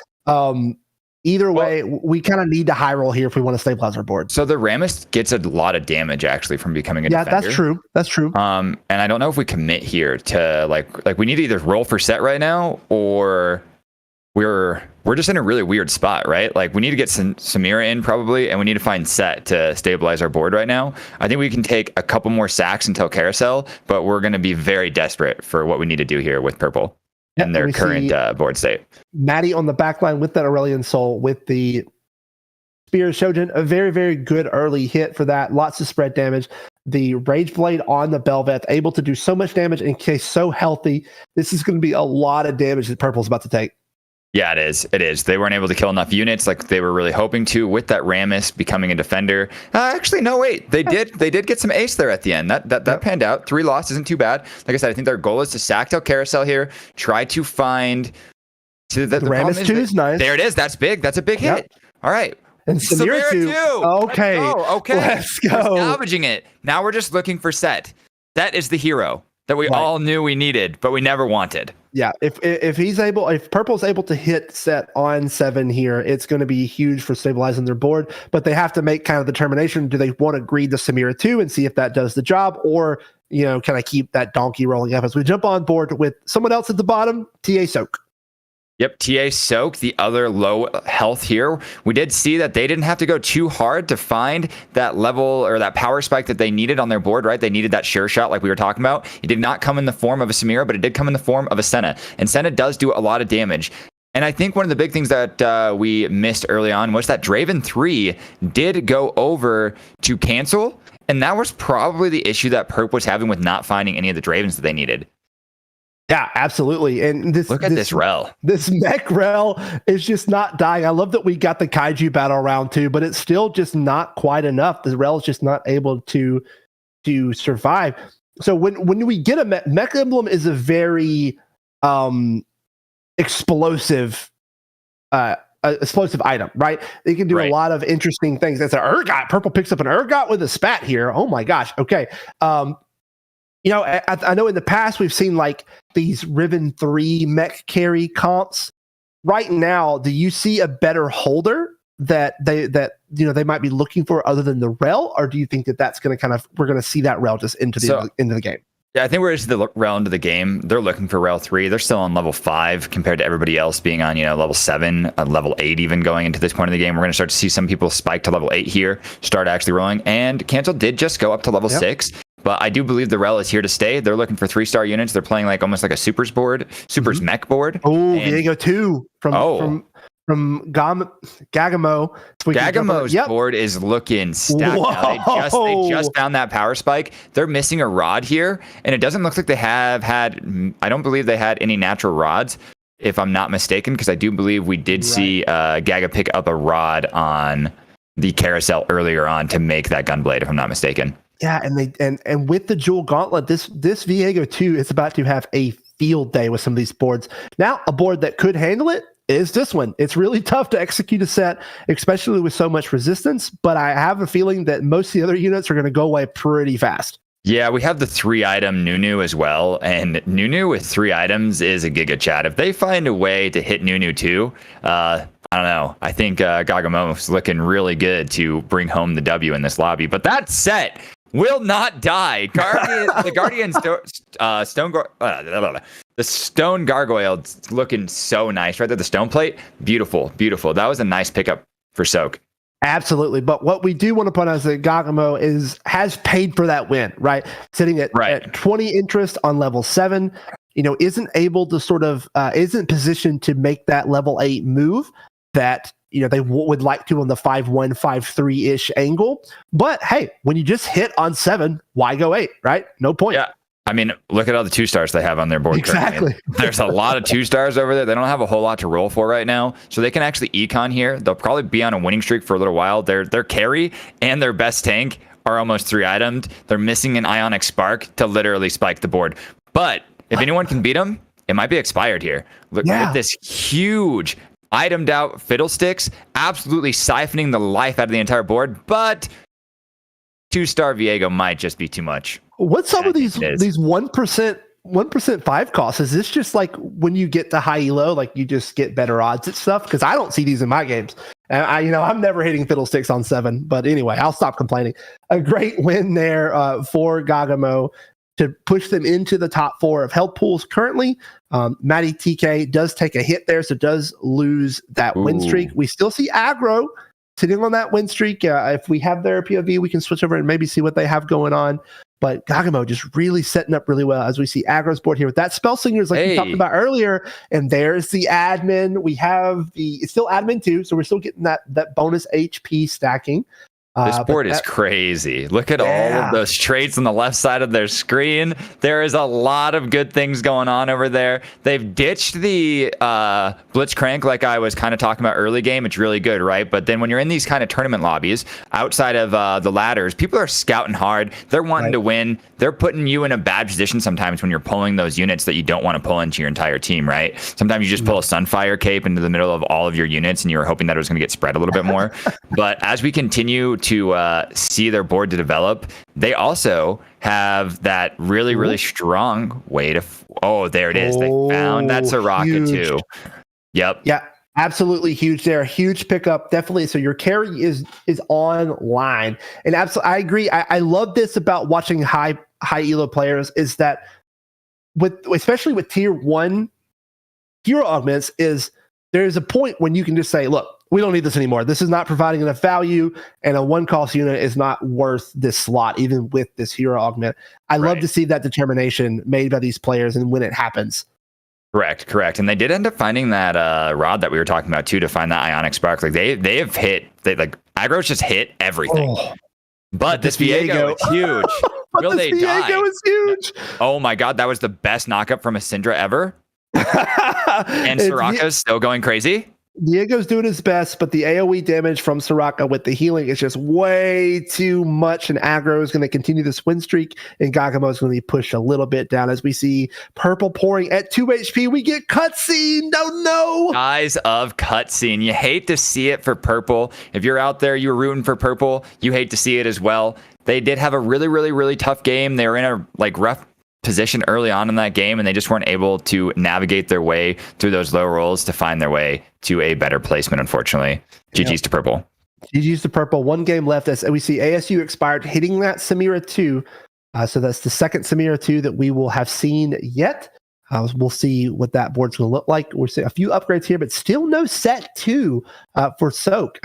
Speaker 1: either way, we kind of need to high roll here if we want to stabilize our board.
Speaker 4: So the Rammus gets a lot of damage actually from becoming a defender.
Speaker 1: That's true.
Speaker 4: And I don't know if we commit here to like we need to either roll for set right now or we're just in a really weird spot, right? Like we need to get Samira in probably, and we need to find set to stabilize our board right now. I think we can take a couple more sacks until carousel, but we're going to be very desperate for what we need to do here with purple. And their current board state.
Speaker 1: Maddie on the back line with that Aurelion Soul with the Spear Shojin, a very, very good early hit for that. Lots of spread damage. The Rage Blade on the Belveth, able to do so much damage in case so healthy. This is going to be a lot of damage that Purple's about to take.
Speaker 4: Yeah, it is. They weren't able to kill enough units like they were really hoping to with that Rammus becoming a defender. Actually, no, wait. They did get some ace there at the end. That panned out. 3 loss isn't too bad. Like I said, I think their goal is to sack till carousel here. Try to find...
Speaker 1: the Rammus 2 is nice.
Speaker 4: There it is. That's big. That's a big hit. All right.
Speaker 1: And Samira 2. Okay. Let's go.
Speaker 4: We're salvaging it. Now we're just looking for set. That is the hero that we all knew we needed, but we never wanted.
Speaker 1: Yeah, if Purple's able to hit set on 7 here, it's going to be huge for stabilizing their board. But they have to make kind of the determination: do they want to greed the Samira 2 and see if that does the job, or can I keep that donkey rolling up as we jump on board with someone else at the bottom, TA Soak.
Speaker 4: Yep, TA Soak, the other low health here. We did see that they didn't have to go too hard to find that level or that power spike that they needed on their board, right? They needed that sure shot like we were talking about. It did not come in the form of a Samira, but it did come in the form of a Senna. And Senna does do a lot of damage. And I think one of the big things that we missed early on was that Draven 3 did go over to cancel. And that was probably the issue that Perp was having with not finding any of the Dravens that they needed.
Speaker 1: Yeah, absolutely. And
Speaker 4: look at this rel.
Speaker 1: This mech rel is just not dying. I love that we got the Kaiju battle round too, but it's still just not quite enough. The rel is just not able to survive. So when we get a mech emblem is a very explosive item, right? It can do a lot of interesting things. That's an Urgot. Purple picks up an Urgot with a spat here. Oh my gosh. Okay. I know in the past we've seen like these Riven 3 mech carry comps. Right now, do you see a better holder that they might be looking for other than the rel, or do you think that that's going to we're going to see that rel just into the game?
Speaker 4: Yeah, I think we're just the rel into the game. They're looking for rel 3. They're still on level 5 compared to everybody else being on, level 7, level 8 even going into this point of the game. We're going to start to see some people spike to level 8 here, start actually rolling. And Cancel did just go up to level 6. But I do believe the rel is here to stay. They're looking for 3-star units. They're playing like almost like a Supers board, Supers mech board.
Speaker 1: Oh, Viego 2 from Gagamo.
Speaker 4: Gagamo's board is looking stacked now. They just found that power spike. They're missing a rod here, and it doesn't look like they have had. I don't believe they had any natural rods, if I'm not mistaken, because I do believe we did see Gaga pick up a rod on the carousel earlier on to make that gunblade, if I'm not mistaken.
Speaker 1: Yeah, and with the Jewel Gauntlet, this Viego 2 is about to have a field day with some of these boards. Now, a board that could handle it is this one. It's really tough to execute a set, especially with so much resistance, but I have a feeling that most of the other units are going to go away pretty fast.
Speaker 4: Yeah, we have the 3-item Nunu as well, and Nunu with 3 items is a Giga Chat. If they find a way to hit Nunu too, I don't know. I think Gagamo's looking really good to bring home the W in this lobby. But that set will not die. The Guardian the Stone Gargoyle looking so nice right there. The Stone Plate, beautiful. That was a nice pickup for Soak.
Speaker 1: Absolutely. But what we do want to point out is that Gagamo has paid for that win, right? Sitting at 20 interest on level 7, isn't able to sort of, isn't positioned to make that level 8 move that, they would like to on the 5-1, 5-3-ish angle. But hey, when you just hit on 7, why go 8, right? No point.
Speaker 4: Yeah. I mean, look at all the 2-stars they have on their board.
Speaker 1: Exactly.
Speaker 4: There's a lot of 2-stars over there. They don't have a whole lot to roll for right now, so they can actually econ here. They'll probably be on a winning streak for a little while. Their carry and their best tank are almost 3-itemed. They're missing an Ionic Spark to literally spike the board. But if anyone can beat them, it might be expired here. Look at this huge itemed out Fiddlesticks, absolutely siphoning the life out of the entire board. But 2-star Viego might just be too much.
Speaker 1: What's some of these 1% 5 costs? Is this just like when you get to high elo, like you just get better odds at stuff? Because I don't see these in my games. And I'm never hitting Fiddlesticks on 7. But anyway, I'll stop complaining. A great win there for Gagamo to push them into the top 4 of health pools currently. Matty TK does take a hit there, so does lose that win streak. We still see aggro sitting on that win streak. If we have their POV, we can switch over and maybe see what they have going on. But Gagamo just really setting up really well as we see aggro's board here with that Spell Slingers like we talked about earlier. And there's the admin. We have it's still admin too, so we're still getting that bonus HP stacking.
Speaker 4: This board is crazy. Look at all of those traits on the left side of their screen. There is a lot of good things going on over there. They've ditched the Blitzcrank like I was kind of talking about early game. It's really good, right? But then when you're in these kind of tournament lobbies, outside of the ladders, people are scouting hard. They're wanting to win. They're putting you in a bad position sometimes when you're pulling those units that you don't want to pull into your entire team, right? Sometimes you just pull a Sunfire Cape into the middle of all of your units and you were hoping that it was going to get spread a little bit more. But as we continue to see their board to develop, they also have that really strong way to there it is. They found that Soraka too. Yep.
Speaker 1: Yeah, absolutely huge there. Huge pickup, definitely. So your carry is online, and absolutely I agree. I love this about watching high elo players is that especially with tier 1 hero augments is there's a point when you can just say, look, we don't need this anymore. This is not providing enough value, and a 1-cost unit is not worth this slot, even with this hero augment. I love to see that determination made by these players and when it happens.
Speaker 4: Correct. And they did end up finding that rod that we were talking about too to find that Ionic Spark. Like they have hit, aggro's just hit everything. But this Viego is huge. Will they die? Viego is huge. Oh my God, that was the best knockup from a Syndra ever. And Soraka's still going crazy.
Speaker 1: Diego's doing his best, but the AoE damage from Soraka with the healing is just way too much, and aggro is going to continue this win streak, and Gagamo is going to be pushed a little bit down as we see purple pouring at 2 HP. We get cutscene. No.
Speaker 4: Eyes of cutscene. You hate to see it for purple. If you're out there, you're rooting for purple, you hate to see it as well. They did have a really tough game. They were in a rough position early on in that game, and they just weren't able to navigate their way through those low rolls to find their way to a better placement, unfortunately. GG's to purple.
Speaker 1: GG's to purple. 1 game left as we see ASU expired hitting that Samira 2 So that's the second Samira 2 that we will have seen yet. We'll see what that board's going to look like. We're seeing a few upgrades here, but still no set 2 for Soak.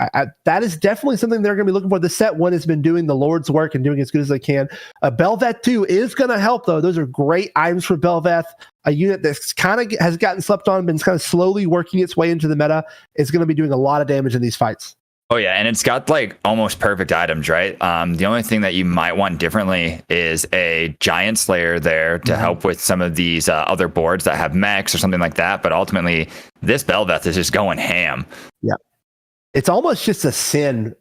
Speaker 1: That is definitely something they're going to be looking for. The set 1 has been doing the Lord's work and doing as good as they can. Belveth 2 is going to help, though. Those are great items for Belveth. A unit that's kind of has gotten slept on, been kind of slowly working its way into the meta, is going to be doing a lot of damage in these fights.
Speaker 4: Oh yeah, and it's got like almost perfect items, right? The only thing that you might want differently is a Giant Slayer there to help with some of these other boards that have mechs or something like that. But ultimately, this Belveth is just going ham.
Speaker 1: Yeah, it's almost just a sin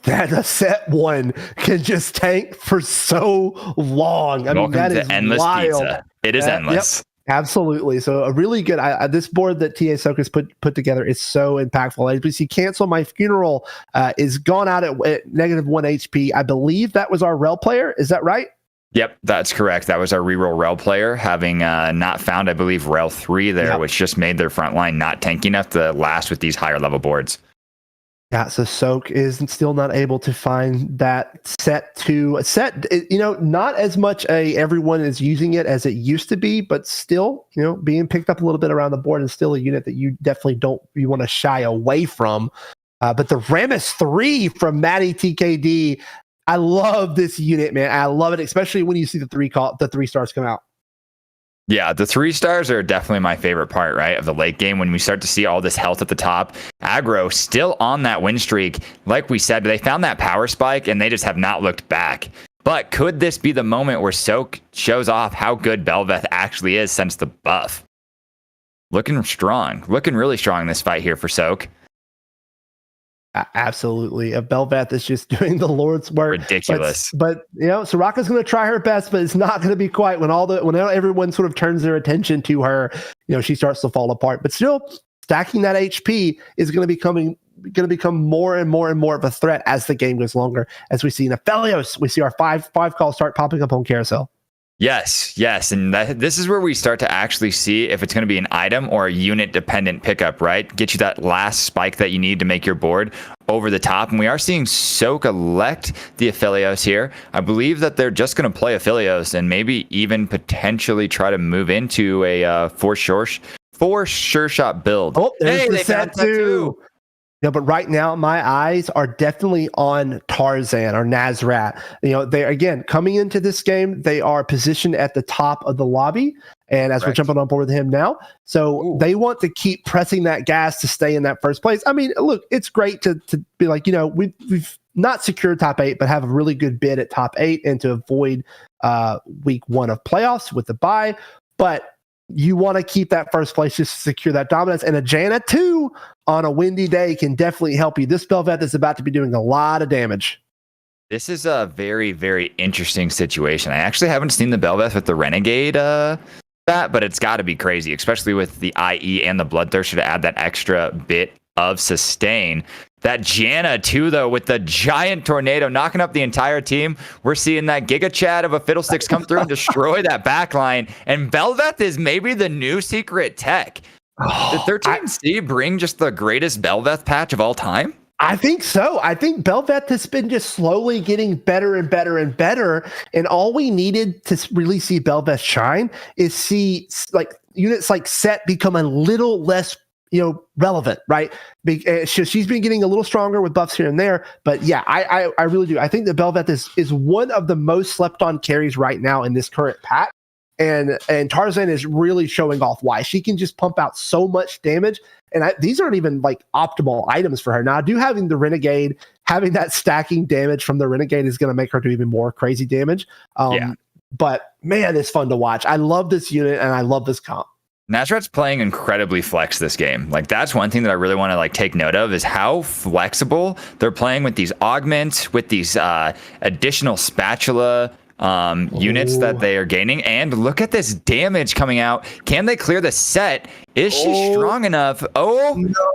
Speaker 1: that a set 1 can just tank for so long. I mean, that is
Speaker 4: endless
Speaker 1: wild.
Speaker 4: pizza. It is endless.
Speaker 1: Yep. Absolutely. So a really good, this board that TA Soak has put together is so impactful. As we see, Cancel My Funeral is gone out at -1 HP. I believe that was our rel player. Is that right?
Speaker 4: Yep, that's correct. That was our reroll rel player, having not found, I believe, rel 3 there, which just made their front line not tanky enough to last with these higher level boards.
Speaker 1: Yeah, so Soak is still not able to find that set 2. Not as much everyone is using it as it used to be, but still, being picked up a little bit around the board, and still a unit that you definitely you want to shy away from. But the Ramus 3 from Maddie TKD, I love this unit, man. I love it, especially when you see the 3 stars come out.
Speaker 4: Yeah, the 3 stars are definitely my favorite part, right, of the late game when we start to see all this health at the top. Aggro still on that win streak. Like we said, they found that power spike and they just have not looked back. But could this be the moment where Soak shows off how good Belveth actually is since the buff? Looking strong. Looking really strong in this fight here for Soak.
Speaker 1: Absolutely. Belveth is just doing the Lord's work.
Speaker 4: Ridiculous.
Speaker 1: But Soraka's going to try her best, but it's not going to be quite when everyone sort of turns their attention to her. She starts to fall apart. But still, stacking that HP is going to become more and more and more of a threat as the game goes longer. As we see in Aphelios, we see our five calls start popping up on carousel.
Speaker 4: Yes, and this is where we start to actually see if it's going to be an item or a unit-dependent pickup, right? Get you that last spike that you need to make your board over the top. And we are seeing Soak elect the Aphelios here. I believe that they're just going to play Aphelios and maybe even potentially try to move into a for sure shot build.
Speaker 1: Oh, there's the set 2. Yeah, but right now my eyes are definitely on Tarzan or Nazrat. They again coming into this game, they are positioned at the top of the lobby, and as we're jumping on board with him now, so they want to keep pressing that gas to stay in that first place. I mean, look, it's great to be like, we've not secured top 8, but have a really good bid at top 8 and to avoid week 1 of playoffs with the bye, but you want to keep that first place just to secure that dominance. And a Janna 2 on a windy day can definitely help you. This Belveth is about to be doing a lot of damage.
Speaker 4: This is a very, very interesting situation. I actually haven't seen the Belveth with the Renegade but it's got to be crazy, especially with the IE and the Bloodthirster to add that extra bit of sustain. That Janna too, though, with the giant tornado knocking up the entire team. We're seeing that Giga Chad of a Fiddlesticks come through and destroy that backline. And Belveth is maybe the new secret tech. Did 13C bring just the greatest Belveth patch of all time?
Speaker 1: I think so. I think Belveth has been just slowly getting better and better and better. And all we needed to really see Belveth shine is see like units like Set become a little less relevant, right? She's been getting a little stronger with buffs here and there, but yeah, I really do. I think that Belveth is one of the most slept on carries right now in this current pack, and Tarzan is really showing off why she can just pump out so much damage. And these aren't even like optimal items for her. Now, I do having the Renegade, having that stacking damage from the Renegade is going to make her do even more crazy damage. But man, it's fun to watch. I love this unit and I love this comp.
Speaker 4: Nazrat's playing incredibly flex this game. Like, that's one thing that I really want to take note of is how flexible they're playing with these augments, with these additional spatula units that they are gaining. And look at this damage coming out. Can they clear the set? Is she strong enough?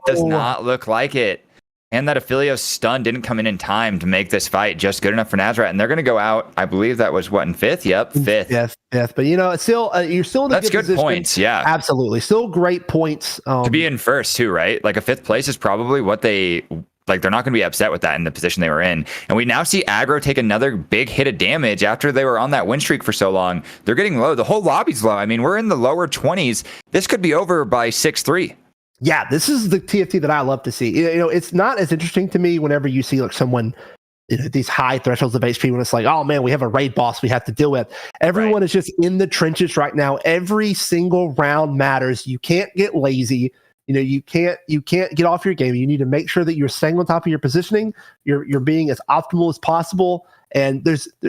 Speaker 4: Does not look like it. And that Aphelios stun didn't come in time to make this fight just good enough for Nazrat. And they're going to go out, I believe that was in 5th? Yep, 5th.
Speaker 1: Fifth. But it's still, you're still in a
Speaker 4: good
Speaker 1: position.
Speaker 4: Points, yeah.
Speaker 1: Absolutely. Still great points.
Speaker 4: To be in first too, right? Like a 5th place is probably what they like they're not going to be upset with that in the position they were in. And we now see aggro take another big hit of damage after they were on that win streak for so long. They're getting low. The whole lobby's low. I mean, we're in the lower 20s. This could be over by 6-3.
Speaker 1: Yeah, this is the TFT that I love to see. It's not as interesting to me whenever you see like someone these high thresholds of HP when it's like, oh man, we have a raid boss we have to deal with. Everyone is just in the trenches right now. Every single round matters. You can't get lazy. You can't get off your game. You need to make sure that you're staying on top of your positioning. You're being as optimal as possible. And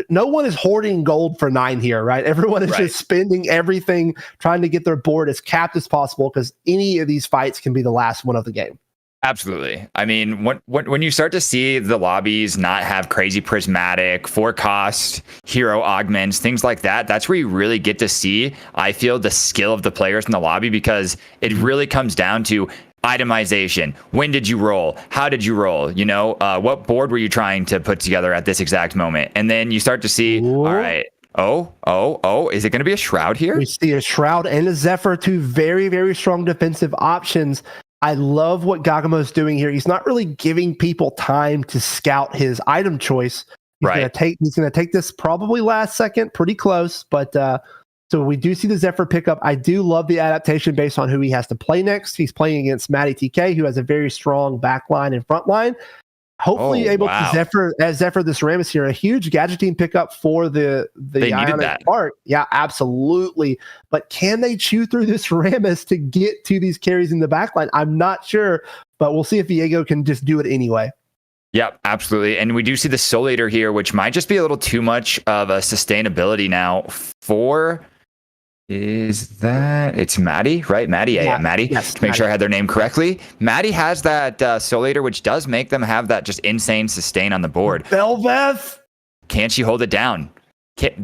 Speaker 1: no one is hoarding gold for 9 here, right? Everyone is just spending everything, trying to get their board as capped as possible, because any of these fights can be the last one of the game.
Speaker 4: Absolutely. I mean, when you start to see the lobbies not have crazy prismatic, 4-cost, hero augments, things like that, that's where you really get to see, I feel, the skill of the players in the lobby, because it really comes down to itemization. When did you roll? How did you roll? What board were you trying to put together at this exact moment? And then you start to see, all right, is it going to be a Shroud here?
Speaker 1: We see a Shroud and a Zephyr, two very, very strong defensive options. I love what Gagamo's doing here. He's not really giving people time to scout his item choice. He's going to take this probably last second, pretty close. But so we do see the Zephyr pickup. I do love the adaptation based on who he has to play next. He's playing against Matty TK, who has a very strong back line and front line. Hopefully to Zephyr this Rammus here. A huge gadget team pickup for the Ionic part. Yeah, absolutely. But can they chew through this Rammus to get to these carries in the backline? I'm not sure, but we'll see if Viego can just do it anyway.
Speaker 4: Yep, absolutely. And we do see the Soul Eater here, which might just be a little too much of a sustainability now for... It's Maddie, right? Maddie, yeah, Maddie.
Speaker 1: Yes,
Speaker 4: to make sure I had their name correctly. Maddie has that Soul Eater, which does make them have that just insane sustain on the board.
Speaker 1: Belveth!
Speaker 4: Can she hold it down?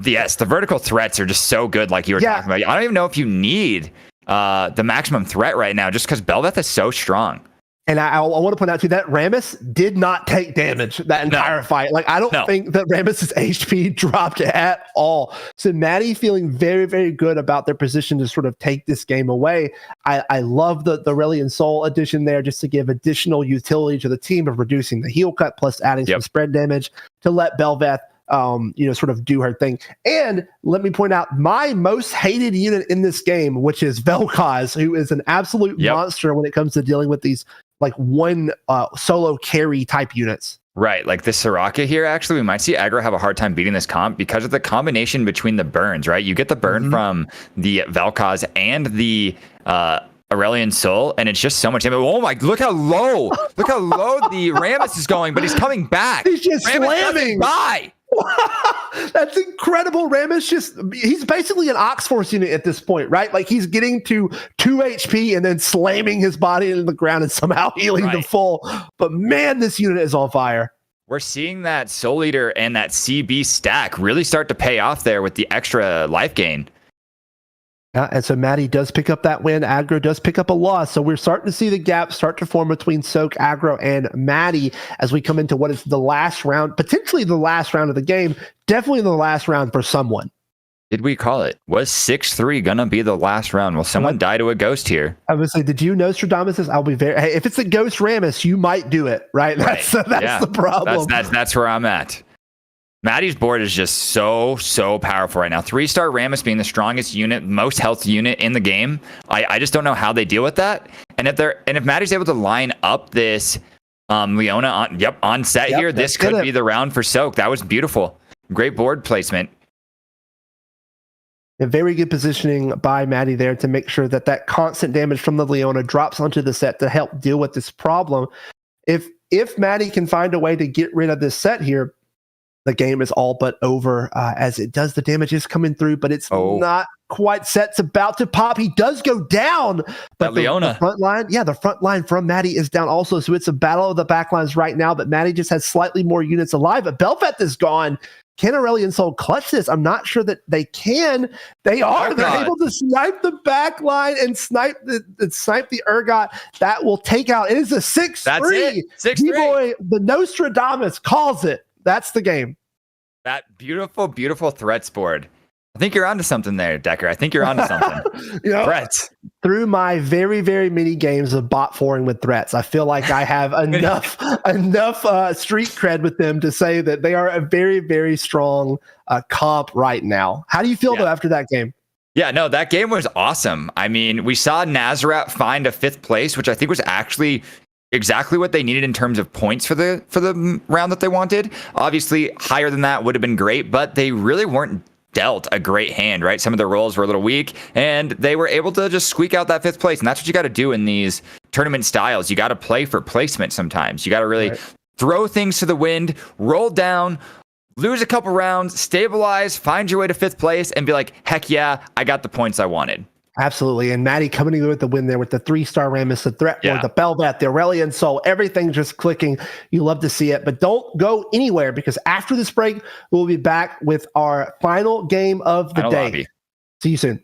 Speaker 4: Yes, the vertical threats are just so good, like you were talking about. I don't even know if you need the maximum threat right now, just because Belveth is so strong.
Speaker 1: And I want to point out too that Rammus did not take damage that entire fight. Like, I don't think that Rammus's HP dropped at all. So Maddie feeling very, very good about their position to sort of take this game away. I love the Aurelian Soul addition there, just to give additional utility to the team of reducing the heal cut plus adding some spread damage to let Belveth sort of do her thing. And let me point out my most hated unit in this game, which is Vel'Koz, who is an absolute monster when it comes to dealing with these like one solo carry type units.
Speaker 4: Right, like this Soraka here, actually, we might see aggro have a hard time beating this comp because of the combination between the burns, right? You get the burn from the Vel'Koz and the Aurelian Soul, and it's just so much damage. Oh my, look how low the Rammus is going, but he's coming back.
Speaker 1: He's just
Speaker 4: Rammus
Speaker 1: slamming.
Speaker 4: By.
Speaker 1: That's incredible. Rammus he's basically an Oxforce unit at this point, right? Like, he's getting to 2 HP and then slamming his body into the ground and somehow healing the full. But man, this unit is on fire.
Speaker 4: We're seeing that Soul Eater and that CB stack really start to pay off there with the extra life gain.
Speaker 1: And so Maddie does pick up that win. Aggro does pick up a loss. So we're starting to see the gap start to form between Soak, Aggro, and Maddie as we come into what is the last round, potentially the last round of the game, definitely the last round for someone.
Speaker 4: Did we call it? Was 6-3 gonna be the last round? Will someone die to a ghost here?
Speaker 1: I would say, did you know Stradamus? I'll be very. Hey, if it's a ghost Rammus, you might do it, right? That's the problem.
Speaker 4: That's where I'm at. Maddie's board is just so powerful right now. 3-star Rammus being the strongest unit, most health unit in the game. I just don't know how they deal with that. And if Maddie's able to line up this Leona on set here, this could be the round for Soak. That was beautiful. Great board placement.
Speaker 1: A very good positioning by Maddie there to make sure that constant damage from the Leona drops onto the set to help deal with this problem. If Maddie can find a way to get rid of this set here, the game is all but over. As it does, the damage is coming through, but it's not quite set. It's about to pop. He does go down, but the front line, the front line from Maddie is down also. So it's a battle of the backlines right now, but Maddie just has slightly more units alive. But Belveth is gone. Can Aurelian Soul clutch this? I'm not sure that they can. They are. They're able to snipe the back line and snipe the Urgot. That will take out. It is a 6-3.
Speaker 4: That's it. 6-3.
Speaker 1: D-Boy, the Nostradamus calls it. That's the game.
Speaker 4: That beautiful threats board. I think you're onto something there, Decker. I think you're onto something.
Speaker 1: You know,
Speaker 4: Threats.
Speaker 1: through my very, very many games of bot foring with threats, I feel like I have enough street cred with them to say that they are a very, very strong comp right now. How do you feel though after that game?
Speaker 4: Yeah, no, that game was awesome. I mean, we saw Nazareth find a 5th place, which I think was actually exactly what they needed in terms of points for the round that they wanted. Obviously, higher than that would have been great, but they really weren't dealt a great hand, right? Some of the rolls were a little weak, and they were able to just squeak out that 5th place. And that's what you got to do in these tournament styles. You got to play for placement sometimes. You got to really throw things to the wind, roll down, lose a couple rounds, stabilize, find your way to 5th place, and be like, heck yeah, I got the points I wanted.
Speaker 1: Absolutely. And Maddie coming in with the win there with the 3-star Rammus, the Threat Lord, the Belvat, the Aurelian Soul, everything just clicking. You love to see it, but don't go anywhere because after this break, we'll be back with our final game of the day.
Speaker 4: Lobby.
Speaker 1: See you soon.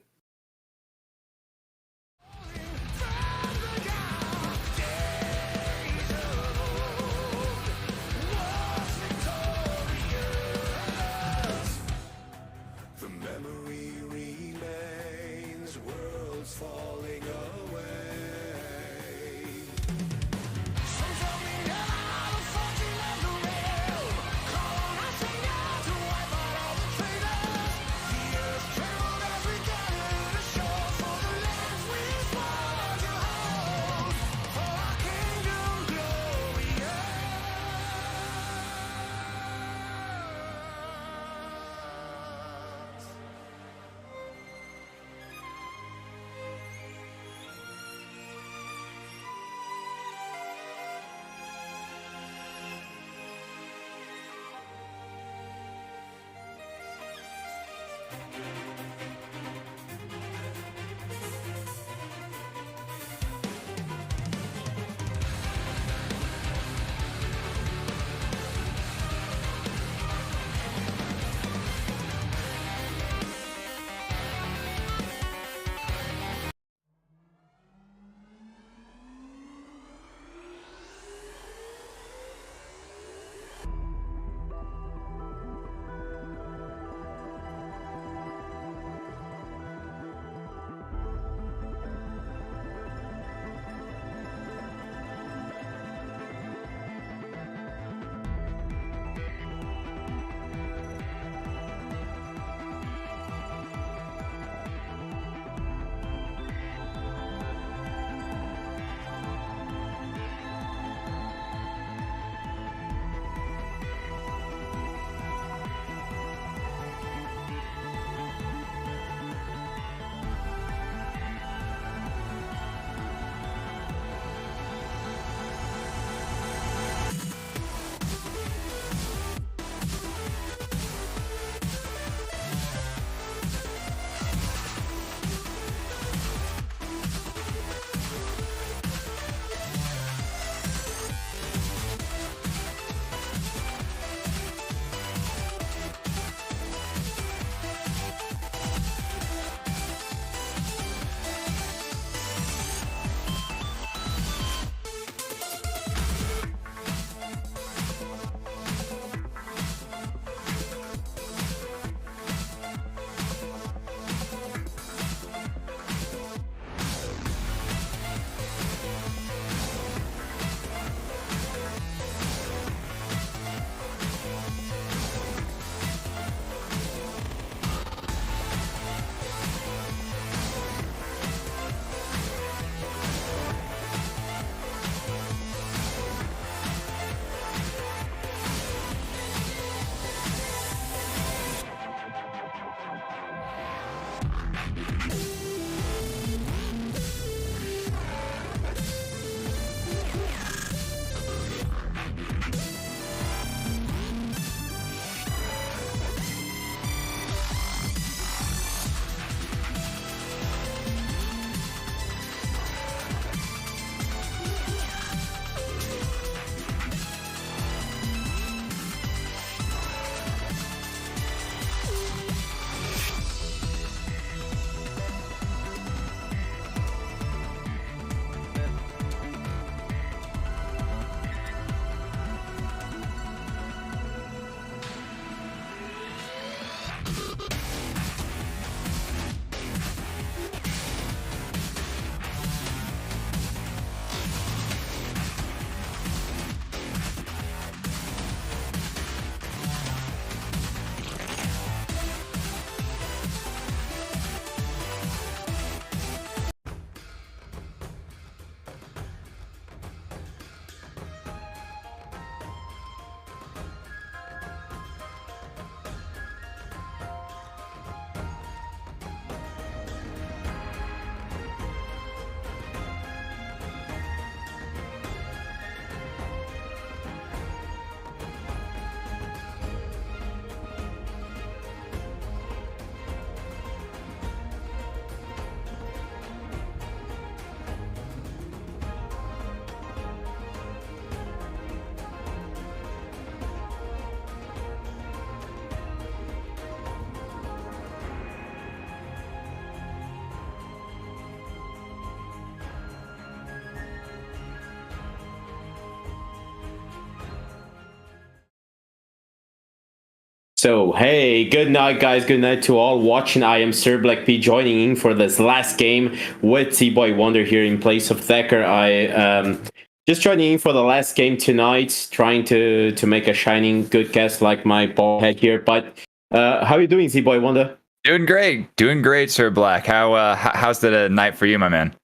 Speaker 5: So, hey, good night, guys. Good night to all watching. I am Sir Black P joining in for this last game with T-Boy Wonder here in place of Thacker. I just joining in for the last game tonight, trying to make a shining good cast like my ball head here. But how are you doing, T-Boy Wonder?
Speaker 4: Doing great, Sir Black. How's the night for you, my man?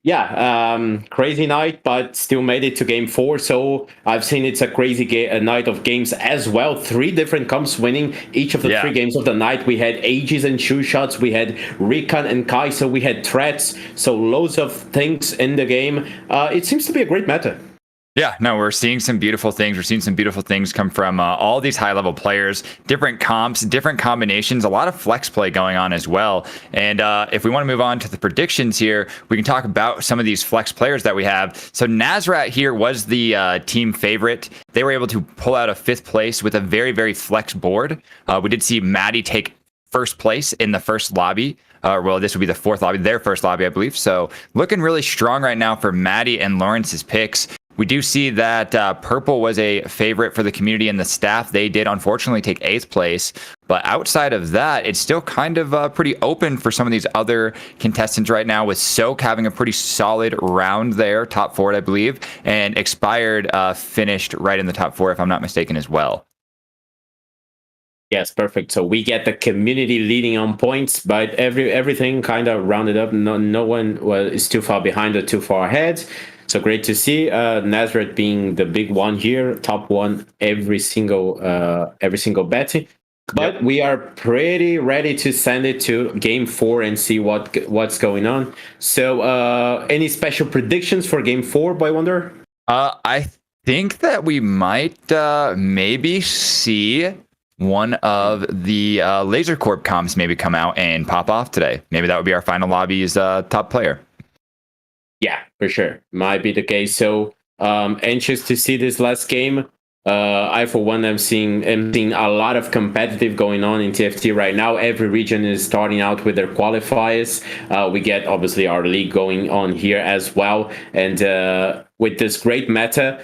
Speaker 5: Yeah, crazy night, but still made it to game 4. So I've seen it's a crazy night of games as well. 3 different comps winning each of the 3 games of the night. We had Aegis and Shoe Shots. We had Recon and Kai. So we had threats. So loads of things in the game. It seems to be a great meta.
Speaker 4: Yeah, no, we're seeing some beautiful things. We're seeing some beautiful things come from all these high-level players, different comps, different combinations, a lot of flex play going on as well. And if we want to move on to the predictions here, we can talk about some of these flex players that we have. So Nazrat here was the team favorite. They were able to pull out a 5th place with a very, very flex board. We did see Maddie take 1st place in the first lobby. Well, this would be the 4th lobby, their first lobby, I believe. So looking really strong right now for Maddie and Lawrence's picks. We do see that Purple was a favorite for the community and the staff. They did unfortunately take 8th place. But outside of that, it's still kind of pretty open for some of these other contestants right now, with Soak having a pretty solid round there, top 4, I believe, and Expired finished right in the top 4, if I'm not mistaken, as well.
Speaker 5: Yes, perfect. So we get the community leading on points, but everything kind of rounded up. No one is too far behind or too far ahead. So great to see Nazareth being the big one here, top 1 every single bet. But we are pretty ready to send it to game 4 and see what's going on. So any special predictions for game 4, Boy Wonder?
Speaker 4: I think that we might maybe see one of the Laser Corp comps maybe come out and pop off today. Maybe that would be our final lobby's top player.
Speaker 5: Yeah, for sure. Might be the case. So anxious to see this last game. I, for one, am seeing a lot of competitive going on in TFT right now. Every region is starting out with their qualifiers. We get, obviously, our league going on here as well. And with this great meta,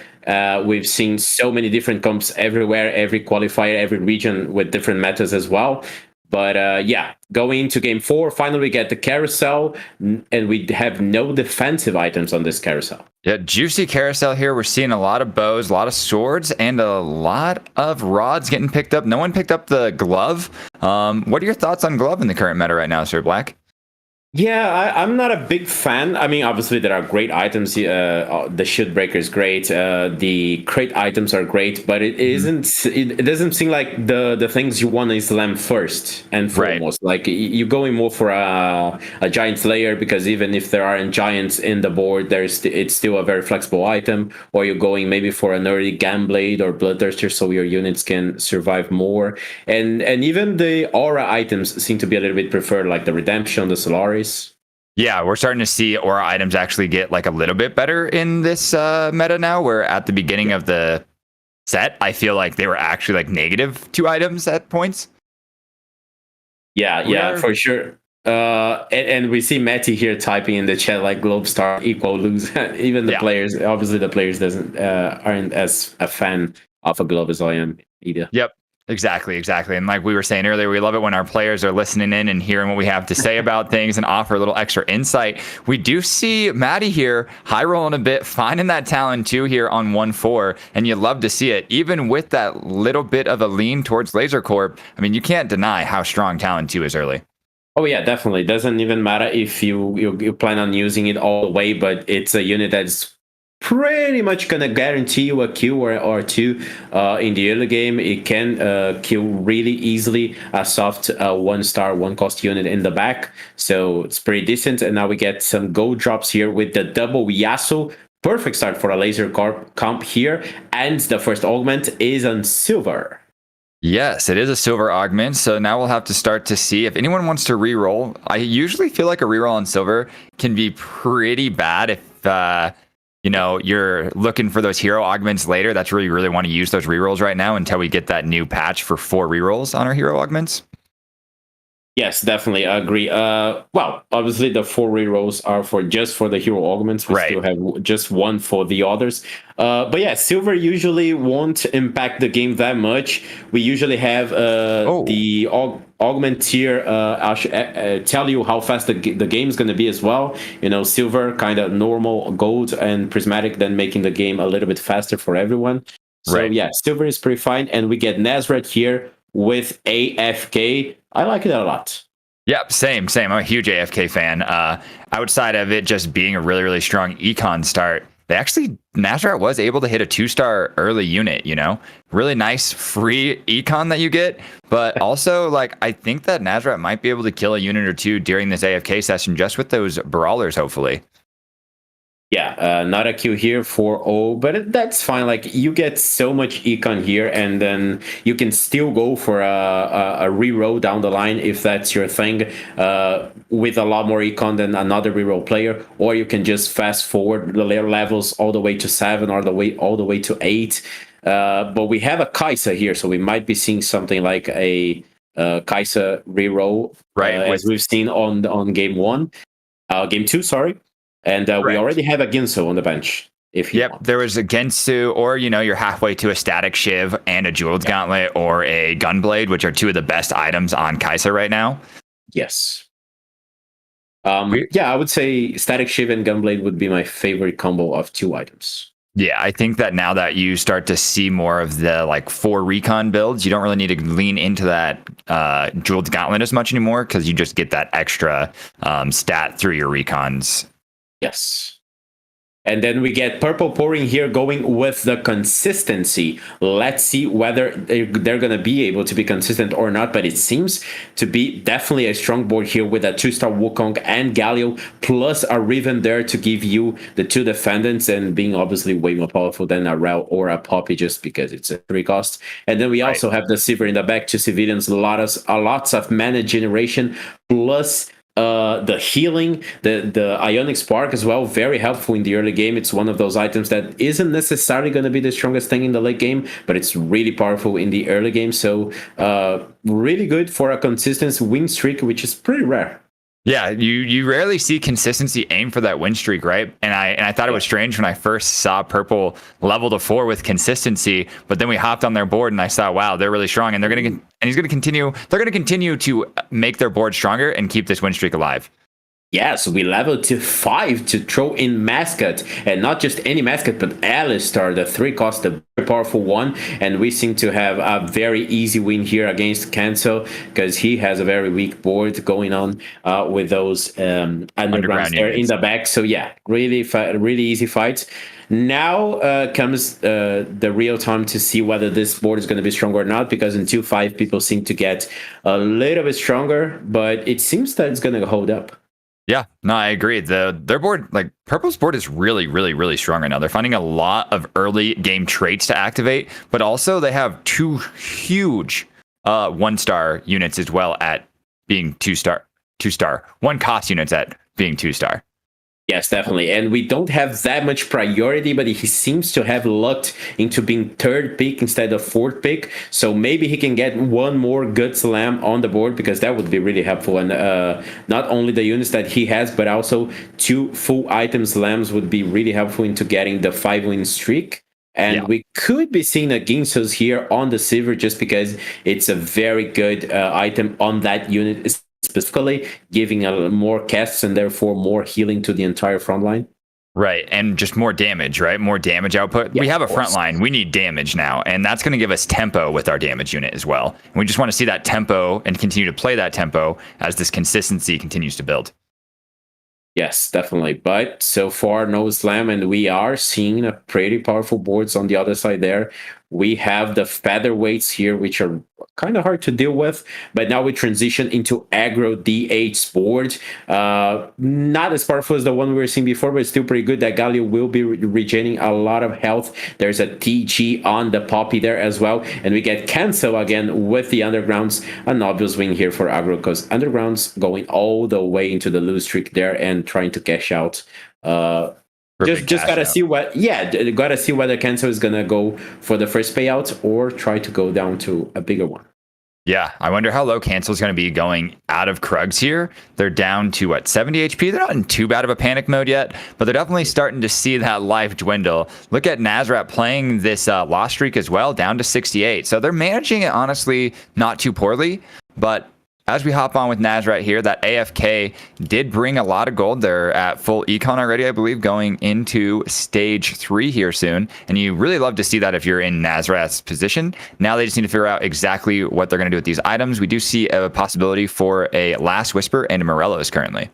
Speaker 5: we've seen so many different comps everywhere, every qualifier, every region with different metas as well. But yeah, going into game 4, finally we get the carousel, and we have no defensive items on this carousel.
Speaker 4: Yeah, juicy carousel here. We're seeing a lot of bows, a lot of swords, and a lot of rods getting picked up. No one picked up the glove. What are your thoughts on glove in the current meta right now, Sir Black?
Speaker 5: Yeah, I'm not a big fan. I mean, obviously there are great items. The shield breaker is great. The crate items are great, but it isn't. It doesn't seem like the things you want to slam first and foremost. Right. Like you're going more for a giant slayer, because even if there aren't giants in the board, it's still a very flexible item. Or you're going maybe for an early Gunblade or Bloodthirster, so your units can survive more. And even the aura items seem to be a little bit preferred, like the Redemption, the Solaris.
Speaker 4: Yeah, we're starting to see aura items actually get like a little bit better in this meta now, where at the beginning of the set, I feel like they were actually like -2 items at points.
Speaker 5: Yeah, for sure. And we see Matty here typing in the chat like Globestar equal lose. Even the players, obviously the players aren't as a fan of a glove as I am either.
Speaker 4: Yep. Exactly. And like we were saying earlier, we love it when our players are listening in and hearing what we have to say about things and offer a little extra insight. We do see Maddie here high rolling a bit, finding that Talon 2 here on 1-4, and you love to see it. Even with that little bit of a lean towards Laser Corp, I mean, you can't deny how strong Talon 2 is early.
Speaker 5: Oh yeah, definitely. Doesn't even matter if you plan on using it all the way, but it's a unit that's pretty much gonna guarantee you a kill or 2 in the early game. It can kill really easily a soft 1-star 1-cost unit in the back, so it's pretty decent. And now we get some gold drops here with the double Yasuo. Perfect start for a Laser comp here, and the first augment is on silver.
Speaker 4: Yes, it is a silver augment, so now we'll have to start to see if anyone wants to reroll. I usually feel like a reroll on silver can be pretty bad if you're looking for those hero augments later. That's where you really want to use those rerolls right now until we get that new patch for 4 rerolls on our hero augments.
Speaker 5: Yes, definitely, I agree. Well, obviously the 4 rerolls are for the hero augments. We
Speaker 4: Right.
Speaker 5: still have just one for the others. But yeah, silver usually won't impact the game that much. We usually have the augment tier. I'll tell you how fast the game is going to be as well. You know, silver, kind of normal, gold, and prismatic, then making the game a little bit faster for everyone. So
Speaker 4: Right.
Speaker 5: yeah, silver is pretty fine, and we get Nazareth here with AFK. I like it a lot.
Speaker 4: Yep, same. I'm a huge AFK fan. Outside of it just being a really, really strong econ start, Nazareth was able to hit a 2-star early unit, you know? Really nice free econ that you get. But also, like, I think that Nazareth might be able to kill a unit or two during this AFK session just with those brawlers, hopefully.
Speaker 5: Yeah, not a Q here for O, but that's fine. Like, you get so much econ here, and then you can still go for a reroll down the line if that's your thing, with a lot more econ than another reroll player, or you can just fast forward the layer levels all the way to 7 or all the way to 8. But we have a Kaisa here, so we might be seeing something like a Kaisa reroll,
Speaker 4: Right,
Speaker 5: as we've seen on game 2, sorry. And we already have a Ginso on the bench. If you want.
Speaker 4: There was a Gensu, or you're halfway to a Static Shiv and a Jeweled Gauntlet or a Gunblade, which are two of the best items on Kaisa right now.
Speaker 5: Yes. I would say Static Shiv and Gunblade would be my favorite combo of 2 items.
Speaker 4: Yeah, I think that now that you start to see more of the 4 recon builds, you don't really need to lean into that Jeweled Gauntlet as much anymore, because you just get that extra stat through your recons.
Speaker 5: Yes. And then we get Purple Pouring here going with the consistency. Let's see whether they're going to be able to be consistent or not. But it seems to be definitely a strong board here with a 2-star Wukong and Galio, plus a Riven there to give you the 2 defendants, and being obviously way more powerful than a Rel or a Poppy, just because it's a 3 cost. And then we also have the Silver in the back to civilians, lots of mana generation, plus the healing, the Ionic Spark as well, very helpful in the early game. It's one of those items that isn't necessarily going to be the strongest thing in the late game, but it's really powerful in the early game. So really good for a consistent win streak, which is pretty rare.
Speaker 4: Yeah, you rarely see consistency aim for that win streak, right? And I thought it was strange when I first saw Purple level to 4 with consistency, but then we hopped on their board and I saw, wow, they're really strong, and he's going to continue. They're going to continue to make their board stronger and keep this win streak alive.
Speaker 5: Yeah, so we leveled to 5 to throw in Mascot, and not just any Mascot, but Alistar, the 3 cost, the very powerful one. And we seem to have a very easy win here against Cancel, because he has a very weak board going on with those undergrounds there in the back. So yeah, really easy fights. Now comes the real time to see whether this board is going to be stronger or not, because in 2-5 people seem to get a little bit stronger, but it seems that it's going to hold up.
Speaker 4: Yeah, no, I agree. Their board, Purple's board, is really, really, really strong right now. They're finding a lot of early game traits to activate, but also they have 2 huge 1-star units as well at being 2-star, 1 cost units at being 2-star.
Speaker 5: Yes, definitely. And we don't have that much priority, but he seems to have lucked into being 3rd pick instead of 4th pick. So maybe he can get 1 more good slam on the board, because that would be really helpful. And not only the units that he has, but also 2 full item slams would be really helpful into getting the 5-win streak. And we could be seeing a Ginsos here on the silver, just because it's a very good item on that unit, specifically giving more casts and therefore more healing to the entire front line.
Speaker 4: Right, and just more damage, right? More damage output.
Speaker 5: Yeah,
Speaker 4: we have a front line. We need damage now, and that's going to give us tempo with our damage unit as well. And we just want to see that tempo and continue to play that tempo as this consistency continues to build.
Speaker 5: Yes, definitely. But so far, no slam, and we are seeing a pretty powerful boards on the other side there. We have the featherweights here, which are kind of hard to deal with. But now we transition into aggro D8 board. Not as powerful as the one we were seeing before, but still pretty good. That Galio will be regaining a lot of health. There's a TG on the Poppy there as well. And we get Cancel again with the Undergrounds. An obvious win here for aggro, because Undergrounds going all the way into the lose streak there and trying to cash out. Just gotta see gotta see whether Cancel is gonna go for the first payout or try to go down to a bigger one.
Speaker 4: Yeah, I wonder how low Cancel's going to be going out of Krugs here. They're down to, 70 HP? They're not in too bad of a panic mode yet, but they're definitely starting to see that life dwindle. Look at Nazrat playing this loss streak as well, down to 68. So they're managing it, honestly, not too poorly, but as we hop on with Nazrat here, that AFK did bring a lot of gold. They're at full econ already, I believe, going into stage 3 here soon. And you really love to see that if you're in Nazrat's position. Now they just need to figure out exactly what they're going to do with these items. We do see a possibility for a Last Whisper and a Morello's currently.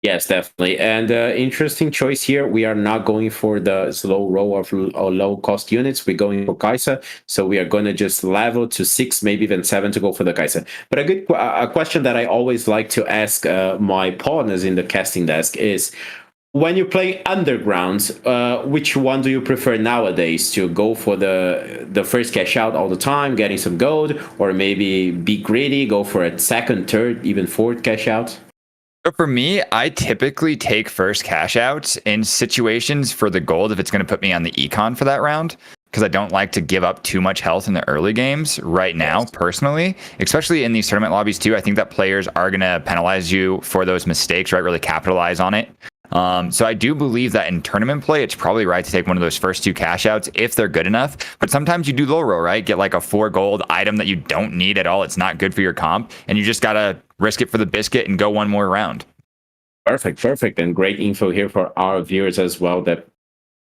Speaker 5: Yes, definitely. And interesting choice here. We are not going for the slow roll of low cost units. We're going for Kai'Sa. So we are going to just level to 6, maybe even 7 to go for the Kai'Sa. But a question that I always like to ask my partners in the casting desk is, when you play Underground, which one do you prefer nowadays? To go for the first cash out all the time, getting some gold, or maybe be greedy, go for a second, third, even fourth cash out?
Speaker 4: So for me, I typically take first cash outs in situations for the gold if it's going to put me on the econ for that round, because I don't like to give up too much health in the early games right now, personally, especially in these tournament lobbies too. I think that players are going to penalize you for those mistakes, right? Really capitalize on it. So I do believe that in tournament play, it's probably right to take one of those first 2 cash outs if they're good enough. But sometimes you do low roll, right? Get like a 4 gold item that you don't need at all. It's not good for your comp, and you just got to risk it for the biscuit and go one more round.
Speaker 5: Perfect. And great info here for our viewers as well, that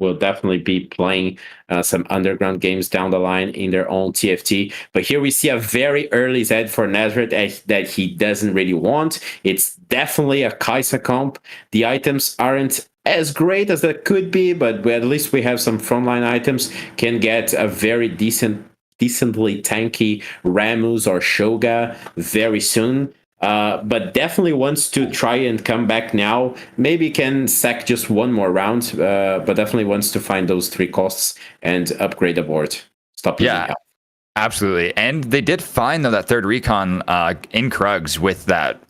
Speaker 5: will definitely be playing some Underground games down the line in their own TFT. But here we see a very early Zed for Nazrat that he doesn't really want. It's definitely a Kai'Sa comp. The items aren't as great as they could be, but at least we have some frontline items. Can get a very decently tanky Ramus or Shoga very soon. But definitely wants to try and come back now. Maybe can sack just one more round, but definitely wants to find those 3 costs and upgrade the board. Stop using health.
Speaker 4: Absolutely. And they did find, though, that third recon in Krugs with that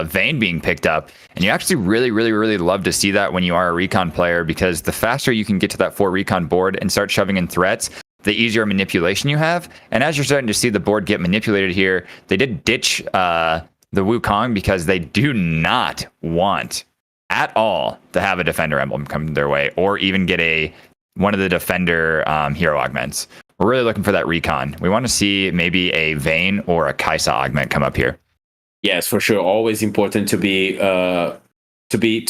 Speaker 4: Vayne being picked up. And you actually really love to see that when you are a recon player, because the faster you can get to that 4 recon board and start shoving in threats, the easier manipulation you have. And as you're starting to see the board get manipulated here, they did ditch the Wukong because they do not want at all to have a defender emblem come their way, or even get one of the defender hero augments. We're really looking for that recon. We want to see maybe a Vayne or a Kai'Sa augment come up here.
Speaker 5: Yes, for sure. Always important to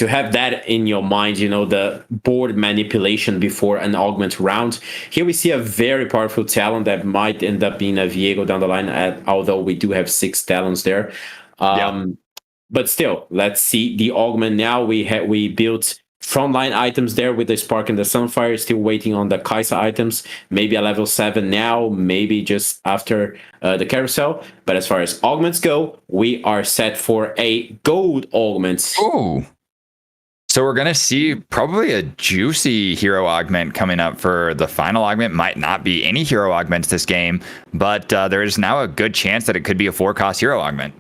Speaker 5: have that in your mind, the board manipulation before an augment round. Here we see a very powerful talent that might end up being a Viego down the line, although we do have 6 talents there. But still, let's see the augment now. We built frontline items there with the Spark and the Sunfire, still waiting on the Kai'Sa items. Maybe a level 7 now, maybe just after the carousel. But as far as augments go, we are set for a gold augment.
Speaker 4: Ooh. So we're going to see probably a juicy hero augment coming up for the final augment. Might not be any hero augments this game, but there is now a good chance that it could be a 4-cost hero augment.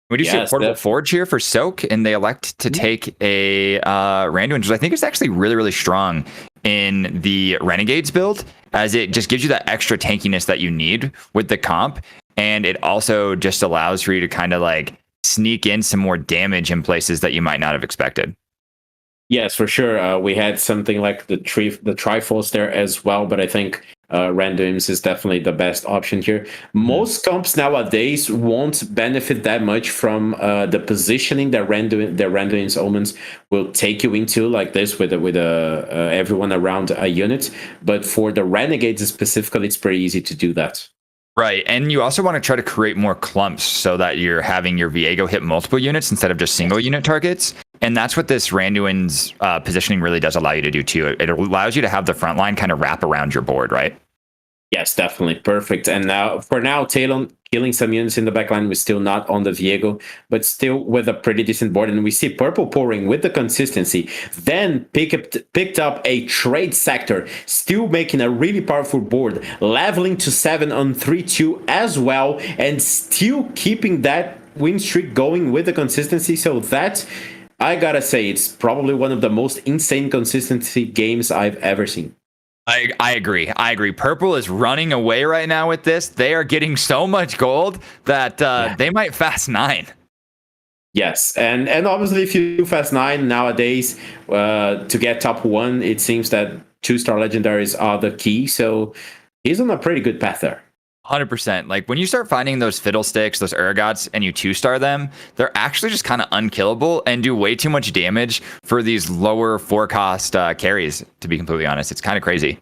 Speaker 4: We do see a portable forge here for Soak, and they elect to take a Randuin, which I think is actually really strong in the Renegades build, as it just gives you that extra tankiness that you need with the comp, and it also just allows for you to kind of like sneak in some more damage in places that you might not have expected.
Speaker 5: Yes, for sure. We had something like the Triforce there as well, but I think Randoms is definitely the best option here. Most comps nowadays won't benefit that much from the positioning that Randoms Omens will take you into, like this with everyone around a unit. But for the Renegades specifically, it's pretty easy to do that.
Speaker 4: Right, and you also want to try to create more clumps so that you're having your Viego hit multiple units instead of just single unit targets. And that's what this Randuin's positioning really does allow you to do too. It allows you to have the front line kind of wrap around your board, right?
Speaker 5: Yes, definitely. Perfect. And for now, Talon killing some units in the backline. We're still not on the Viego, but still with a pretty decent board. And we see Purple pouring with the consistency. Then picked up a trade sector, still making a really powerful board, leveling to 7 on 3-2 as well, and still keeping that win streak going with the consistency. So that, I gotta say, it's probably one of the most insane consistency games I've ever seen.
Speaker 4: I agree. I agree. Purple is running away right now with this. They are getting so much gold that they might fast 9.
Speaker 5: Yes, and obviously if you do fast 9 nowadays, to get top 1, it seems that 2-star legendaries are the key. So he's on a pretty good path there.
Speaker 4: 100%. Like when you start finding those fiddlesticks, those Urgots, and you 2-star them, they're actually just kind of unkillable and do way too much damage for these lower 4-cost carries, to be completely honest. It's kind of crazy.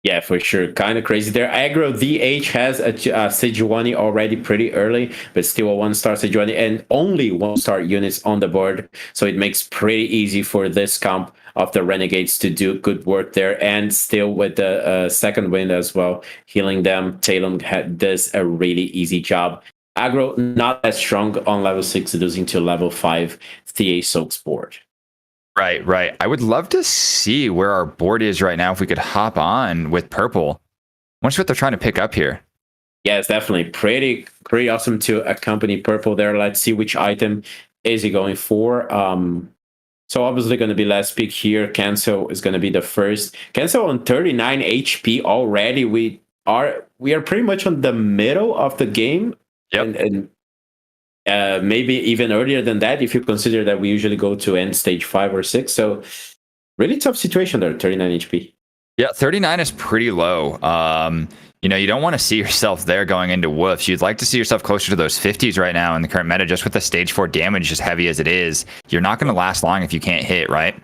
Speaker 5: Yeah, for sure. Kind of crazy there. Aggro DH has a Sejuani already pretty early, but still a 1-star Sejuani and only 1-star units on the board. So it makes pretty easy for this comp of the Renegades to do good work there. And still with the second wind as well, healing them. Talon does a really easy job. Aggro not as strong on level 6, losing to level 5 TA Soak's board.
Speaker 4: Right. I would love to see where our board is right now if we could hop on with purple. I wonder what they're trying to pick up here.
Speaker 5: Yeah, it's definitely pretty awesome to accompany purple there. Let's see which item is he going for. So obviously going to be last pick here. Cancel is going to be the first. Cancel on 39 HP already. We are pretty much on the middle of the game.
Speaker 4: Yep.
Speaker 5: And maybe even earlier than that, if you consider that we usually go to end stage 5 or 6. So really tough situation there, 39 HP.
Speaker 4: Yeah, 39 is pretty low. You don't want to see yourself there going into woofs. You'd like to see yourself closer to those 50s right now in the current meta, just with the stage 4 damage as heavy as it is. You're not going to last long if you can't hit, right?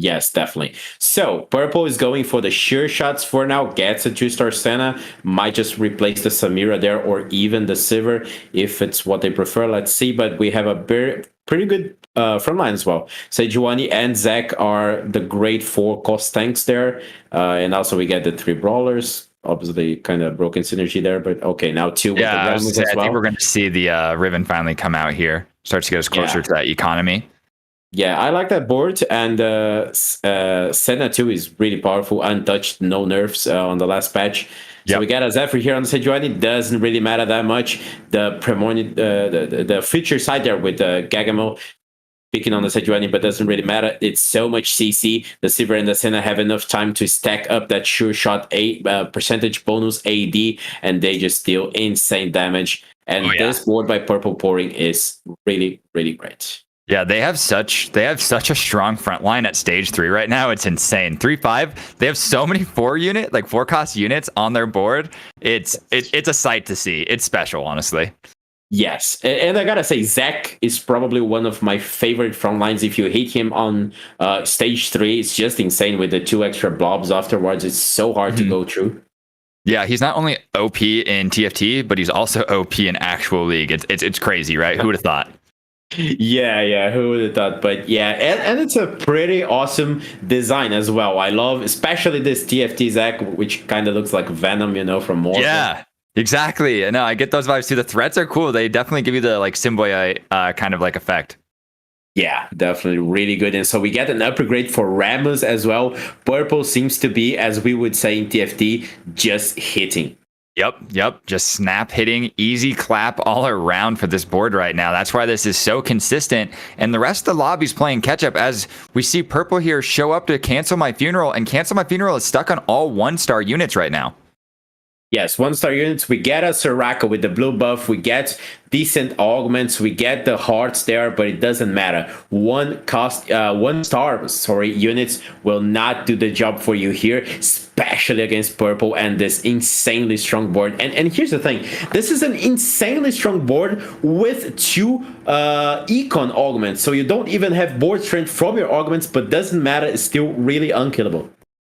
Speaker 5: Yes, definitely. So purple is going for the sure shots for now. Gets a 2-star Senna. Might just replace the Samira there, or even the Sivir if it's what they prefer. Let's see. But we have a pretty good front line as well. Sejuani and Zac are the great 4-cost tanks there, and also we get the 3 brawlers. Obviously, kind of broken synergy there, but okay, now 2 with the Rammus as well.
Speaker 4: I think we're going to see the Riven finally come out here. Starts to get us closer to that economy.
Speaker 5: Yeah, I like that board, and Senna 2 is really powerful, untouched, no nerfs on the last patch. So we got a Zephyr here on the Sejuani. Doesn't really matter that much. The feature side there with the Gagamo picking on the Sejuani, but doesn't really matter. It's so much CC. The Sivir and the Senna have enough time to stack up that sure shot percentage bonus AD, and they just deal insane damage. And this board by Purple Pouring is really, really great.
Speaker 4: Yeah, they have such a strong front line at stage 3 right now. It's insane. 3-5. They have so many 4-cost units on their board. It's a sight to see. It's special, honestly.
Speaker 5: Yes, and I gotta say, Zac is probably one of my favorite front lines. If you hit him on stage 3, it's just insane with the 2 extra blobs afterwards. It's so hard to go through.
Speaker 4: Yeah, he's not only OP in TFT, but he's also OP in actual league. It's crazy, right? Who would have thought?
Speaker 5: Yeah, who would have thought? But yeah, and it's a pretty awesome design as well. I love especially this TFT Zac, which kind of looks like Venom, from Maurader.
Speaker 4: Yeah, exactly. No, I get those vibes too. The threats are cool. They definitely give you the symbiote kind of effect.
Speaker 5: Yeah, definitely really good. And so we get an upgrade for Rammus as well. Purple seems to be, as we would say in TFT, just hitting.
Speaker 4: Yep. Just snap hitting, easy clap all around for this board right now. That's why this is so consistent. And the rest of the lobby's playing catch up as we see purple here show up to cancel my funeral, and cancel my funeral is stuck on all 1-star units right now.
Speaker 5: Yes, 1-star units. We get a Soraka with the blue buff. We get decent augments. We get the hearts there, but it doesn't matter. 1-star units will not do the job for you here, especially against purple and this insanely strong board. And here's the thing. This is an insanely strong board with 2 econ augments. So you don't even have board strength from your augments, but doesn't matter. It's still really unkillable.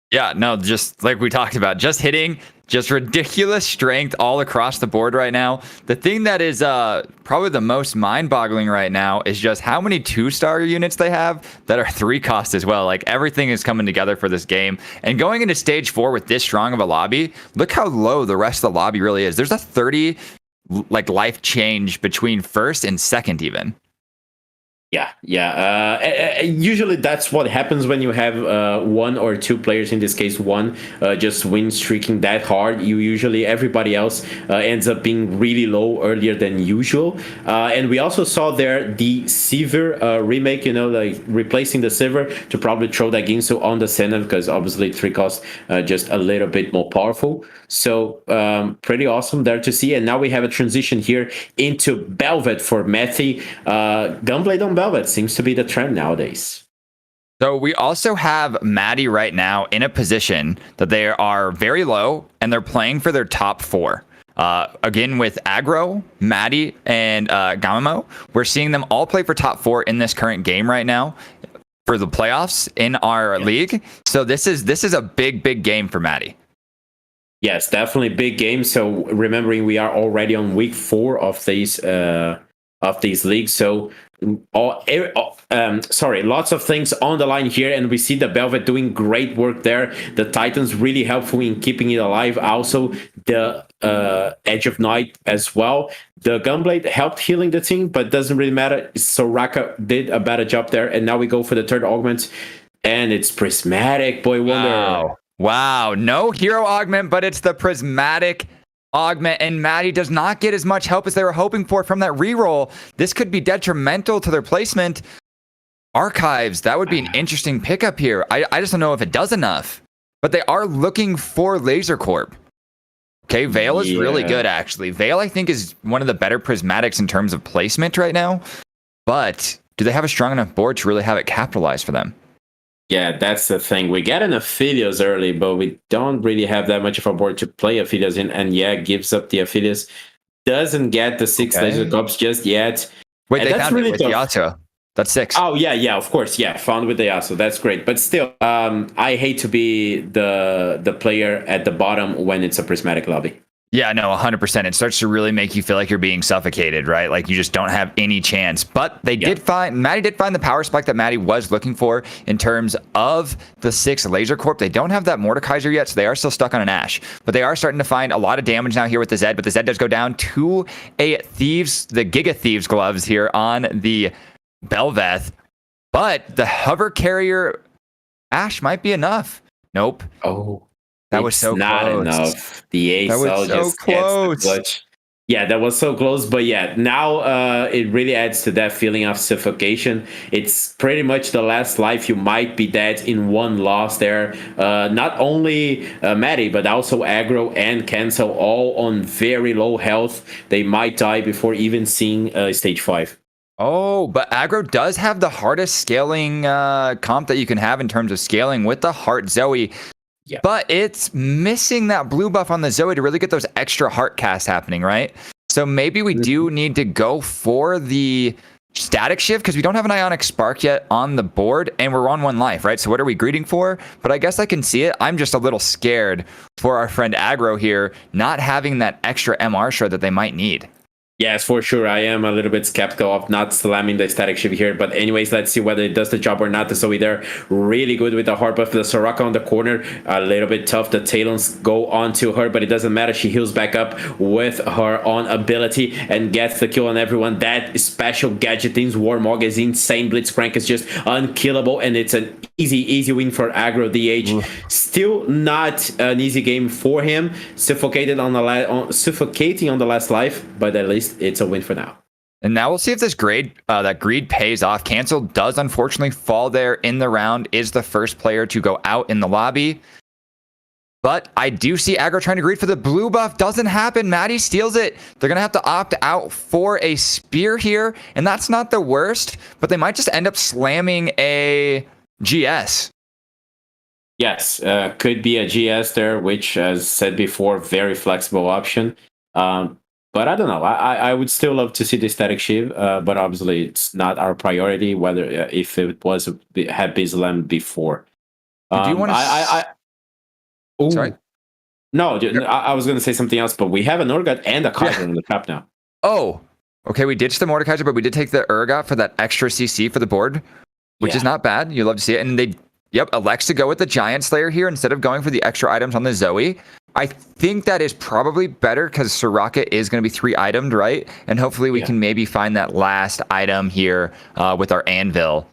Speaker 4: Yeah, no, just like we talked about, just hitting, just ridiculous strength all across the board right now. The thing that is probably the most mind-boggling right now is just how many 2-star units they have that are 3-cost as well. Everything is coming together for this game. And going into stage 4 with this strong of a lobby, look how low the rest of the lobby really is. There's a 30 life change between first and second even.
Speaker 5: Yeah. Usually that's what happens when you have one or two players, in this case one, just win streaking that hard. Everybody else ends up being really low earlier than usual. And we also saw there the Sivir remake, like replacing the Sivir to probably throw that Ginsu on the Senna, because obviously 3 costs just a little bit more powerful. So pretty awesome there to see. And now we have a transition here into Belvet for Methi. Gunblade on Belvet seems to be the trend nowadays.
Speaker 4: So we also have Maddie right now in a position that they are very low and they're playing for their top 4. Again, with Aggro, Maddie, and Gamamo, we're seeing them all play for top 4 in this current game right now for the playoffs in our league. So this is a big game for Maddie.
Speaker 5: Yes, definitely big game. So remembering we are already on week 4 of these leagues. So lots of things on the line here, and we see the Belvet doing great work there. The Titans really helpful in keeping it alive. Also, the Edge of Night as well. The Gunblade helped healing the team, but doesn't really matter. Soraka did a better job there, and now we go for the third augment, and it's Prismatic, Boy Wonder.
Speaker 4: Wow, no hero augment, but it's the Prismatic augment, and Maddie does not get as much help as they were hoping for from that reroll. This could be detrimental to their placement. Archives, that would be an interesting pickup here. I just don't know if it does enough, but they are looking for Laser Corp. Okay, Veil is really good, actually. Veil, I think, is one of the better Prismatics in terms of placement right now, but do they have a strong enough board to really have it capitalized for them?
Speaker 5: Yeah, that's the thing. We get an Aphelios early, but we don't really have that much of a board to play Aphelios in. And gives up the Aphelios. Doesn't get the 6 Laser Corps just yet.
Speaker 4: Wait,
Speaker 5: and
Speaker 4: they found really it with Yasuo. That's 6.
Speaker 5: Oh, yeah, of course. Yeah, found with the Yasuo. That's great. But still, I hate to be the player at the bottom when it's a Prismatic lobby.
Speaker 4: Yeah, no, 100%. It starts to really make you feel like you're being suffocated, right? Like you just don't have any chance. But Maddie did find the power spike that Maddie was looking for in terms of the 6 Laser Corp. They don't have that Mordekaiser yet, so they are still stuck on an Ashe. But they are starting to find a lot of damage now here with the Zed. But the Zed does go down to the Giga Thieves gloves here on the Belveth. But the Hover Carrier Ashe might be enough. Nope.
Speaker 5: Oh.
Speaker 4: That was so
Speaker 5: not
Speaker 4: close.
Speaker 5: Enough. The Ace
Speaker 4: was so close.
Speaker 5: Clutch. Yeah, that was so close. But now it really adds to that feeling of suffocation. It's pretty much the last life. You might be dead in one loss there. Not only Maddie, but also Aggro and Cancel, all on very low health. They might die before even seeing stage 5.
Speaker 4: Oh, but Aggro does have the hardest scaling comp that you can have in terms of scaling with the Heart Zoe.
Speaker 5: Yeah.
Speaker 4: But it's missing that blue buff on the Zoe to really get those extra heart casts happening, right? So maybe we do need to go for the static shift because we don't have an Ionic Spark yet on the board and we're on 1 life, right? So what are we greeting for? But I guess I can see it. I'm just a little scared for our friend Aggro here, not having that extra MR shred that they might need.
Speaker 5: Yes, for sure. I am a little bit skeptical of not slamming the static shift here. But anyways, let's see whether it does the job or not. The Zoe there, really good with the heart buff. The Soraka on the corner, a little bit tough. The Talons go on to her, but it doesn't matter. She heals back up with her own ability and gets the kill on everyone. That special gadget in Warmog is insane. Blitzcrank is just unkillable, and it's an easy win for Aggro DH. Still not an easy game for him. Suffocating on the last life, but at least it's a win for now.
Speaker 4: And now we'll see if this that greed pays off. Cancel does unfortunately fall there in the round, is the first player to go out in the lobby. But I do see Aggro trying to greed for the blue buff. Doesn't happen. Maddie steals it. They're going to have to opt out for a spear here. And that's not the worst, but they might just end up slamming a GS.
Speaker 5: Yes, could be a GS there, which, as said before, very flexible option. But I don't know. I would still love to see the static shiv, but obviously it's not our priority. Whether if it had Bislam before.
Speaker 4: Do you want to? Sorry.
Speaker 5: No, I was going to say something else, but we have an Urgot and a Kaiser in the top now.
Speaker 4: Oh, okay. We ditched the Mordekaiser, but we did take the Urgot for that extra CC for the board, which is not bad. You love to see it. And they, elects to go with the Giant Slayer here instead of going for the extra items on the Zoe. I think that is probably better because Soraka is going to be 3-itemed, right? And hopefully we can maybe find that last item here with our anvil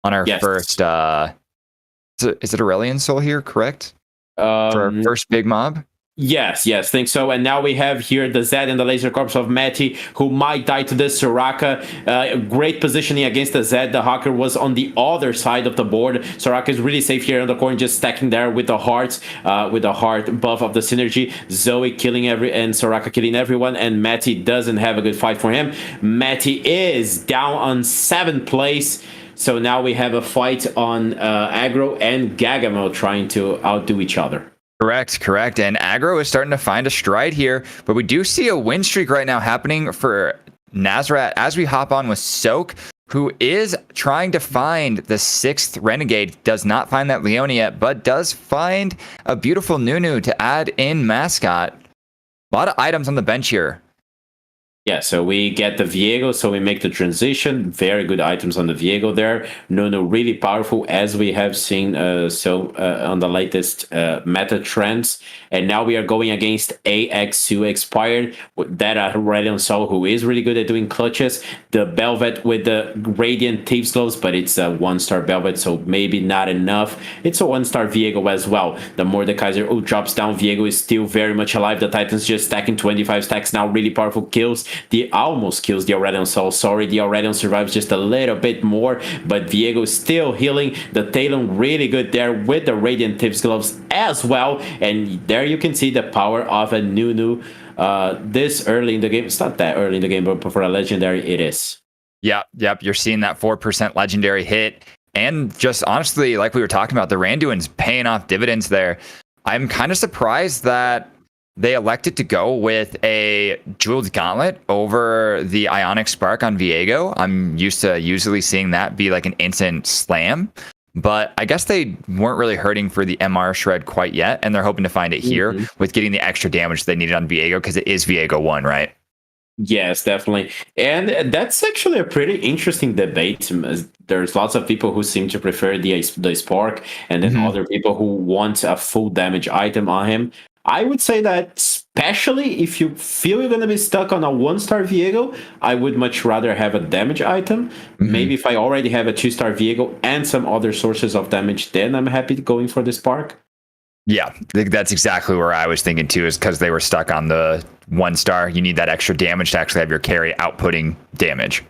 Speaker 4: on our first. Is it Aurelion Soul here? Correct. For our first big mob.
Speaker 5: Yes, think so. And now we have here the Zed and the Laser Corpse of Matty, who might die to this Soraka. Great positioning against the Zed. The Hawker was on the other side of the board. Soraka is really safe here in the corner, just stacking there with the heart buff of the synergy. Zoe killing and Soraka killing everyone, and Matty doesn't have a good fight for him. Matty is down on 7th place. So now we have a fight on Aggro and Gagamo trying to outdo each other.
Speaker 4: Correct. And Aggro is starting to find a stride here, but we do see a win streak right now happening for Nazrat as we hop on with Soak, who is trying to find the 6th Renegade. Does not find that Leona yet, but does find a beautiful Nunu to add in Mascot. A lot of items on the bench here.
Speaker 5: Yeah, so we get the Viego, so we make the transition. Very good items on the Viego there. Nunu really powerful, as we have seen on the latest meta trends. And now we are going against AX2 Expired, that Aurelion Sol, who is really good at doing clutches. The Belvet with the Radiant Thieves Gloves, but it's a 1-star Belvet, so maybe not enough. It's a 1-star Viego as well. The Mordekaiser who drops down, Viego is still very much alive. The Titans just stacking 25 stacks now, really powerful kills. The almost kills the Aurelion Sol. Sorry, the Aurelion survives just a little bit more, but Viego is still healing. The Talon really good there with the Radiant Thieves Gloves as well. And there you can see the power of a Nunu this early in the game. It's not that early in the game, but for a legendary, it is.
Speaker 4: Yep. You're seeing that 4% legendary hit. And just honestly, like we were talking about, the Randuin's paying off dividends there. I'm kind of surprised that they elected to go with a Jeweled Gauntlet over the Ionic Spark on Viego. I'm used to usually seeing that be like an instant slam, but I guess they weren't really hurting for the MR Shred quite yet, and they're hoping to find it here with getting the extra damage they needed on Viego, because it is Viego 1, right?
Speaker 5: Yes, definitely. And that's actually a pretty interesting debate. There's lots of people who seem to prefer the Spark, and then other people who want a full damage item on him. I would say that, especially if you feel you're going to be stuck on a 1-star Viego, I would much rather have a damage item. Maybe if I already have a 2-star Viego and some other sources of damage, then I'm happy going for the Spark.
Speaker 4: Yeah, I think that's exactly where I was thinking too, is because they were stuck on the 1-star. You need that extra damage to actually have your carry outputting damage.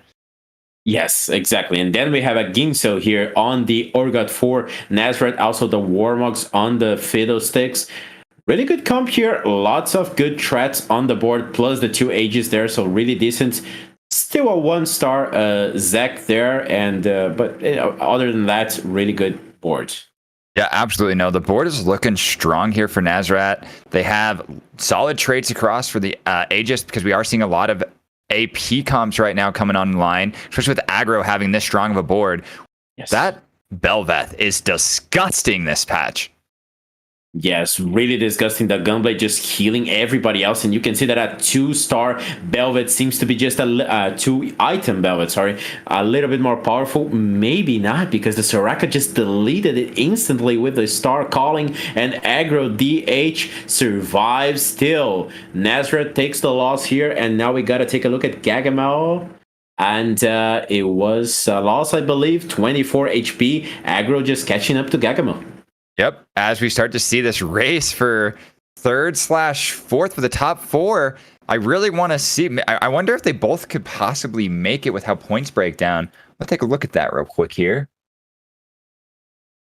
Speaker 5: Yes, exactly. And then we have a Ginso here on the Orgot 4, Nazrat, also the Warmogs on the Fiddlesticks. Really good comp here. Lots of good threats on the board, plus the 2 Aegis there, so really decent. Still a 1-star Zek there, and but other than that, really good board.
Speaker 4: Yeah, absolutely. No, the board is looking strong here for Nazrat. They have solid traits across for the Aegis, because we are seeing a lot of AP comps right now coming online, especially with Aggro having this strong of a board.
Speaker 5: Yes.
Speaker 4: That Belveth is disgusting this patch.
Speaker 5: Yes, really disgusting. The Gunblade just healing everybody else, and you can see that a 2-star Belvet seems to be just a 2-item Belvet, sorry, a little bit more powerful. Maybe not, because the Soraka just deleted it instantly with the Star Calling, and Aggro DH survives still. Nazrat takes the loss here, and now we gotta take a look at Gagamo. And it was a loss, I believe, 24 HP. Aggro just catching up to Gagamo.
Speaker 4: Yep. As we start to see this race for 3rd/4th for the top 4, I really want to see. I wonder if they both could possibly make it with how points break down. Let's take a look at that real quick here.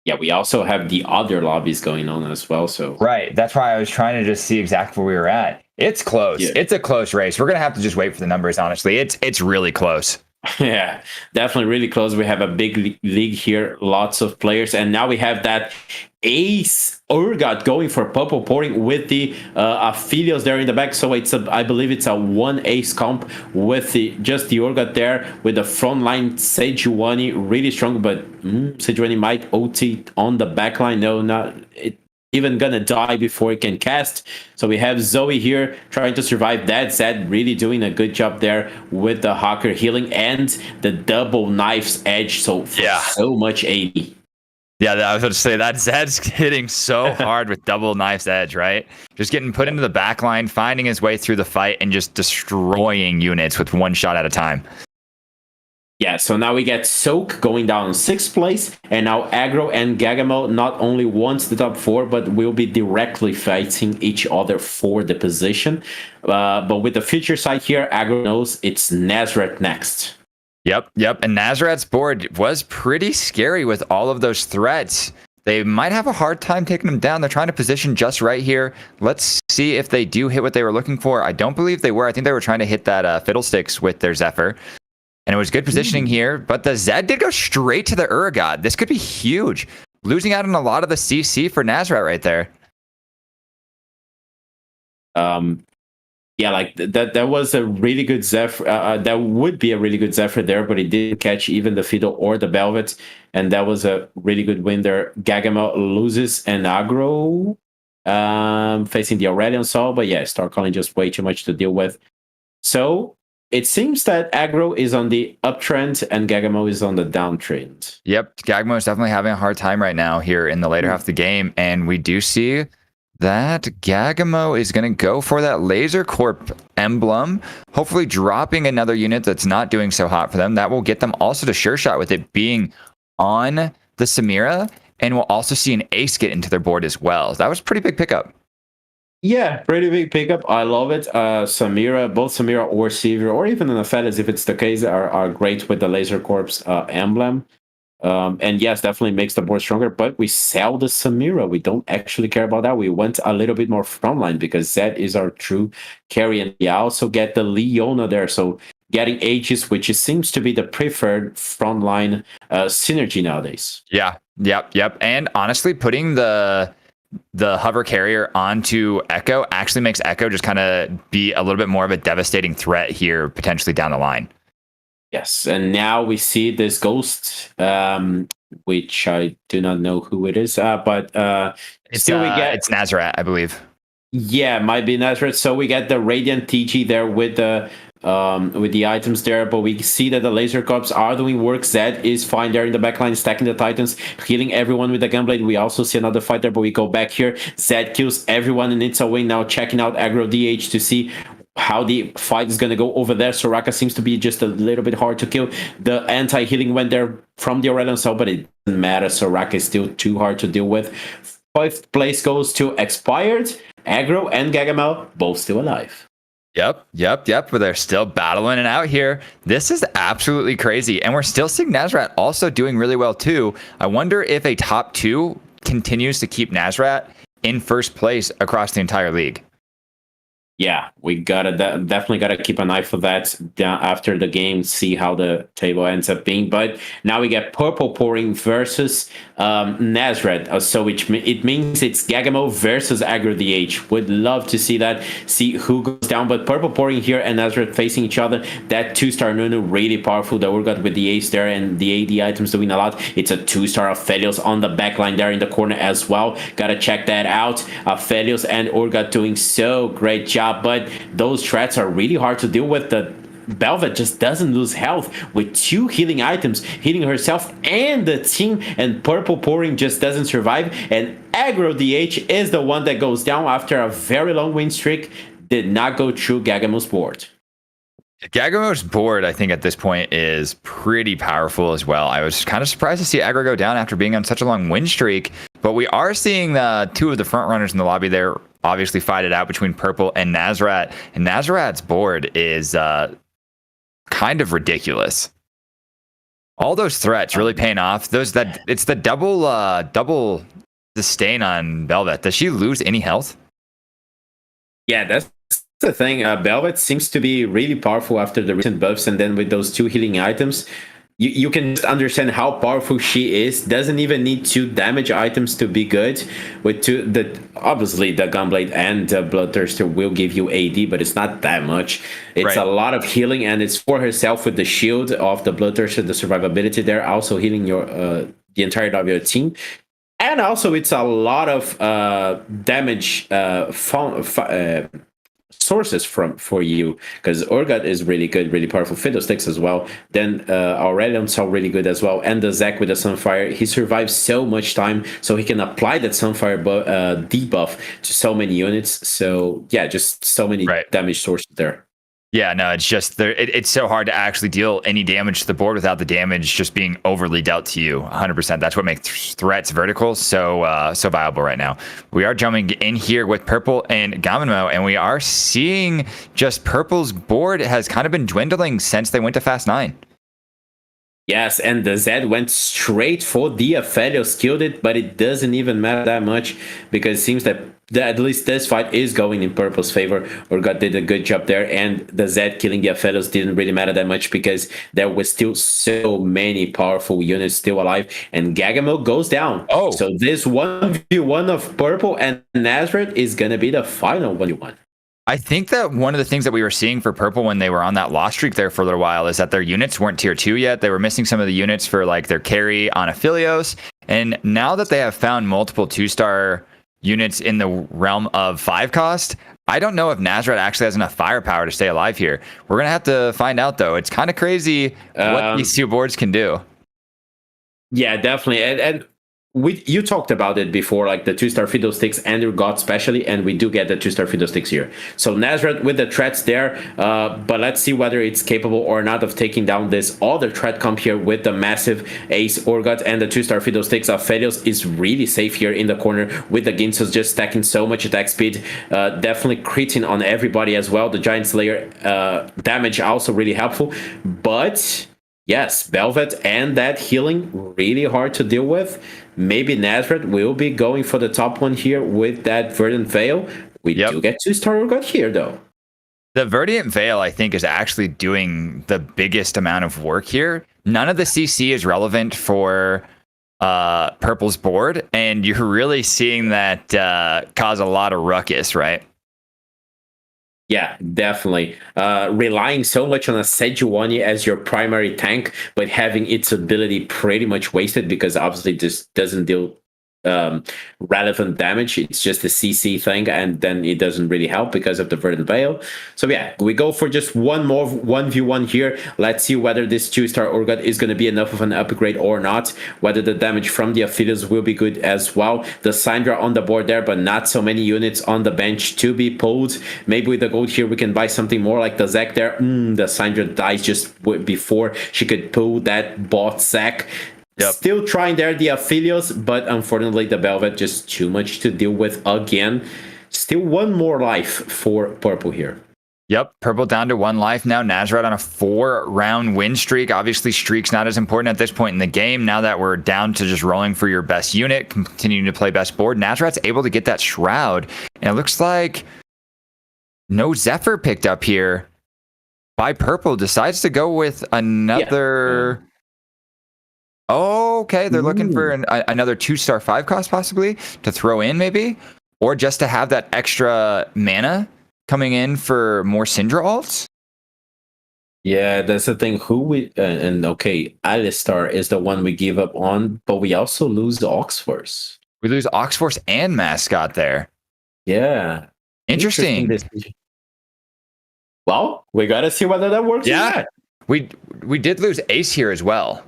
Speaker 5: Yeah, we also have the other lobbies going on as well. So
Speaker 4: right. That's why I was trying to just see exactly where we were at. It's close. Yeah. It's a close race. We're going to have to just wait for the numbers, honestly. It's really close.
Speaker 5: Yeah, definitely really close. We have a big league here, lots of players, and now we have that Ace Urgot going for Purple Pouring with the affiliates there in the back. So I believe it's a 1 Ace comp with just the Urgot there with the frontline Sejuani really strong, but Sejuani might OT on the backline. No, not it. Even gonna die before it can cast. So we have Zoe here trying to survive that. Zed really doing a good job there with the Hawker healing and the double knife's edge. So
Speaker 4: yeah,
Speaker 5: so much AD.
Speaker 4: Yeah, I was about to say that Zed's hitting so hard with double Knife's Edge, right? Just getting put into the back line, finding his way through the fight, and just destroying units with one shot at a time.
Speaker 5: Yeah, so now we get Soak going down in 6th place, and now Aggro and Gagamo not only wants the top 4, but will be directly fighting each other for the position. But with the future side here, Aggro knows it's Nazareth next.
Speaker 4: Yep. And Nazareth's board was pretty scary with all of those threats. They might have a hard time taking them down. They're trying to position just right here. Let's see if they do hit what they were looking for. I don't believe they were. I think they were trying to hit that Fiddlesticks with their Zephyr. And it was good positioning here, but the Zed did go straight to the Urgot. This could be huge. Losing out on a lot of the CC for Nazareth right there.
Speaker 5: Yeah, like that was a really good Zephyr. That would be a really good Zephyr there, but it didn't catch even the Fiddle or the Velvet. And that was a really good win there. Gagamo loses and Aggro facing the Aurelion Sol, but yeah, Star Calling just way too much to deal with. So it seems that Aggro is on the uptrend and Gagamo is on the downtrend.
Speaker 4: Yep, Gagamo is definitely having a hard time right now here in the later half of the game, and we do see that Gagamo is going to go for that Laser Corp emblem, hopefully dropping another unit that's not doing so hot for them. That will get them also to Sure Shot with it being on the Samira, and we'll also see an Ace get into their board as well. That was a pretty big pickup.
Speaker 5: Yeah, pretty big pickup. I love it. Samira, both Samira or Sivir, or even the Felis, if it's the case, are great with the Laser Corp's emblem. And yes, definitely makes the board stronger, but we sell the Samira. We don't actually care about that. We went a little bit more frontline because Zed is our true carry, and we also get the Leona there. So getting Aegis, which seems to be the preferred frontline synergy nowadays.
Speaker 4: Yeah, yep. And honestly, putting the hover carrier onto Echo actually makes Echo just kind of be a little bit more of a devastating threat here, potentially down the line.
Speaker 5: Yes, and now we see this ghost, which I do not know who it is, but still we get...
Speaker 4: It's Nazareth, I believe.
Speaker 5: Yeah, might be Nazareth. So we get the Radiant TG there with the items there, but we see that the Laser Corps are doing work. Zed is fine there in the backline, stacking the Titans, healing everyone with the Gunblade. We also see another fight there, but we go back here. Zed kills everyone and it's a win. Now checking out Aggro DH to see how the fight is going to go over there. Soraka seems to be just a little bit hard to kill. The anti-healing went there from the Aurelion Sol, but it doesn't matter. Soraka is still too hard to deal with. 5th place goes to Expired. Aggro and Gagamo both still alive.
Speaker 4: Yep. But they're still battling it out here. This is absolutely crazy. And we're still seeing Nazareth also doing really well too. I wonder if a top 2 continues to keep Nazareth in first place across the entire league.
Speaker 5: Yeah, we definitely gotta keep an eye for that after the game, see how the table ends up being. But now we get Purple Pouring versus Nazareth, so it means it's Gagamo versus Aggro DH. Would love to see that, see who goes down. But Purple Pouring here and Nazareth facing each other. That 2-star Nunu really powerful. The Urgot with the Ace there and the AD items doing a lot. It's a 2-star Aphelios on the backline there in the corner as well. Gotta check that out. Aphelios and Urgot doing so great job. But those threats are really hard to deal with. The Velvet just doesn't lose health with 2 healing items, healing herself and the team, and Purple Pouring just doesn't survive. And Aggro DH is the one that goes down after a very long win streak. Did not go through Gagamo's board.
Speaker 4: Gagamo's board, I think at this point, is pretty powerful as well. I was kind of surprised to see Aggro go down after being on such a long win streak, but we are seeing 2 of the front runners in the lobby there obviously fight it out between Purple and Nazareth. And Nazareth's board is kind of ridiculous. All those threats really paying off. It's the double disdain on Velvet. Does she lose any health?
Speaker 5: Yeah, that's the thing. Velvet seems to be really powerful after the recent buffs, and then with those 2 healing items, you can just understand how powerful she is. Doesn't even need 2 damage items to be good. With 2, obviously the Gunblade and the Bloodthirster will give you AD, but it's not that much. It's right. A lot of healing, and it's for herself with the shield of the Bloodthirster, the survivability there, also healing your the entirety of your team. And also it's a lot of damage sources for you, because Urgot is really good, really powerful. Fiddlesticks as well. Then Aurelion saw really good as well, and the Zac with the Sunfire. He survives so much time, so he can apply that Sunfire debuff to so many units. So yeah, just so many damage sources there.
Speaker 4: Yeah, no, it's just it's so hard to actually deal any damage to the board without the damage just being overly dealt to you. 100%. That's what makes threats vertical so viable right now. We are jumping in here with Purple and Gaminmo, and we are seeing just Purple's board has kind of been dwindling since they went to Fast 9.
Speaker 5: Yes, and the Zed went straight for the Aphelios, killed it, but it doesn't even matter that much because it seems that at least this fight is going in Purple's favor. Urgot did a good job there, and the Zed killing the Aphelios didn't really matter that much because there was still so many powerful units still alive, and Gagamil goes down.
Speaker 4: Oh.
Speaker 5: So this 1v1 of Purple and Nazareth is going to be the final 1v1.
Speaker 4: I think that one of the things that we were seeing for Purple when they were on that loss streak there for a little while is that their units weren't tier 2 yet. They were missing some of the units for like their carry on Aphelios. And now that they have found multiple 2-star units in the realm of 5 cost, I don't know if Nazareth actually has enough firepower to stay alive here. We're going to have to find out, though. It's kind of crazy what these two boards can do.
Speaker 5: Yeah, definitely. And you talked about it before, like the 2-star Fiddlesticks and Urgot especially, and we do get the 2-star Fiddlesticks here. So Nazareth with the threats there, but let's see whether it's capable or not of taking down this other threat comp here with the massive Ace Urgot and the 2-star Fiddlesticks. Aphelios is really safe here in the corner with the Ginsos just stacking so much attack speed, definitely critting on everybody as well. The Giant Slayer damage also really helpful, but yes, Velvet and that healing really hard to deal with. Maybe Nazareth will be going for the top one here with that Verdant Veil. We do get 2-star Urgot here, though.
Speaker 4: The Verdant Veil, I think, is actually doing the biggest amount of work here. None of the CC is relevant for Purple's board, and you're really seeing that cause a lot of ruckus, right?
Speaker 5: Yeah, definitely. Relying so much on a Sejuani as your primary tank, but having its ability pretty much wasted because obviously this doesn't deal relevant damage. It's just a CC thing, and then it doesn't really help because of the Verdant Veil. So yeah, we go for just one more 1v1 here. Let's see whether this 2-star Urgot is going to be enough of an upgrade or not, whether the damage from the Aphelios will be good as well. The Syndra on the board there, but not so many units on the bench to be pulled. Maybe with the gold here we can buy something more like the Zac there. The Syndra dies just before she could pull that bot Zac. Yep. Still trying there the Aphelios, but unfortunately the Velvet just too much to deal with again. Still one more life for Purple here.
Speaker 4: Yep, Purple down to 1 life now. Nazareth on a 4-round win streak. Obviously, streak's not as important at this point in the game. Now that we're down to just rolling for your best unit, continuing to play best board, Nazareth's able to get that Shroud. And it looks like no Zephyr picked up here by Purple. Decides to go with another... Yeah. Oh, okay, they're looking for another 2-star 5 cost possibly to throw in maybe, or just to have that extra mana coming in for more Syndra ults.
Speaker 5: Yeah, that's the thing. Okay, Alistar is the one we give up on, but we also lose the Oxforce.
Speaker 4: We lose Oxforce and Mascot there.
Speaker 5: Yeah.
Speaker 4: Interesting.
Speaker 5: Well, we gotta see whether that works.
Speaker 4: Yeah. We did lose Ace here as well.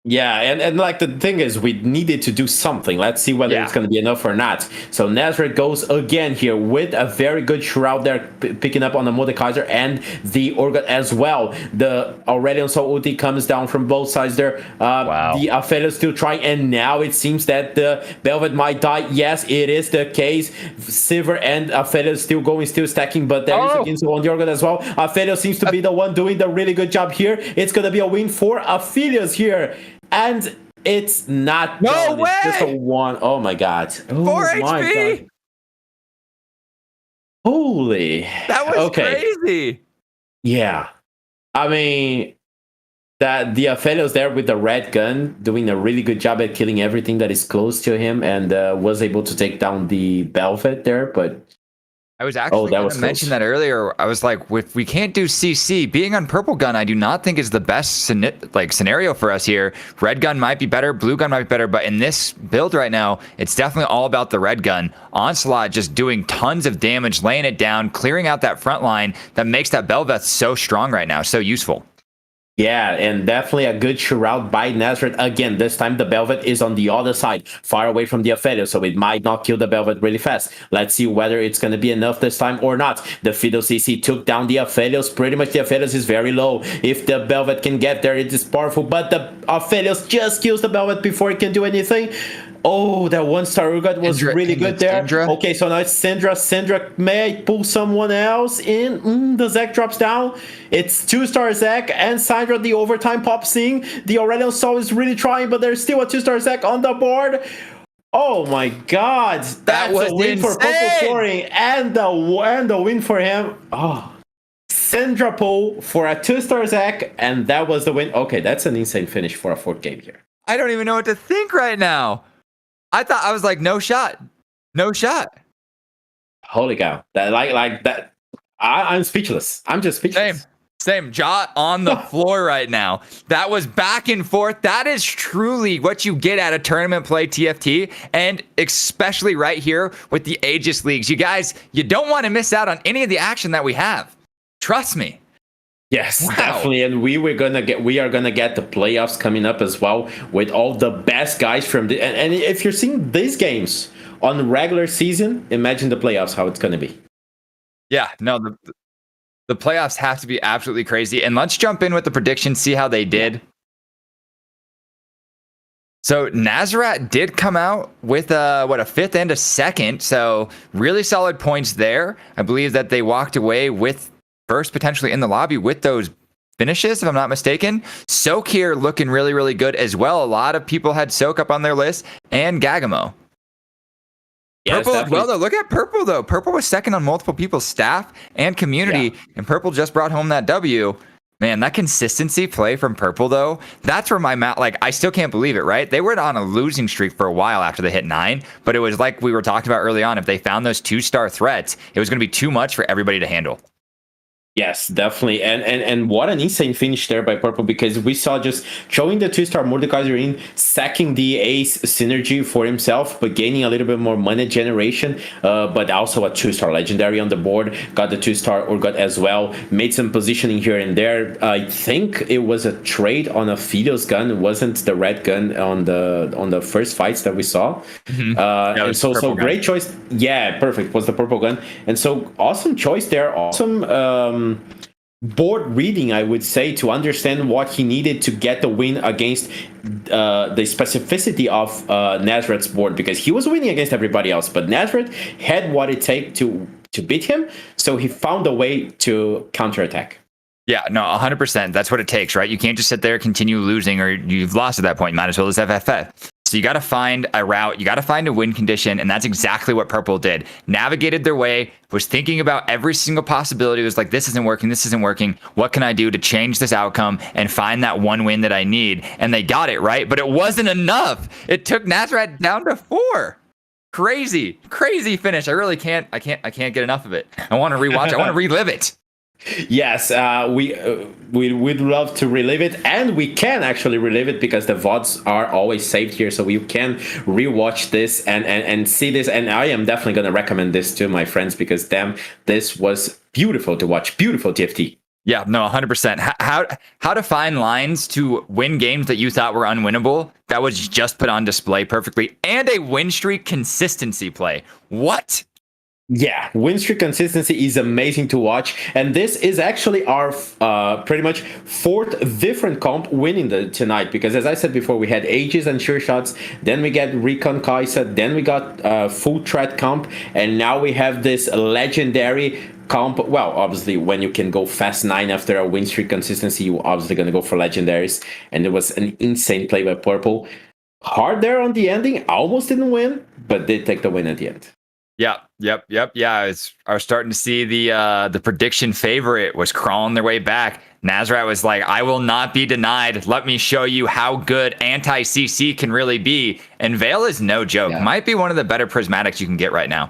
Speaker 5: Yeah, and like the thing is, we needed to do something. Let's see whether it's going to be enough or not. So Nazareth goes again here with a very good Shroud there, picking up on the Mordekaiser and the Urgot as well. The Aurelion Sol ulti comes down from both sides there.
Speaker 4: Wow.
Speaker 5: The Aphelios still trying, and now it seems that the Velvet might die. Yes, it is the case. Silver and Aphelios still stacking, but there is a Ginso on the Urgot as well. Aphelios seems to be the one doing the really good job here. It's going to be a win for Aphelios here. And it's not
Speaker 4: no way.
Speaker 5: It's just a 1. Oh my god.
Speaker 4: 4 HP.
Speaker 5: God. Holy.
Speaker 4: That was crazy.
Speaker 5: Yeah. I mean, that the Aphelios there with the red gun doing a really good job at killing everything that is close to him, and was able to take down the Velvet there, but
Speaker 4: I was actually
Speaker 5: that
Speaker 4: going
Speaker 5: was
Speaker 4: to
Speaker 5: close.
Speaker 4: mention that earlier. I was like, if we can't do CC, being on purple gun, I do not think is the best scenario for us here. Red gun might be better, blue gun might be better, but in this build right now, it's definitely all about the red gun. Onslaught just doing tons of damage, laying it down, clearing out that front line that makes that Bel'Veth so strong right now, so useful.
Speaker 5: Yeah, and definitely a good shroud by Nazareth. Again, this time the Bel'Veth is on the other side, far away from the Aphelios, so it might not kill the Bel'Veth really fast. Let's see whether it's going to be enough this time or not. The Fiddle CC took down the Aphelios. Pretty much the Aphelios is very low. If the Bel'Veth can get there, it is powerful, but the Aphelios just kills the Bel'Veth before it can do anything. Oh, that one-star Urgot was really good there.
Speaker 4: Syndra?
Speaker 5: Okay, so now it's Syndra. Syndra may pull someone else in. The Zek drops down. It's 2-star Zek and Syndra. The overtime pops in. The Aurelion Sol is really trying, but there's still a 2-star Zek on the board. Oh my God, that's
Speaker 4: was
Speaker 5: a win for Purple
Speaker 4: insane.
Speaker 5: Flooring and the win for him. Oh, Syndra pull for a 2-star Zek, and that was the win. Okay, that's an insane finish for a 4th game here.
Speaker 4: I don't even know what to think right now. I was like, no shot. No shot.
Speaker 5: Holy cow! That like that. I'm speechless. I'm just speechless.
Speaker 4: Same. Jaw on the floor right now. That was back and forth. That is truly what you get at a tournament play TFT, and especially right here with the Aegis leagues. You guys, you don't want to miss out on any of the action that we have. Trust me.
Speaker 5: Yes,
Speaker 4: Wow.
Speaker 5: definitely, and we are gonna get the playoffs coming up as well with all the best guys from the. And if you're seeing these games on regular season, imagine the playoffs how it's gonna be.
Speaker 4: Yeah, no, the playoffs have to be absolutely crazy. And let's jump in with the predictions, see how they did. So Nazareth did come out with a 5th and a 2nd, so really solid points there. I believe that they walked away with first potentially in the lobby with those finishes, if I'm not mistaken. Soak here looking really, really good as well. A lot of people had Soak up on their list, and Gagamo.
Speaker 5: Yes,
Speaker 4: Purple as
Speaker 5: definitely.
Speaker 4: well, though. Look at Purple, though. Purple was 2nd on multiple people's staff and community, and Purple just brought home that W. Man, that consistency play from Purple, though, that's where my mouth, like, I still can't believe it, right? They were on a losing streak for a while after they hit 9, but it was like we were talking about early on. If they found those 2-star threats, it was going to be too much for everybody to handle.
Speaker 5: Yes, definitely, and what an insane finish there by Purple, because we saw just showing the 2-star Mordekaiser in, sacking the ace synergy for himself, but gaining a little bit more money generation, but also a 2-star legendary on the board, got the 2-star Urgot as well, made some positioning here and there. I think it was a trade on a Fido's gun, it wasn't the red gun on the first fights that we saw.
Speaker 4: Yeah,
Speaker 5: And so great choice. Yeah, perfect, was the purple gun. And so awesome choice there, awesome board reading, I would say, to understand what he needed to get the win against the specificity of Nazareth's board, because he was winning against everybody else, but Nazareth had what it takes to beat him, so he found a way to counterattack.
Speaker 4: Yeah, no, 100%. That's what it takes, right? You can't just sit there, continue losing, or you've lost at that point. You might as well just FFF. So you got to find a route, you got to find a win condition, and that's exactly what Purple did. Navigated their way, was thinking about every single possibility, was like, this isn't working, what can I do to change this outcome and find that one win that I need? And they got it, right? But it wasn't enough. It took Nazareth down to 4. Crazy finish. I really can't get enough of it. I want to rewatch, I want to relive it.
Speaker 5: Yes, we'd love to relive it, and we can actually relive it because the VODs are always saved here, so you can rewatch this and see this. And I am definitely going to recommend this to my friends because, damn, this was beautiful to watch. Beautiful TFT.
Speaker 4: Yeah, no, 100%. How to find lines to win games that you thought were unwinnable, that was just put on display perfectly, and a win streak consistency play. What?
Speaker 5: Yeah, win streak consistency is amazing to watch, and this is actually our pretty much 4th different comp winning tonight, because as I said before, we had Aegis and Sure Shots, then we get Recon Kaisa, then we got full threat comp, and now we have this legendary comp. Well, obviously when you can go fast 9 after a win streak consistency, you're obviously going to go for legendaries, and it was an insane play by Purple. Hard there on the ending, almost didn't win, but did take the win at the end.
Speaker 4: Yep. Yeah, I was starting to see the prediction favorite was crawling their way back. Nazareth was like, I will not be denied. Let me show you how good anti-CC can really be. And Veil is no joke.
Speaker 1: Yeah.
Speaker 4: Might be one of the better prismatics you can get right now.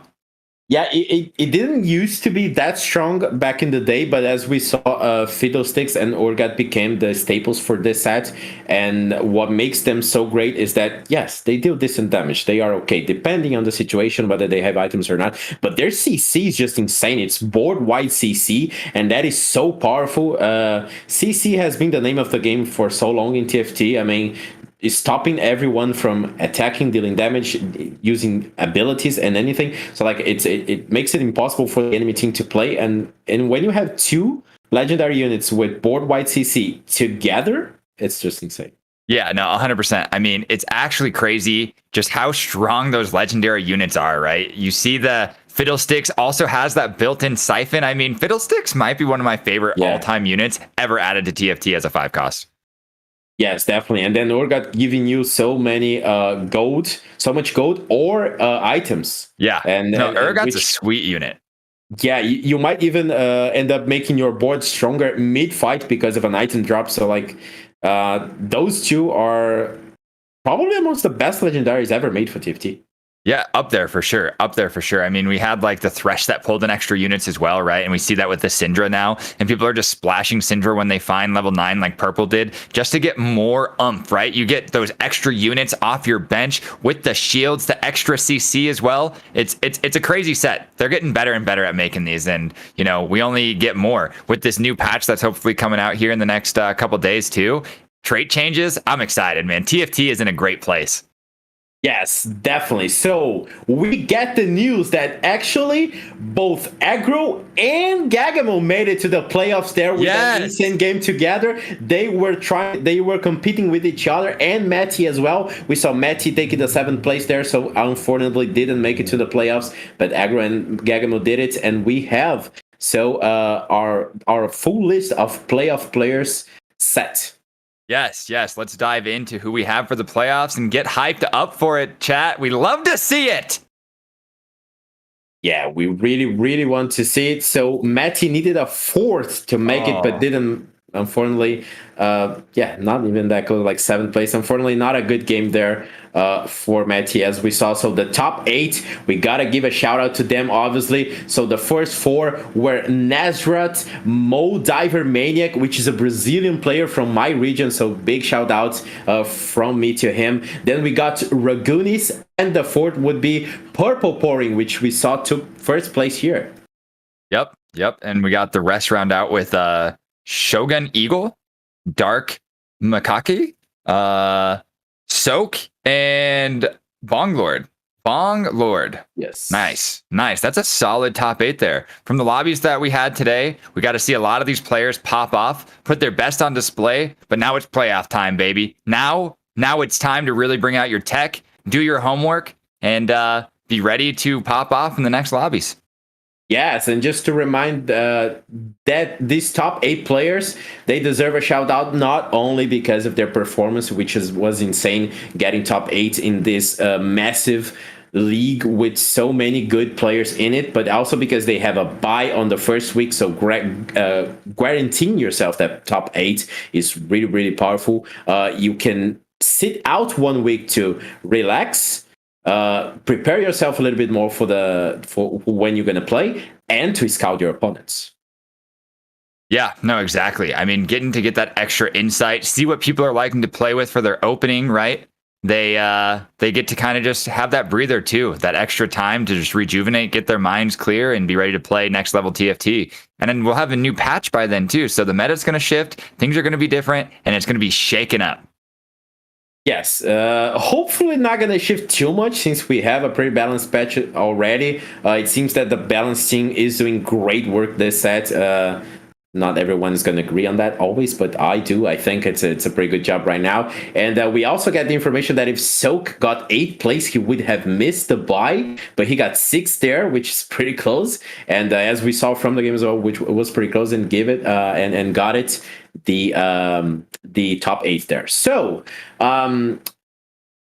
Speaker 5: Yeah, it didn't used to be that strong back in the day, but as we saw, Fiddlesticks and Orgat became the staples for this set. And what makes them so great is that, yes, they deal decent damage. They are okay, depending on the situation, whether they have items or not. But their CC is just insane. It's board-wide CC, and that is so powerful. CC has been the name of the game for so long in TFT. I mean, is stopping everyone from attacking, dealing damage, using abilities and anything. So like it makes it impossible for the enemy team to play. And when you have two legendary units with board wide CC together, it's just insane.
Speaker 4: Yeah, no, 100%. I mean, it's actually crazy just how strong those legendary units are, right? You see the Fiddlesticks also has that built-in siphon. I mean, Fiddlesticks might be one of my favorite all-time units ever added to TFT as a 5 cost.
Speaker 5: Yes, definitely. And then Orgat giving you so many so much gold or items.
Speaker 4: Yeah, and Urgat's a sweet unit.
Speaker 5: Yeah, you might even end up making your board stronger mid-fight because of an item drop. So like those two are probably amongst the best legendaries ever made for TFT.
Speaker 4: Yeah, up there for sure. Up there for sure. I mean, we had like the Thresh that pulled in extra units as well, right? And we see that with the Syndra now. And people are just splashing Syndra when they find level 9 like Purple did, just to get more umph, right? You get those extra units off your bench with the shields, the extra CC as well. It's a crazy set. They're getting better and better at making these. And, you know, we only get more with this new patch that's hopefully coming out here in the next couple days too. Trait changes. I'm excited, man. TFT is in a great place.
Speaker 5: Yes, definitely. So we get the news that actually both Aggro and Gagamo made it to the playoffs there with an insane game together. They were competing with each other, and Matty as well. We saw Matty taking the 7th place there, so unfortunately didn't make it to the playoffs, but Aggro and Gagamo did it, and we have our full list of playoff players set.
Speaker 4: Yes. Let's dive into who we have for the playoffs and get hyped up for it, chat. We love to see it.
Speaker 5: Yeah, we really, really want to see it. So Matty needed a 4th to make it, but didn't, unfortunately. Not even that close, like 7th place. Unfortunately, not a good game there for Matty, as we saw. So the top 8, we gotta give a shout out to them, obviously. So the first 4 were Nazrat, Mo Diver Maniac, which is a Brazilian player from my region. So big shout out from me to him. Then we got Ragunis, and the 4th would be Purple Pouring, which we saw took 1st place here.
Speaker 4: Yep. And we got the rest round out with Shogun Eagle, Dark Makaki, Soak, and Bong Lord.
Speaker 5: Yes.
Speaker 4: Nice. That's a solid top 8 there. From the lobbies that we had today, we got to see a lot of these players pop off, put their best on display, but now it's playoff time, baby. Now it's time to really bring out your tech, do your homework, and be ready to pop off in the next lobbies.
Speaker 5: Yes, and just to remind that these top 8 players, they deserve a shout out, not only because of their performance, which was insane, getting top 8 in this massive league with so many good players in it, but also because they have a bye on the first week. So guaranteeing yourself that top 8 is really, really powerful. You can sit out 1 week to relax, prepare yourself a little bit more for when you're going to play, and to scout your opponents.
Speaker 4: Yeah, no, exactly. I mean, getting to get that extra insight, see what people are liking to play with for their opening, right? They get to kind of just have that breather too, that extra time to just rejuvenate, get their minds clear, and be ready to play next level TFT. And then we'll have a new patch by then too. So the meta's going to shift, things are going to be different, and it's going to be shaken up.
Speaker 5: Yes, hopefully not going to shift too much, since we have a pretty balanced patch already. It seems that the balance team is doing great work this set. Not everyone is going to agree on that always, but I do. I think it's a pretty good job right now. And we also get the information that if Soak got 8th place, he would have missed the bye, but he got 6th there, which is pretty close. And as we saw from the game as well, which was pretty close, and gave it and got it the top 8 there. So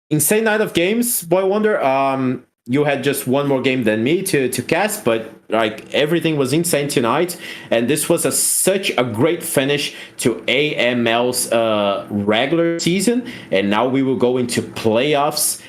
Speaker 5: insane night of games, Boy Wonder. You had just one more game than me to cast, but like everything was insane tonight, and this was such a great finish to AML's regular season, and now we will go into playoffs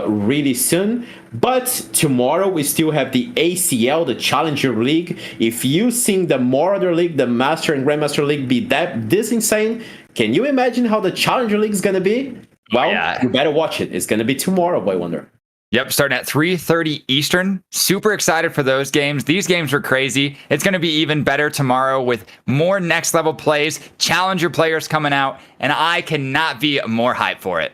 Speaker 5: really soon. But tomorrow we still have the ACL, the Challenger League. If you seen the Maurader League, the Master and Grandmaster League be this insane, can you imagine how the Challenger League is gonna be? Well, you better watch it. It's gonna be tomorrow, Boy Wonder.
Speaker 4: Yep, starting at 3:30 Eastern. Super excited for those games. These games were crazy. It's going to be even better tomorrow with more next level plays, challenger players coming out, and I cannot be more hyped for it.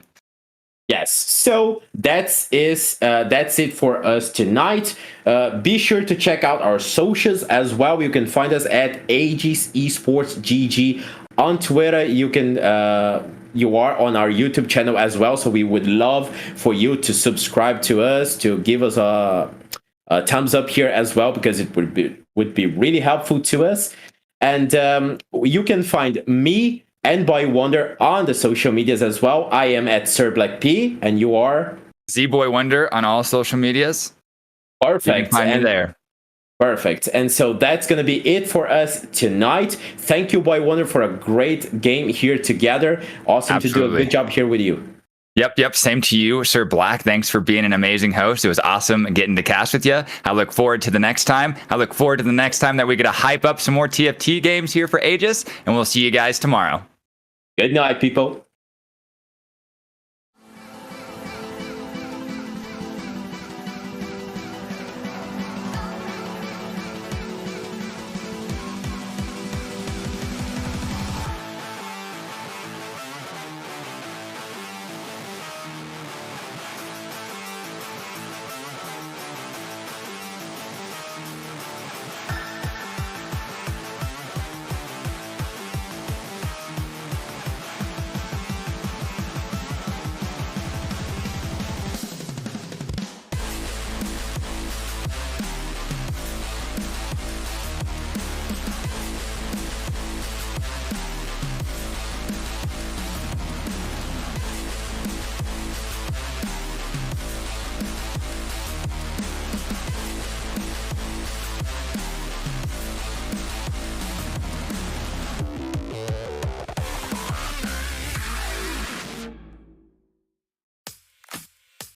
Speaker 5: Yes, so that's it for us tonight. Be sure to check out our socials as well. You can find us at Aegis Esports GG on Twitter. You are on our YouTube channel as well, so we would love for you to subscribe to us, to give us a thumbs up here as well, because it would be really helpful to us. And you can find me and Boy Wonder on the social medias as well. I am at Sir Black P, and you are
Speaker 4: Z-Boy Wonder on all social medias.
Speaker 5: Perfect.
Speaker 4: You can find me there.
Speaker 5: Perfect. And so that's going to be it for us tonight. Thank you, Boy Wonder, for a great game here together. Awesome to do a good job here with you.
Speaker 4: Yep. Same to you, Sir Black. Thanks for being an amazing host. It was awesome getting to cast with you. I look forward to the next time. I look forward to the next time that we get to hype up some more TFT games here for Aegis, and we'll see you guys tomorrow.
Speaker 5: Good night, people.